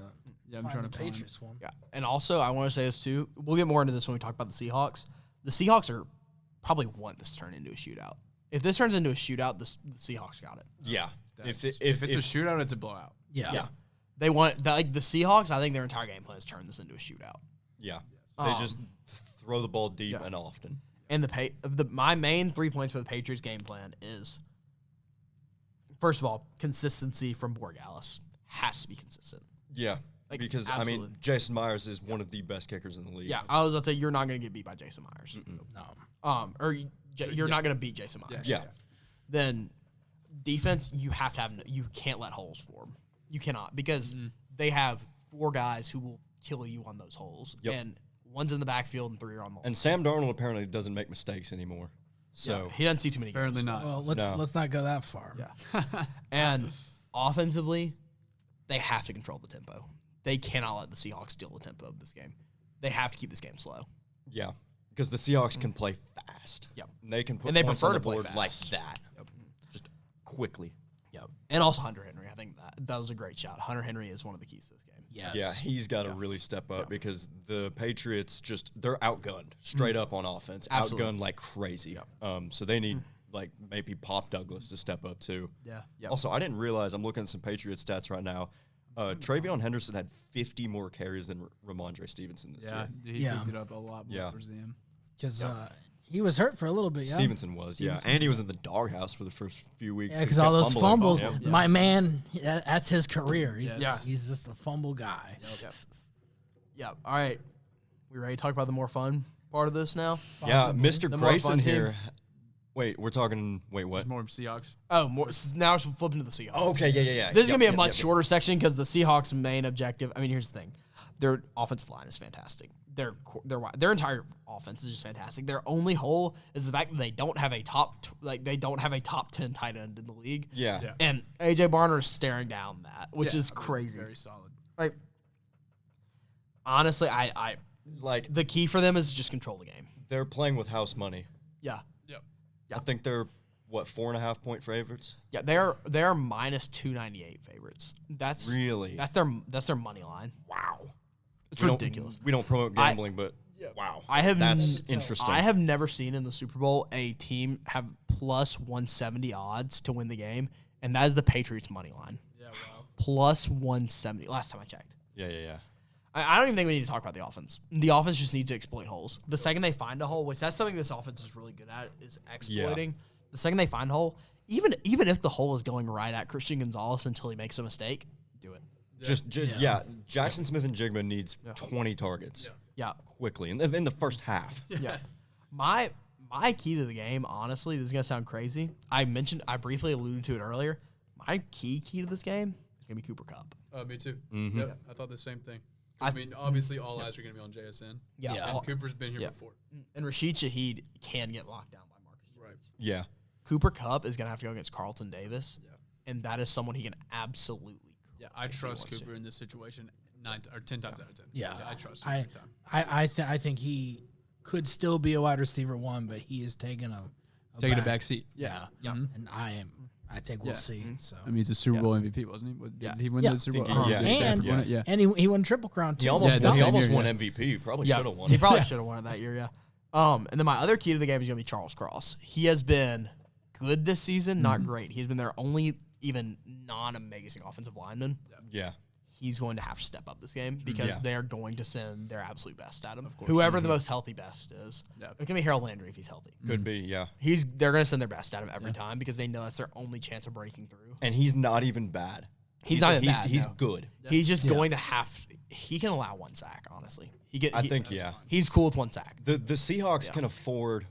I'm trying to find Patriots one. Yeah. And also, I want to say this too. We'll get more into this when we talk about the Seahawks. The Seahawks are probably want this to turn into a shootout. If this turns into a shootout, the Seahawks got it. Yeah. If it's a shootout, it's a blowout. Yeah. They want the Seahawks. I think their entire game plan is turn this into a shootout. Yeah. They just throw the ball deep and often. And my main 3 points for the Patriots game plan is, first of all, consistency from Borgalis has to be consistent. Yeah. Like, because, absolutely. I mean, Jason Myers is one of the best kickers in the league. Yeah, I was going to say, you're not going to get beat by Jason Myers. No. You're not going to beat Jason Myers. Yeah. Then defense, you have to have, you can't let holes form. You cannot, because they have 4 guys who will kill you on those holes. Yep. And one's in the backfield and 3 are on the line. And Sam Darnold apparently doesn't make mistakes anymore. So he doesn't see too many Apparently games. not. Well, let's not go that far. Yeah. And offensively, they have to control the tempo. They cannot let the Seahawks steal the tempo of this game. They have to keep this game slow. yeah, because the Seahawks can play fast. Yep. And they can put And they points prefer on the to play board like fast. that. Yep. Just quickly. Yep. And also Hunter Henry. I think that was a great shot. Hunter Henry is one of the keys to this game. Yes. Yeah, he's got to really step up because the Patriots they're outgunned straight up on offense, Absolutely. outgunned like crazy. So they need like maybe Pop Douglas to step up too. Yeah. Yeah. Also, I didn't realize I'm looking at some Patriots stats right now. Travion Henderson had 50 more carries than Ramondre Stevenson this year. He Yeah. picked it up a lot more Yeah. towards the end. Because he was hurt for a little bit, yeah. Stevenson was, and he was in the doghouse for the first few weeks. Yeah, He because kept all those fumbling. fumbles, Yeah. my man, that's his career. Yeah. He's just a fumble guy. Yeah. All right. We ready to talk about the more fun part of this now? Yeah, Mr. The more Greyson fun team. here. Wait, we're talking. Wait, what? It's more Seahawks. Oh, more. Now we're flipping to the Seahawks. Oh, okay, yeah. This is going to be a Yep, much yep, yep. shorter section because the Seahawks' main objective. I mean, here's the thing: their offensive line is fantastic. Their entire offense is just fantastic. Their only hole is the fact that they don't have a top 10 tight end in the league. Yeah. And AJ Barner is staring down that, which is crazy. Very solid. Like, honestly, I Like the key for them is just control the game. they're playing with house money. Yeah. I think they're 4.5 point favorites. Yeah, they're minus 298 favorites. That's Really? that's their money line. Wow. It's We ridiculous. We don't promote gambling, but wow. That's interesting. I have never seen in the Super Bowl a team have plus 170 odds to win the game, and that is the Patriots money line. Yeah, wow. Plus 170. Last time I checked. Yeah. I don't even think we need to talk about the offense. The offense just needs to exploit holes. The second they find a hole, which that's something this offense is really good at, is exploiting. The second they find a hole, even if the hole is going right at Christian Gonzalez until he makes a mistake, do it. Jackson Smith and Jigma needs 20 targets. Yeah. Quickly in the first half. Yeah. My key to the game, honestly, this is gonna sound crazy. I briefly alluded to it earlier. My key to this game is gonna be Cooper Kupp. Me too. Mm-hmm. Yep, I thought the same thing. I mean, obviously, all eyes are going to be on JSN. Yeah. And Cooper's been here before. And Rashid Shaheed can get locked down by Marcus Jones. Right. Yeah. Cooper Kupp is gonna have to go against Carlton Davis. Yeah. And that is someone he can absolutely. Yeah, I trust Cooper in this situation 10 times out of 10. Yeah. I trust him every time. I think he could still be a wide receiver one, but he is taking a back seat. Yeah. Mhm. And I think we'll see. So I mean, he's a Super Bowl MVP, wasn't he? Did he win Yeah. the Super Bowl? Think he- yeah. Did Stafford Yeah. win it? Yeah. and he won Triple Crown too. He almost that same year, won yeah. MVP. He probably Yeah. should have won. He probably should have won it that year. Yeah. And then my other key to the game is gonna be Charles Cross. He has been good this season, not great. He's been their only even non-amazing offensive lineman. Yeah. He's going to have to step up this game because Yeah. they're going to send their absolute best at him. Whoever the most healthy best is. Yeah. It can be Harold Landry if he's healthy. Could be, yeah. They're going to send their best at him every time because they know that's their only chance of breaking through. And he's not even bad. He's not even bad, He's no. good. He's just going to have. He can allow one sack. Honestly, he's cool with one sack. The Seahawks can afford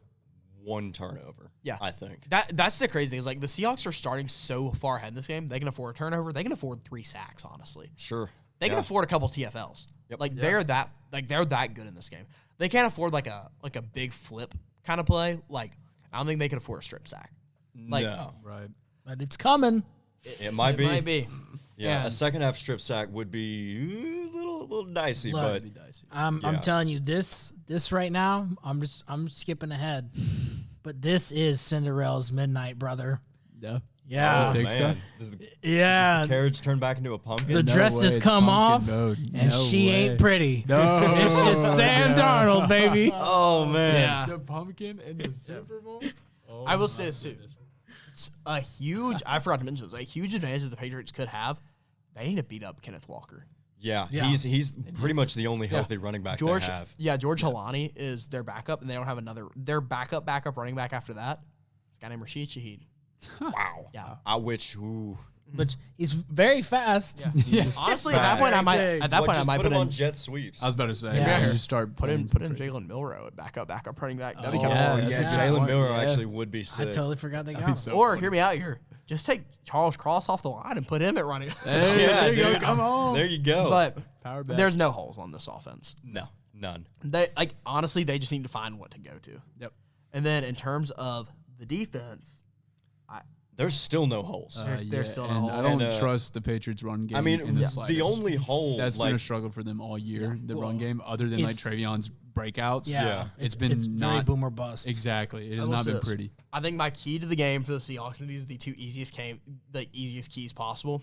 one turnover. Yeah. I think. That's the crazy thing is like the Seahawks are starting so far ahead in this game. They can afford a turnover. They can afford 3 sacks. Honestly, Sure. they can afford a couple TFLs. Yep. Like they're that good in this game. They can't afford like a big flip kind of play. Like I don't think they can afford a strip sack. Like, no. Right. But it's coming. It might be. Might be. Yeah, a second half strip sack would be a little dicey, Look, but I'm Yeah. telling you this right now. I'm skipping ahead, but this is Cinderella's midnight, brother. Yeah. Yeah, oh, think so? man. Does the yeah. carriage turn back into a pumpkin? The No dress way, has it's come pumpkin off, mode. and No she way. ain't pretty. No. It's just Sam Darnold, baby. oh man. Yeah. The pumpkin in the Super Bowl? Oh, I will say this too. It's a huge. I forgot to mention this. A huge advantage that the Patriots could have. They need to beat up Kenneth Walker. Yeah, Yeah. he's pretty much the only healthy running back they have. George Halani is their backup, and they don't have their backup running back after that. This guy named Rashid Shaheed. Wow. Yeah. I wish. Ooh. But he's very fast. Yes. Honestly, at that point, I might. Big. At that point, I just might put put him in on jet sweeps. I was about to say, Yeah. you start put in playing some Jalen Milrow at backup running back. That'd be Oh, kind yeah, of that's yeah, a good Jalen point. Miller Yeah. actually would be I sick. totally forgot they got That'd be him. so Or funny. hear me out here. Just take Charles Cross off the line and put him at running. Hey, Yeah, there you go. dude. Come on. There you go. But Power back. there's no holes on this offense. no, none. They honestly, they just need to find what to go to. Yep. And then in terms of the defense, There's still no holes. There's still no and holes. I don't And, trust the Patriots' run game. I mean, in the the slightest. only hole That's like been a struggle for them all year. The run game, other than like It's- Travion's breakouts. Yeah, it's been it's very not boomer bust. exactly. It I has will not say been this. pretty. I think my key to the game for the Seahawks, and these are the easiest keys possible.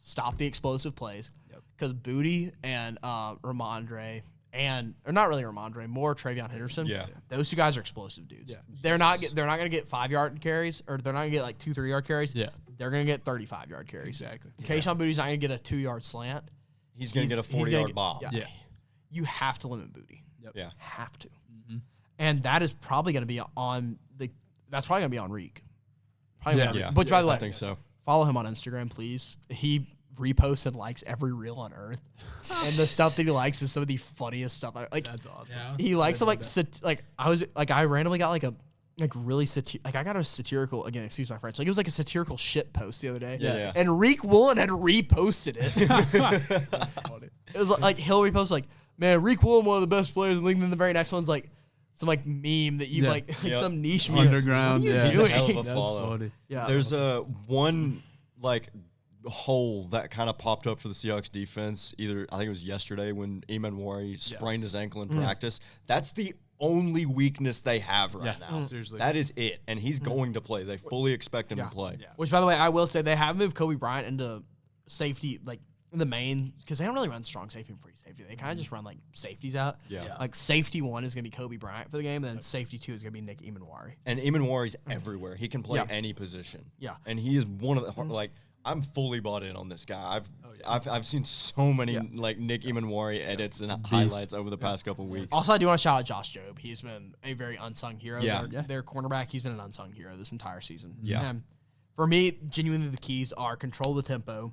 stop the explosive plays. Because Booty and Ramondre or not really Ramondre, more Travion Henderson. Yeah. Those two guys are explosive dudes. Yeah. They're not going to get 5-yard carries, or they're not going to get like 2 3-yard carries. Yeah. They're going to get 35-yard carries. Exactly. Kayshon Booty's not going to get a 2-yard slant. He's going to get a 40-yard bomb. Yeah. You have to limit Booty. Yeah. Have to. And that is probably going to be on that's probably going to be on Reek. Probably gonna be on Reek. Which, by the way, I think so. Follow him on Instagram, please. He reposts and likes every reel on earth, and the stuff that he likes is some of the funniest stuff. Like, That's awesome. Yeah. he likes some I randomly got really I got a satirical, again, excuse my French, like it was like a satirical shit post the other day. Yeah. And Reek Woolen had reposted it. That's funny. It was like he'll repost like, man, Reek Woolen, one of the best players in the league. And then the very next one's like some like meme that you like some niche meme. Underground. What are you Yeah. He's a hell of a doing? That's follow. funny. Yeah. There's one like hole that kind of popped up for the Seahawks defense. Either I think it was yesterday when Eamon Wari sprained his ankle in practice. That's the only weakness they have right now. Seriously. That is it, and he's going to play. They fully expect him to play. Which, by the way, I will say they have moved Kobe Bryant into safety, like in the main, because they don't really run strong safety and free safety. They kind of just run like safeties out. Yeah. Like safety 1 is going to be Kobe Bryant for the game, and then safety 2 is going to be Nick Eamon-Wari. And Eamon Wari's everywhere. He can play any position. Yeah. And he is one of the like. I'm fully bought in on this guy. I've seen so many like Nick Eamon-Wari edits and highlights over the past couple weeks. Also, I do want to shout out Josh Jobe. He's been a very unsung hero. Yeah. Their cornerback, he's been an unsung hero this entire season. Yeah. And for me, genuinely the keys are control the tempo,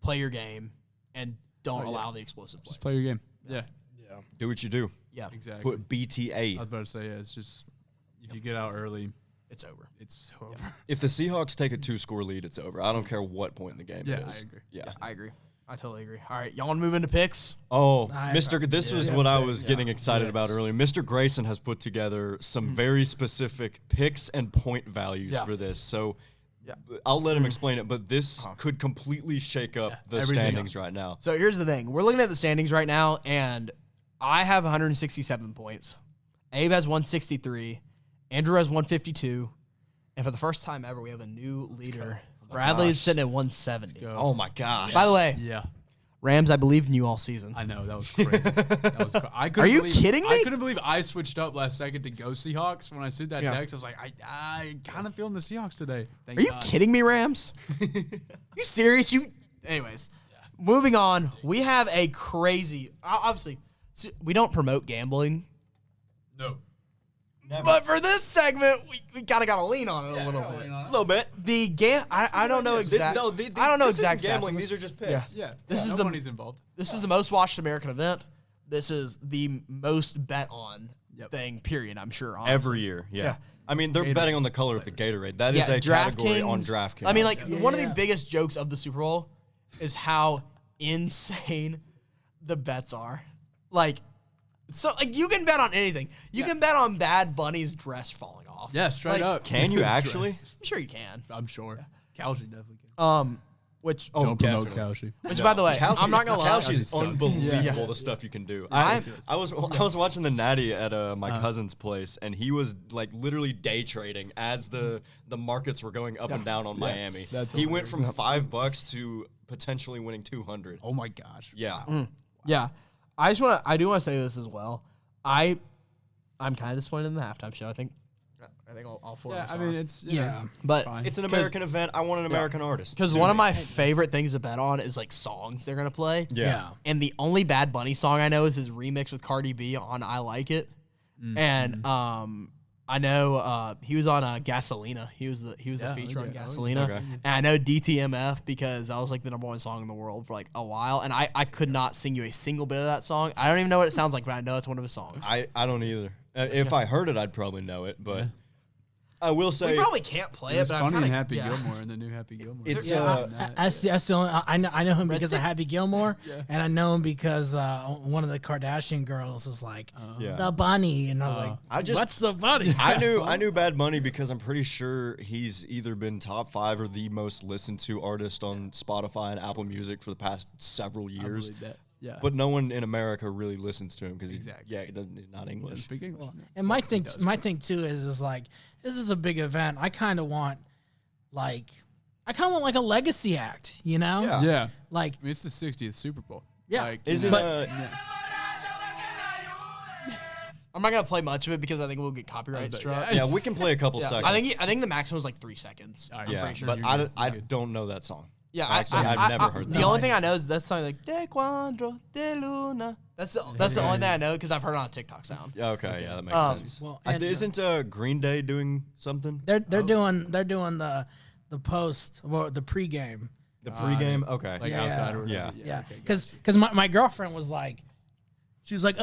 play your game, and don't allow the explosive plays. Just play your game. Yeah. Do what you do. Yeah. Exactly. Put BTA. I was about to say, it's just if you get out early, It's over. it's over. If the Seahawks take a 2-score lead, it's over. I don't care what point in the game Yeah, it is. I agree. Yeah. I agree. I totally agree. All right, y'all want to move into picks? Oh, I- Mr. This was what I was getting excited about earlier. Mr. Greyson has put together some very specific picks and point values for this. So I'll let him explain it, but this could completely shake up the everything standings right now. So here's the thing. We're looking at the standings right now, and I have 167 points. Abe has 163. Andrew has 152. And for the first time ever, we have a new leader. Bradley is sitting at 170. Oh my gosh. By the way, Yeah. Rams, I believed in you all season. I know. That was crazy. I couldn't Are you believe- kidding me? I couldn't believe I switched up last second to go Seahawks. When I sent that Yeah. text, I was like, I kind of feeling the Seahawks today. Thank Are you God. kidding me, Rams? You serious? Anyways, moving on. We have a crazy. Obviously, we don't promote gambling. No. But for this segment, we kind of got to lean on it a little bit. A little bit. The game, I don't know exactly. I don't know exact stats gambling. on These this. are just picks. Yeah. Yeah. This is no the- money's involved. This is the most watched American event. This is the most bet on thing, period, I'm sure. Honestly. Every year. Yeah. Yeah. I mean, they're betting on the color of the Gatorade. That is a category on DraftKings. I mean, like, one of the biggest jokes of the Super Bowl is how insane the bets are. Like, so like you can bet on anything. You can bet on Bad Bunny's dress falling off. Yeah, straight Like, up. can you actually? I'm sure you can. I'm sure. Calge definitely can. Which Don't promote definitely. Calge. by the way, Calci- I'm not gonna lie. Calci is sucks. unbelievable the stuff you can do. I was watching the Natty at my cousin's place, and he was like literally day trading as the markets were going up and down on Miami. That's he went from $5 to potentially winning 200. Oh my gosh. Yeah. Yeah, I do want to say this as well. I'm kind of disappointed in the halftime show. I think all four. Yeah, of us I are. mean, it's you know, but fine. It's an American event. I want an American artist. because Sue one of me. my favorite things to bet on is like songs they're gonna play. Yeah. And the only Bad Bunny song I know is his remix with Cardi B on "I Like It," and I know he was on Gasolina. He was the feature on Gasolina, Okay. and I know DTMF because that was like the #1 song in the world for like a while, and I could not sing you a single bit of that song. I don't even know what it sounds like, but I know it's one of his songs. I don't either. If I heard it, I'd probably know it, but I will say We probably can't play it, It's but funny I'm in kinda, Happy yeah. Gilmore and the new Happy Gilmore. It's, That's the only, I know him because Stick? of Happy Gilmore, and I know him because one of the Kardashian girls is like Yeah. the bunny, and I was like, I just- what's the bunny? I knew Bad Bunny because I'm pretty sure he's either been top 5 or the most listened to artist on Spotify and Apple Music for the past several years. believe that. Yeah. But no one in America really listens to him because he's Exactly. he's not English. Speaking. And my thing too is like, this is a big event. I kind of want like I kind of want like a legacy act, you know? Yeah. Yeah. Like, I mean, it's the 60th Super Bowl. Yeah. Like, Is you it? know, I'm not gonna play much of it because I think we'll get copyright struck. Yeah, we can play a couple Yeah, seconds. I think the maximum was like 3 seconds. I'm Yeah, pretty sure. but you're I good. don't know that song. Yeah, Actually, I've never heard The that. only thing I know is that song like De Cuandro de Luna. That's the only thing I know because I've heard it on TikTok sound. Yeah, okay, yeah, that makes sense. well, Isn't Green Day doing something? they're doing the post or the pregame. The pregame? Okay. like Yeah. outside or whatever. Yeah. Yeah, okay, because my girlfriend was like, she was like,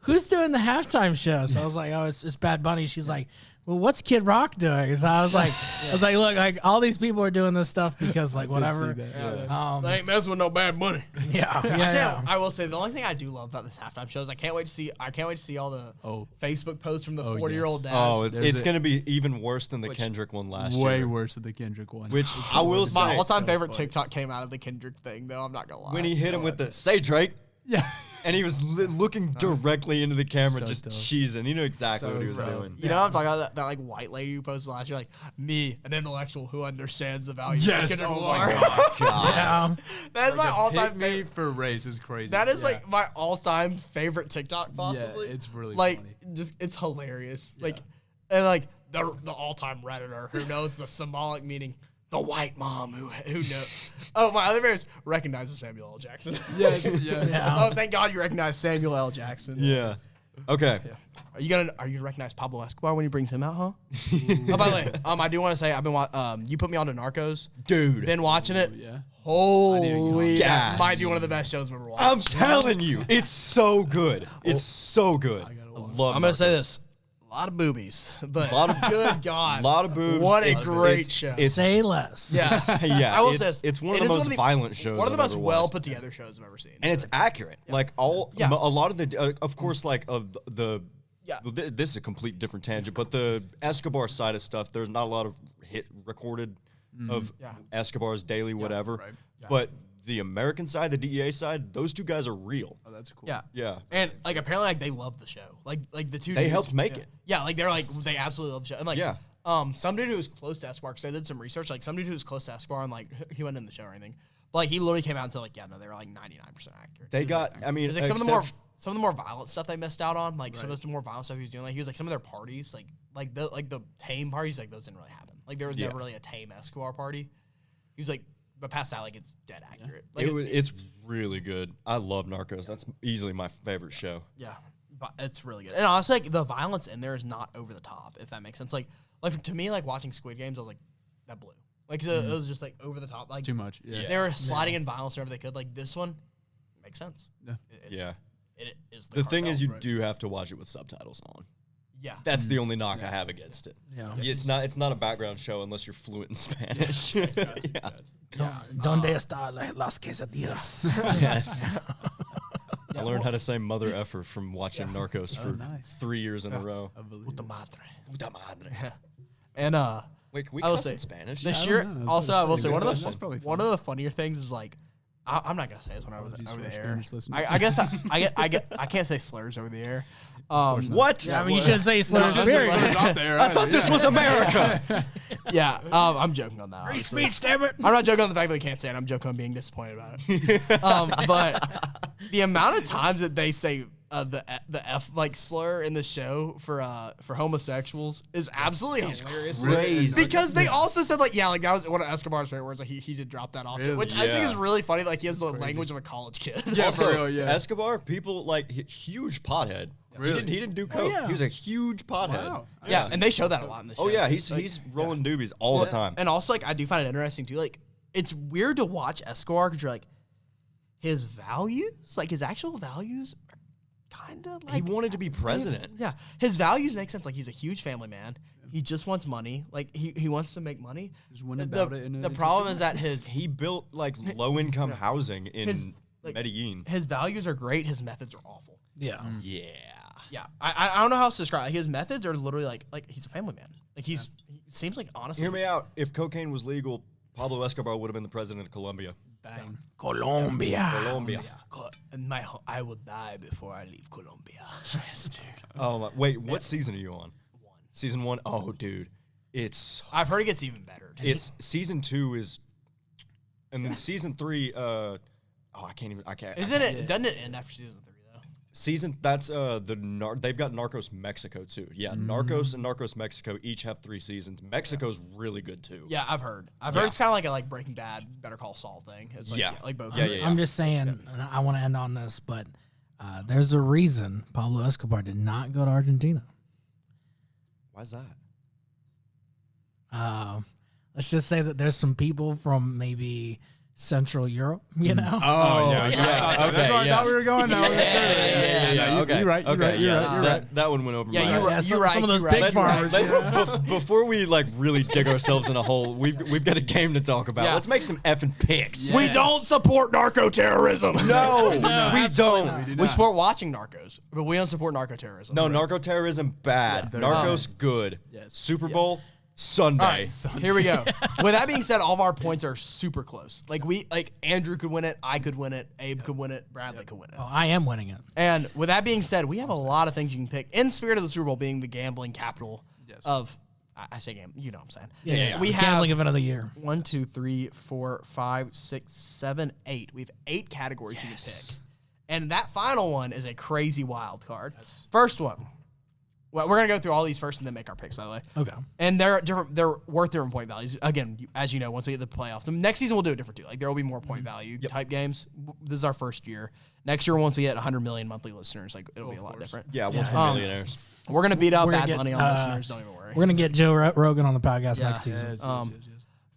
who's doing the halftime show? So I was like, oh, it's Bad Bunny. She's like, well, what's Kid Rock doing? So I was like, look, like all these people are doing this stuff because like whatever. They ain't messing with no Bad Money. Yeah. I will say the only thing I do love about this halftime show is I can't wait to see all the Facebook posts from the 40-year-old dads. Oh, There's it's a- going to be even worse than the Kendrick one last Way year. worse than the Kendrick one. Which I will say, My all-time so favorite funny. TikTok came out of the Kendrick thing, though. I'm not gonna lie. when he hit him with the "Say Drake," yeah. and he was looking directly into the camera, So just dope. cheesing. He knew exactly So what he was dope. doing. You know what I'm talking about? That like white lady who posted last year, like me, an intellectual who understands the value Yes. of Kendrick Oh Lamar. my God. Yeah. That is my all-time Hit me favorite. for race is crazy. That is Yeah. like my all-time favorite TikTok, possibly. Yeah, it's really like funny. just it's hilarious. Like and like the all-time redditor who knows the symbolic meaning. The white mom who knows. Oh, my other favorite is recognizes Samuel L. Jackson. Yes, yeah. Oh, thank God you recognize Samuel L. Jackson. Yeah. Okay. Are you gonna recognize Pablo Escobar when he brings him out, huh? Oh, by the way, I do want to say I've been you put me on to Narcos. Dude. Been watching it. Yeah. Holy, Gas. that might be one of the best shows I've ever watched. I'm telling you, it's so good. It's so good. I love I'm gonna say Narcos. this: a lot of boobies, but Lot of- good God, lot of boobs. What a It's- great it's- show! it's- Say less. Yeah, Yeah, I will it's, say this. it's one It of the is most violent shows. One of the I've most ever well watched. put together shows I've ever seen. And it's accurate. Like all, Yeah. a lot of the, of course, like of the. Yeah. This is a complete different tangent, but the Escobar side of stuff, there's not a lot of hit recorded of Yeah. Escobar's daily whatever. right. Yeah. But the American side, the DEA side, those two guys are real. Oh, that's cool. yeah, Yeah. and like apparently like they love the show. Like the two. They dudes- helped make yeah. it. Yeah, like they're like they absolutely love the show. And like Yeah. some dude who was close to Escobar, because I did some research. Like some dude who was close to Escobar, and like he went in the show or anything. But like he literally came out and said like, yeah, no, they were like 99% accurate. They got, I mean, It was like some of the more violent stuff they missed out on, like some of the more violent stuff he was doing. Like he was like some of their parties, like the tame parties, like those didn't really happen. Like there was never really a tame Escobar party. He was like, but past that, like it's dead accurate. Like it's really good. I love Narcos. That's easily my favorite show. yeah, but it's really good. And honestly, like the violence in there is not over the top, if that makes sense. Like to me, like watching Squid Games, I was like, that blew. Like so it was just like over the top. Like It's too much. Yeah. they were sliding in violence wherever they could. Like this one makes sense. Yeah. Yeah. It is The thing is, you cartel. do have to watch it with subtitles on. Yeah. That's the only knock I have against it. Yeah. It's not a background show unless you're fluent in Spanish. Yeah. Donde está las quesadillas? Yes. I learned how to say mother effer from watching Narcos for nice. 3 years in a row. I believe Puta it. madre. Puta madre. And Wait, can we I will cuss say, in Spanish? this I year, don't know. I was also, about I will to say say, one of that's probably the one fun. of the funnier things is like, I'm not gonna say this one over Apologies the to our air. Spanish listeners. I guess I can't say slurs over the air. What? I mean, you shouldn't say slurs. No, period. slurs out there. I thought this was America. Yeah, I'm joking on that. Free obviously. speech, damn it. I'm not joking on the fact that we can't say it. I'm joking on being disappointed about it. But the amount of times that they say the F like slur in the show for homosexuals is absolutely hilarious. crazy. Because they also said like that was one of Escobar's favorite words. Like he did drop that often, Really? which I think is Yeah. really funny. Like he has the language of a college kid. Yeah, Also, for real, yeah. Escobar, people like huge pothead. Really? He didn't do coke. yeah. He was a huge pothead. Wow. Yeah, and they show that a lot in the show. Oh yeah, he's Like, rolling doobies all the time. And also, like, I do find it interesting too. Like, it's weird to watch Escobar because you're like, his values, like his actual values, are kind of like He wanted to be president. Yeah, his values make sense. Like, he's a huge family man. He just wants money. Like, he wants to make money. Just went The, about it in the an problem is interesting that He built like low income housing in His, like, Medellin. his values are great. His methods are awful. Yeah. Yeah. Yeah, I don't know how else to describe. Like, his methods are literally like he's a family man. Like he seems like honestly. Hear me out. If cocaine was legal, Pablo Escobar would have been the president of Colombia. Bang. Colombia. Colombia. And I will die before I leave Colombia. Yes, dude. Oh my, wait, what season are you on? 1. Season 1? Oh, dude. I've heard it gets even better. It's season 2 is, and then season 3. I can't. Isn't it? Doesn't it end after season 3 though? That's they've got Narcos Mexico too. Yeah, Narcos and Narcos Mexico each have 3 seasons. Mexico's really good too. Yeah, I've heard. I've heard it's kind of like a Breaking Bad, Better Call Saul thing. It's like, like both. Yeah. I'm just saying, and I want to end on this, but there's a reason Pablo Escobar did not go to Argentina. Why's that? Let's just say that there's some people from maybe Central Europe, you know? Oh, yeah. Okay, that's where I thought we were going. Okay. You're right. You're right. That one went over my Yeah, head. you're right. Some of those big farmers. Before we really dig ourselves in a hole, we've got a game to talk about. Yeah. Let's make some effing picks. We don't support narco terrorism. No, we don't. We support watching Narcos, but we don't support narco terrorism. No, narco terrorism bad. Narcos good. Yes. Super Bowl Sunday. All right, here we go. With that being said, all of our points are super close. Like Andrew could win it, I could win it, Abe could win it, Bradley could win it. Oh, I am winning it. And with that being said, we have a lot of things you can pick. In spirit of the Super Bowl being the gambling capital of, I say gambling, you know what I'm saying. Yeah. We have Gambling event of the year. 1, 2, 3, 4, 5, 6, 7, 8. We have 8 categories you can pick. And that final one is a crazy wild card. First one. Well, we're going to go through all these first and then make our picks, by the way. Okay. And they're different. They're worth different point values. Again, as you know, once we get the playoffs, and next season we'll do it different too. Like there will be more point value type games. This is our first year. Next year, once we hit 100 million monthly listeners, like it'll be a lot different. Yeah, once we're millionaires. We're gonna beat up We're gonna Bad get, Money on listeners. Don't even worry. We're going to get Joe Rogan on the podcast next season.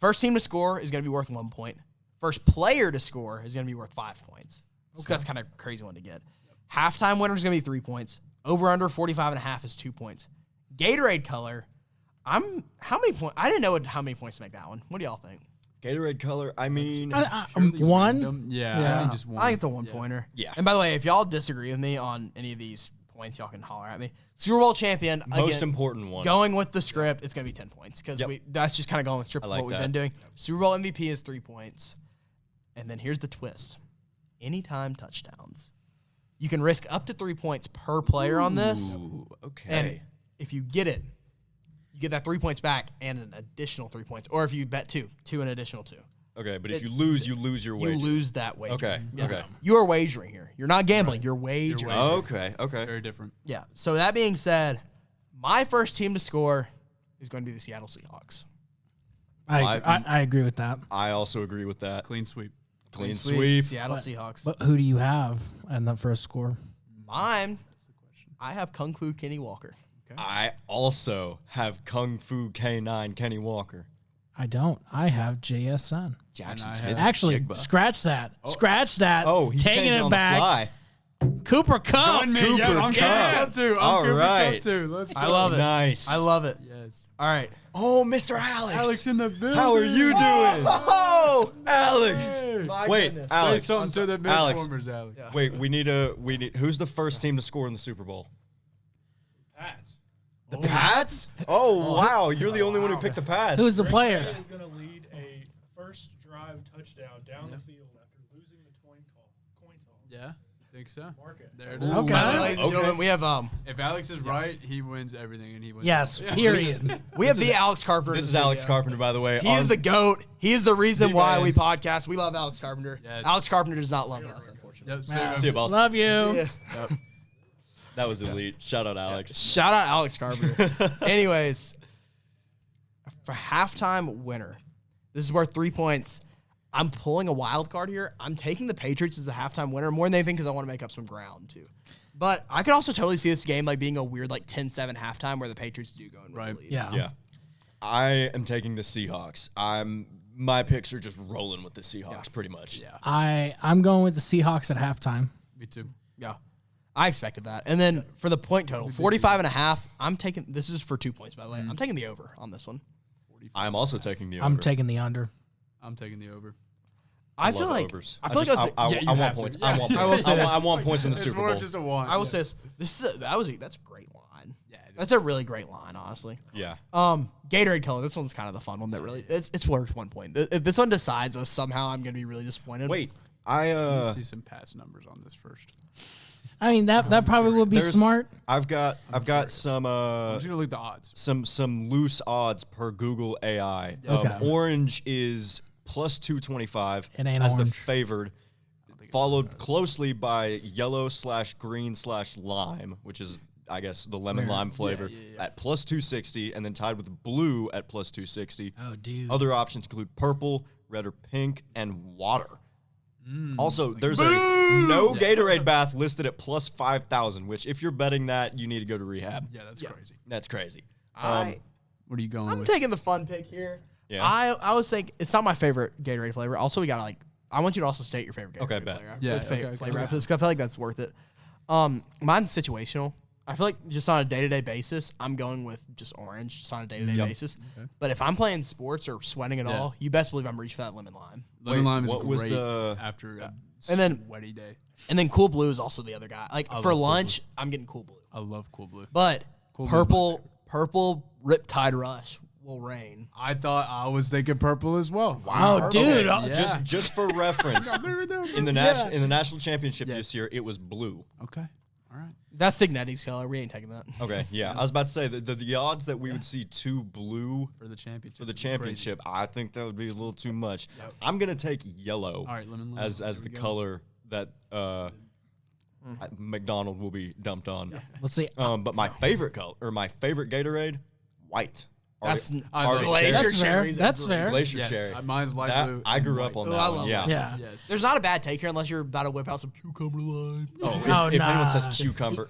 First team to score is gonna be worth 1 point. First player to score is gonna be worth 5 points. So that's kind of a crazy one to get. Halftime winner is gonna be 3 points. Over under 45.5 is 2 points. Gatorade color. How many points? I didn't know how many points to make that one. What do y'all think? Gatorade color. I mean, One? Yeah, I think just one. I think it's a 1 pointer. Yeah. And by the way, if y'all disagree with me on any of these points, y'all can holler at me. Super Bowl champion. most again, important one. Going with the script, it's gonna be 10 points because Yep. that's just kind of going with script. I Is like what we've that. been doing. Super Bowl MVP is 3 points, and then here's the twist: anytime touchdowns. You can risk up to 3 points per player on this. Ooh, okay. And if you get it, you get that 3 points back and an additional 3 points. Or if you bet two an additional 2. Okay, but if you It's- lose your You wager. lose that wager. Okay, okay. You are wagering here. You're not gambling. You're wagering. Okay. Very different. Yeah. So that being said, my first team to score is going to be the Seattle Seahawks. I agree with that. I also agree with that. Clean sweep. Clean sweep. Seattle Seahawks. But who do you have in the first score? Mine. I have Kung Fu Kenny Walker. I also have Kung Fu K9 Kenny Walker. I don't. I have JSN. Jackson And I Smith. have- Actually, Jigba. scratch that. Scratch that. Oh, he's taking changing it on back. the fly. Cooper Cup. Cooper I'm Cup. Cooper Cup too. All I'm Cooper right. Cup too. Let's go. I love it. Nice. I love it. Yes. All right. Oh, Mr. Alex. Alex in the building. How are you doing? Oh, Alex. Hey. Wait, Say Alex. something to the Alex. Benchwarmers, Alex. Wait, we need. Who's the first team to score in the Super Bowl? Pats. The Pats? Oh, wow. You're the only one who picked the Pats. Who's the Greg player? Gay is going to lead a first drive touchdown down the field after losing the coin toss. Yeah, I think so. Mark it. There it is. Okay. By the way, ladies and Okay. gentlemen, we have If Alex is right, he wins everything, and he wins. Yes, all. period. we have the Alex Carpenter. This in is the Alex studio. Carpenter, by the way. He is the GOAT. He is the reason The why man. we podcast. We love Alex Carpenter. Yes. Alex Carpenter does not love us, unfortunately. Yep, same See you, boss. Love you. Yeah. That was elite. Shout out, Alex. Shout out Alex Carpenter. Anyways, for halftime winner, this is worth 3 points. I'm pulling a wild card here. I'm taking the Patriots as a halftime winner more than anything because I want to make up some ground too. But I could also totally see this game like being a weird like 10-7 halftime where the Patriots do go in with the lead. Yeah. Yeah. I am taking the Seahawks. My picks are just rolling with the Seahawks pretty much. Yeah. I'm going with the Seahawks at halftime. Me too. Yeah. I expected that. And then for the point total, 45.5, I'm taking, this is for 2 points, by the way. I'm taking the over on this one. I'm also taking the over. I'm taking the under. I'm taking the over. I love feel like, overs. I feel like that's, I Yeah, you want have to. points. Yeah. I want I will points. say I want points in the It's Super more Bowl. of just a want. I will say this is that's a great line. Yeah, it is. That's a really great line, honestly. Yeah. Gatorade color. This one's kind of the fun one that really it's worth 1 point. If this one decides us, somehow I'm gonna be really disappointed. Wait, Let's see some pass numbers on this first. I mean, that probably would be smart. I've got some I'm just gonna look at the odds. some loose odds per Google AI. Okay. Orange is plus 225 It ain't as the orange. favored, followed closely by yellow/green/lime, which is I guess the lemon lime flavor at plus 260, and then tied with blue at plus 260. Oh, dude. Other options include purple, red or pink, and water. Also, there's a no Gatorade bath listed at plus 5,000, which if you're betting that, you need to go to rehab. Yeah, that's crazy. That's crazy. What are you going I'm with? taking the fun pick here. Yeah. I was thinking it's not my favorite Gatorade flavor. Also, we got I want you to also state your favorite Gatorade Okay, bet. flavor. Yeah, flavor okay. after this, 'cause I feel like that's worth it. Mine's situational. I feel like just on a day-to-day basis, I'm going with just orange, just on a day-to-day basis. Okay. But if I'm playing sports or sweating at all, you best believe I'm reaching for that lemon lime. Lemon Wait, lime is what great was the- after a And then- sweaty day. And then Cool Blue is also the other guy. Like I for love Cool lunch, I'm getting Cool Blue. I love Cool Blue. But Cool Blue's my purple Riptide Rush will reign. I thought I was thinking purple as well. Oh, dude. Okay, yeah. Just for reference, in the national championship this year, it was blue. Okay. All right. That's Signetti's color. We ain't taking that. Okay, yeah. I was about to say the odds that we would see two blue For the championship. for the championship, I think that would be a little too much. I'm gonna take yellow All right, lemon. as There the we go. color that McDonald will be dumped on. Let's see. But my favorite color or my favorite Gatorade, white. That's I love Arctic Glacier cherry. That's fair. cherries. That's fair. Glacier Yes, cherry. mine's light That- blue. I and grew up white. on Oh, that I one. love Yeah. that. Yeah. Yes. There's not a bad take here unless you're about to whip out some cucumber lime. Oh, Oh, if nah. anyone says cucumber,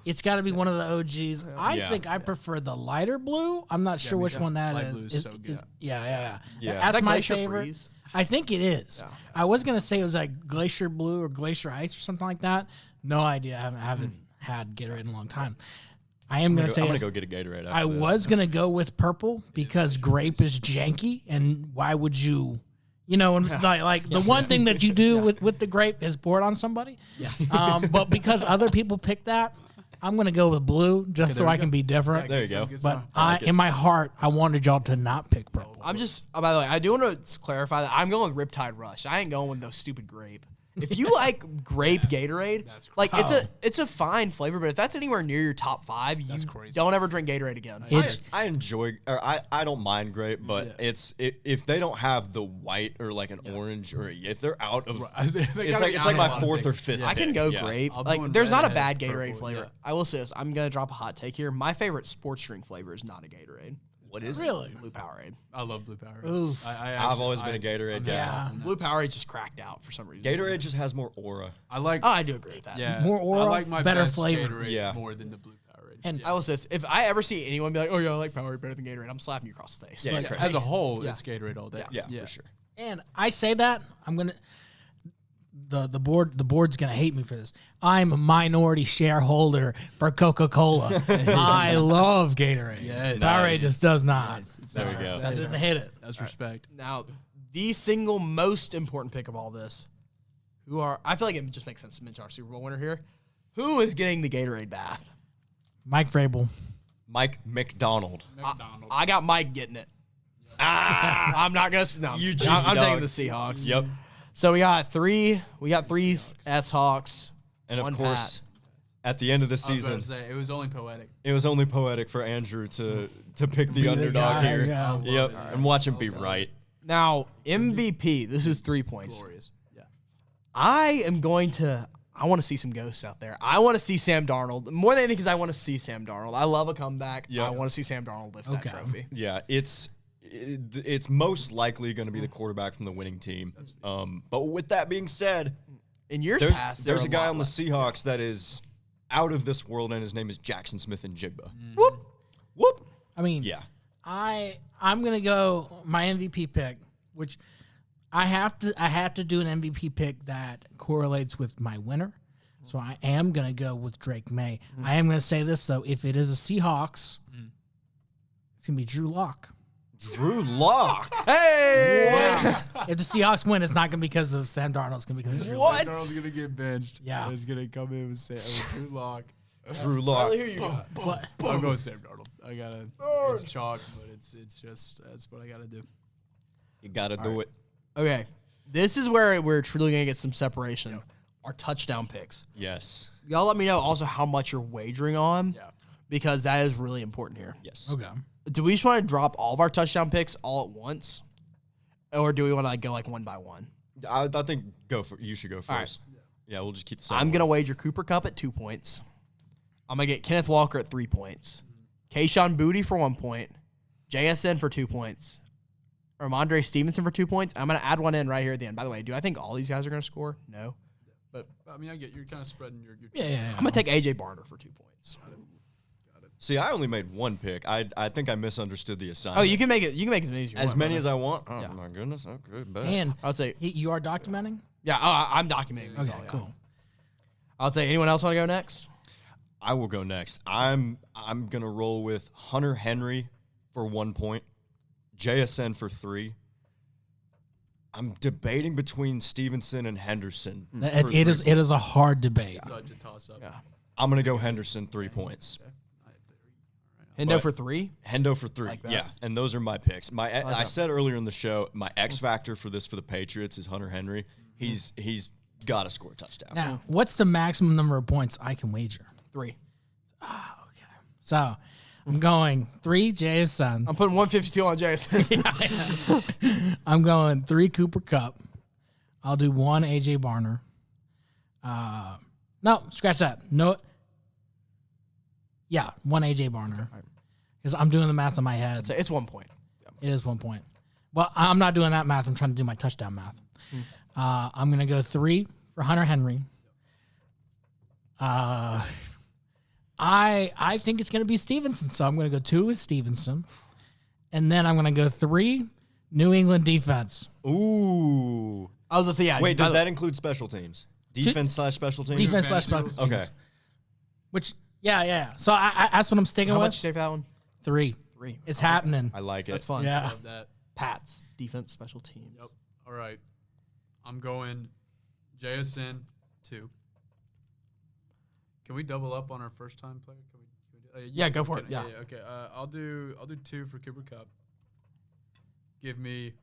It's got to be one of the OGs. I Yeah. think I prefer the lighter blue. I'm not sure me which too. one that Light is. blue is so good. Yeah. Yeah. That's Is that my Glacier favorite. Freeze? I think it is. I was gonna say it was like Glacier Blue or Glacier Ice or something like that. No idea. I haven't had Gatorade in a long time. I am gonna say I'm gonna it's- go get a Gatorade. After I this. was gonna go with purple because grape is janky, and why would you? You know, and like the one thing that you do with the grape is pour it on somebody. Yeah. But because other people pick that, I'm gonna go with blue just so I can be different. There you go. But in my heart, I wanted y'all to not pick purple. I'm just, by the way, I do want to clarify that I'm going with Riptide Rush. I ain't going with no stupid grape. If you like grape Gatorade, like it's a fine flavor, but if that's anywhere near your top 5, you crazy. don't ever drink Gatorade again. I enjoy, or I don't mind grape, but if they don't have the white or like an orange, or if they're out of, it's like my fourth or fifth. I can pick, go yeah. grape. I'll Like, go in there's not a red, bad purple, Gatorade flavor. yeah. I will say this. I'm gonna drop a hot take here. My favorite sports drink flavor is not a Gatorade. What is Really? Blue Powerade. I love blue power. Oof. I've always been a Gatorade guy. Yeah. Blue Powerade's just cracked out for some reason. Gatorade just has more aura. I like. Oh, I do agree with that. Yeah. More oral, I like my better best flavor. Gatorades Yeah. more than the blue Powerade. And I will say this. If I ever see anyone be like, oh, yeah, I like Powerade better than Gatorade, I'm slapping you across the face. Yeah, Like, correct. As a whole, it's Gatorade all day. Yeah, for sure. And I say that I'm gonna the board's gonna hate me for this. I'm a minority shareholder for Coca-Cola. I love Gatorade. Yes. Powerade Nice. just does not. There we go. That doesn't hit it. That's respect. Now, the single most important pick of all this, I feel like it just makes sense to mention our Super Bowl winner here. Who is getting the Gatorade bath? Mike Vrabel. Mike McDonald. I got Mike getting it. I'm not gonna. No, I'm, You just- cheeky I'm dog. taking the Seahawks. Yep. So we got three. We got three S-Hawks. And of one course, at the end of the I was about season, to say, it was only poetic. it was only poetic for Andrew to pick the underdog guy, here. yeah. Yep. And watch him be right. Now MVP. This is 3 points. Glorious. Yeah. I want to see some ghosts out there. I want to see Sam Darnold more than anything because I want to see Sam Darnold. I love a comeback. Yeah. I want to see Sam Darnold lift that trophy. Yeah, it's most likely going to be the quarterback from the winning team. But with that being said, In years there's, past, there's a there guy were on the lot Seahawks that is out of this world, and his name is Jackson Smith and Jigba. Whoop. Whoop. I mean, Yeah. I'm gonna go my MVP pick, which I have to do an MVP pick that correlates with my winner. So I am gonna go with Drake May. I am gonna say this though: if it is a Seahawks, it's gonna be Drew Lock. Drew Lock. Hey! If the Seahawks win, it's not gonna be because of Sam Darnold. It's gonna be because of Drew. What? Darnold's gonna get benched. Yeah. He's gonna come in with Drew Lock. Drew Lock. But I'll go with Sam Darnold. I gotta. It's chalk, but it's just that's what I gotta do. You got to do it. Okay, this is where we're truly gonna get some separation. our touchdown picks. Yes. Y'all let me know also how much you're wagering on. Yeah. Because that is really important here. Yes. Okay. Do we just want to drop all of our touchdown picks all at once? Or do we want to go like one by one? I think you should go first. right. Yeah, we'll just keep the I'm going to wager Cooper Kupp at 2 points. I'm going to get Kenneth Walker at 3 points. Kayshon Boutte for 1 point. JSN for 2 points. Ramondre Stevenson for 2 points. I'm going to add one in right here at the end. By the way, do I think all these guys are going to score? No. But I mean, I get you're kind of spreading your Yeah. I'm going to take AJ Barner for 2 points. See, I only made one pick. I think I misunderstood the assignment. Oh, you can make it. You can make as many as you want. as many brother. as I want. Oh Yeah. my goodness. Okay, bet. And I'll say, you are documenting? yeah, I'm documenting. This Okay, all, yeah. cool. I'll say, anyone else want to go next? I will go next. I'm gonna roll with Hunter Henry for 1 point, JSN for 3. I'm debating between Stevenson and Henderson. for It 3 is a hard debate. such a toss up. Yeah. I'm gonna go Henderson 3 points. Hendo But- for 3. Hendo for 3. Like that. Yeah, and those are my picks. I that. said earlier in the show, my X factor for the Patriots is Hunter Henry. He's got to score a touchdown. Now, what's the maximum number of points I can wager? 3. So, I'm going 3 JSN. I'm putting 152 on Jason. I'm going 3 Cooper Kupp. I'll do 1 AJ Barner. No, scratch that. No. Yeah, 1 AJ Barner. Because I'm doing the math in my head. So it's 1 point. It is 1 point. Well, I'm not doing that math. I'm trying to do my touchdown math. I'm going to go 3 for Hunter Henry. I think it's going to be Stevenson, so I'm going to go 2 with Stevenson. And then I'm going to go 3 New England defense. Ooh. I was going to say, yeah. Wait, by does the- that include special teams? Defense/special teams? Defense/special teams. Okay. Which, yeah. So I that's what I'm sticking How with. much you take for that one? 3. 3. It's happening. I like it. That's fun. Yeah. Love that. Pats, defense, special teams. Yep. All right. I'm going JSN 2. Can we double up on our first time player? Can we do, Yeah, go for it. can- Yeah. Okay. I'll do 2 for Cooper Kupp. Give me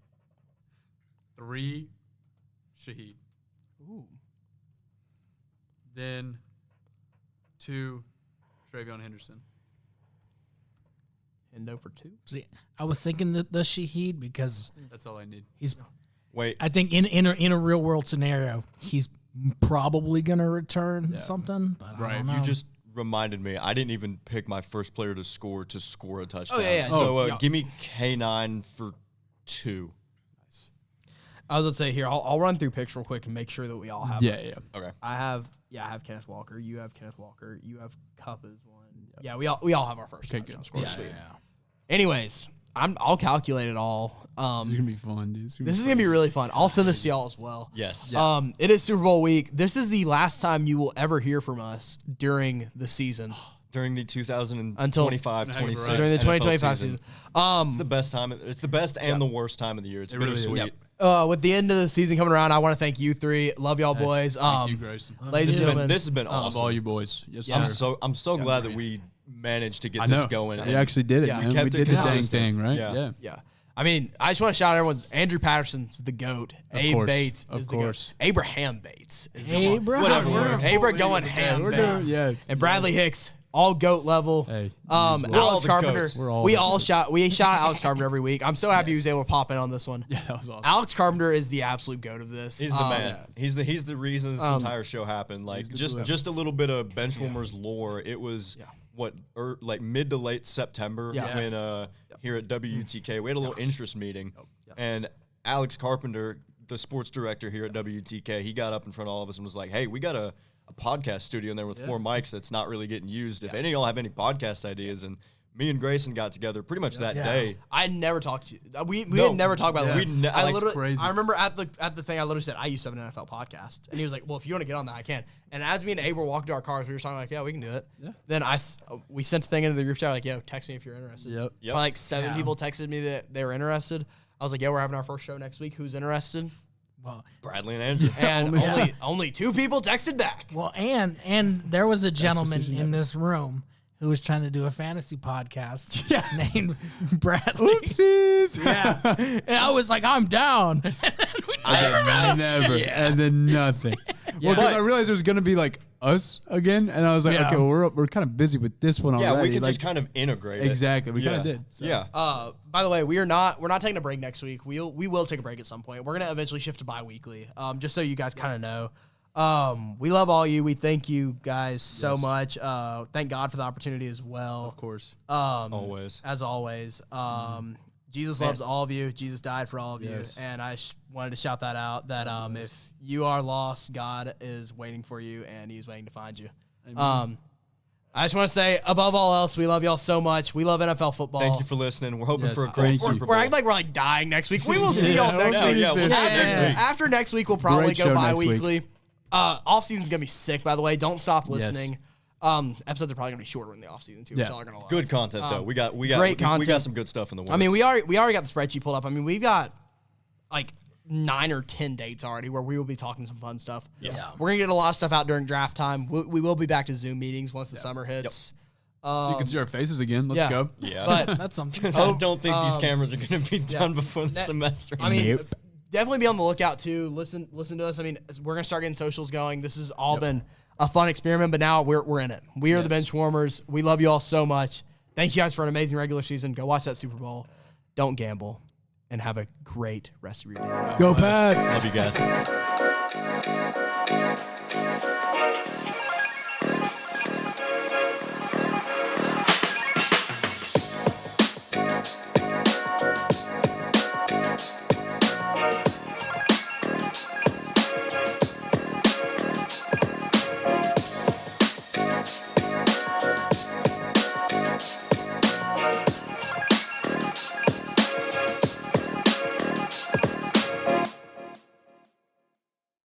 3 Shaheed. Ooh. Then 2 Travion Henderson. Hendo for 2. See, I was thinking the Shaheed because That's all I need. he's. Wait, I think in a real world scenario, he's probably gonna return something. But I Right. don't know. you just reminded me. I didn't even pick my first player to score a touchdown. yeah. So Yeah. give me K9 for 2. I was going to say here, I'll run through picks real quick and make sure that we all have Yeah, it. yeah. Okay. I have Kenneth Walker. You have Kenneth Walker. You have Kupp as one. Yeah, we all have our first touchdown score. yeah, Sweet. yeah. Anyways, I'll calculate it all. This is gonna be fun, dude. This is gonna be really fun. I'll send this to y'all as well. Yes. It is Super Bowl week. This is the last time you will ever hear from us during the season. During the 2025-26 Until- During the NFL 2025 season. It's the best time. It's the best and the worst time of the year. It's really is. bittersweet. With the end of the season coming around, I want to thank you 3. Love y'all boys. Thank you, Grayson. Ladies and gentlemen, This has been Love awesome. all you boys. Yes, Yeah. sir. I'm so glad that we managed to get I this know. going. We actually did it, Yeah. man. We Kept it did the dang consistent. thing, right? Yeah. yeah. I mean, I just want to shout out everyone's Andrew Patterson's the GOAT. Abe course. Bates Of is course. the GOAT. Abraham Bates is the Abraham. Whatever GOAT. works. Abra going ham. We're Bates. doing, yes. And Bradley Hicks, all GOAT level. Hey, all Alex the Carpenter. goats. We're all We the all goats. shout out Alex Carpenter every week. I'm so happy he was able to pop in on this one. Yeah, that was awesome. Alex Carpenter is the absolute GOAT of this. He's the man. He's the reason this entire show happened. Like the just glue. just a little bit of Benchwarmers lore. It was like mid to late September Yeah. when here at WTK we had a little interest meeting, and Alex Carpenter, the sports director here at WTK, he got up in front of all of us and was like, "Hey, we got a podcast studio in there with 4 mics that's not really getting used. If any of y'all have any podcast ideas," and me and Grayson got together pretty much that day. I never talked to you. We No. had never talked about Yeah. it. We ne- I like, literally, crazy. I remember at the thing, I literally said, I used to have an NFL podcast. And he was like, well, if you want to get on that, I can. And as me and Abe were walking to our cars, we were talking like, yeah, we can do it. Yeah. Then we sent a thing into the group chat like, yo, text me if you're interested. Yep. Yep. Probably like 7 people texted me that they were interested. I was like, yeah, we're having our first show next week. Who's interested? Well, Bradley and Andrew. And only 2 people texted back. well, and there was a gentleman decision in this room who was trying to do a fantasy podcast named Bradley. Oopsies. Yeah. And I was like, I'm down. And then we never met. Never. And then nothing. Yeah. Well, because I realized it was going to be like us again, and I was like, Yeah. okay, well, we're kind of busy with this one Yeah, already. we can like, just kind of integrate it. exactly. We kind Yeah. of did. So. Yeah. By the way, we're not taking a break next week. We will take a break at some point. We're gonna eventually shift to bi-weekly. Just so you guys kind of know. We love all you. We thank you guys so much. Thank God for the opportunity as well. Of course. Always. As always. Jesus loves all of you. Jesus died for all of Yes. you. And I wanted to shout that out that if you are lost, God is waiting for you and he's waiting to find you. I just want to say, above all else, we love y'all so much. We love NFL football. Thank you for listening. We're hoping Yes, for a great thank you. Super Bowl. We're acting like we're like dying next week. We will see y'all next we'll week. see you we'll soon. see you next week. After next week, we'll probably Great go show next bi-weekly. Off season's gonna be sick, by the way. Don't stop listening. Episodes are probably gonna be shorter in the off season too. Yeah. Which y'all are gonna love. Good content though. We got great We content. got some good stuff in the works. I mean, we already got the spreadsheet pulled up. I mean, we've got like 9 or 10 dates already where we will be talking some fun stuff. Yeah. We're gonna get a lot of stuff out during draft time. We will be back to Zoom meetings once the summer hits. So you can see our faces again. Let's yeah. go. Yeah. But That's something. 'Cause I don't think these cameras are going to be done before the That- semester. I mean, Nope. definitely be on the lookout too. Listen to us. I mean, we're gonna start getting socials going. This has all been a fun experiment, but now we're in it. We are the Benchwarmers. We love you all so much. Thank you guys for an amazing regular season. Go watch that Super Bowl. Don't gamble, and have a great rest of your day. Go Pats. Love you guys.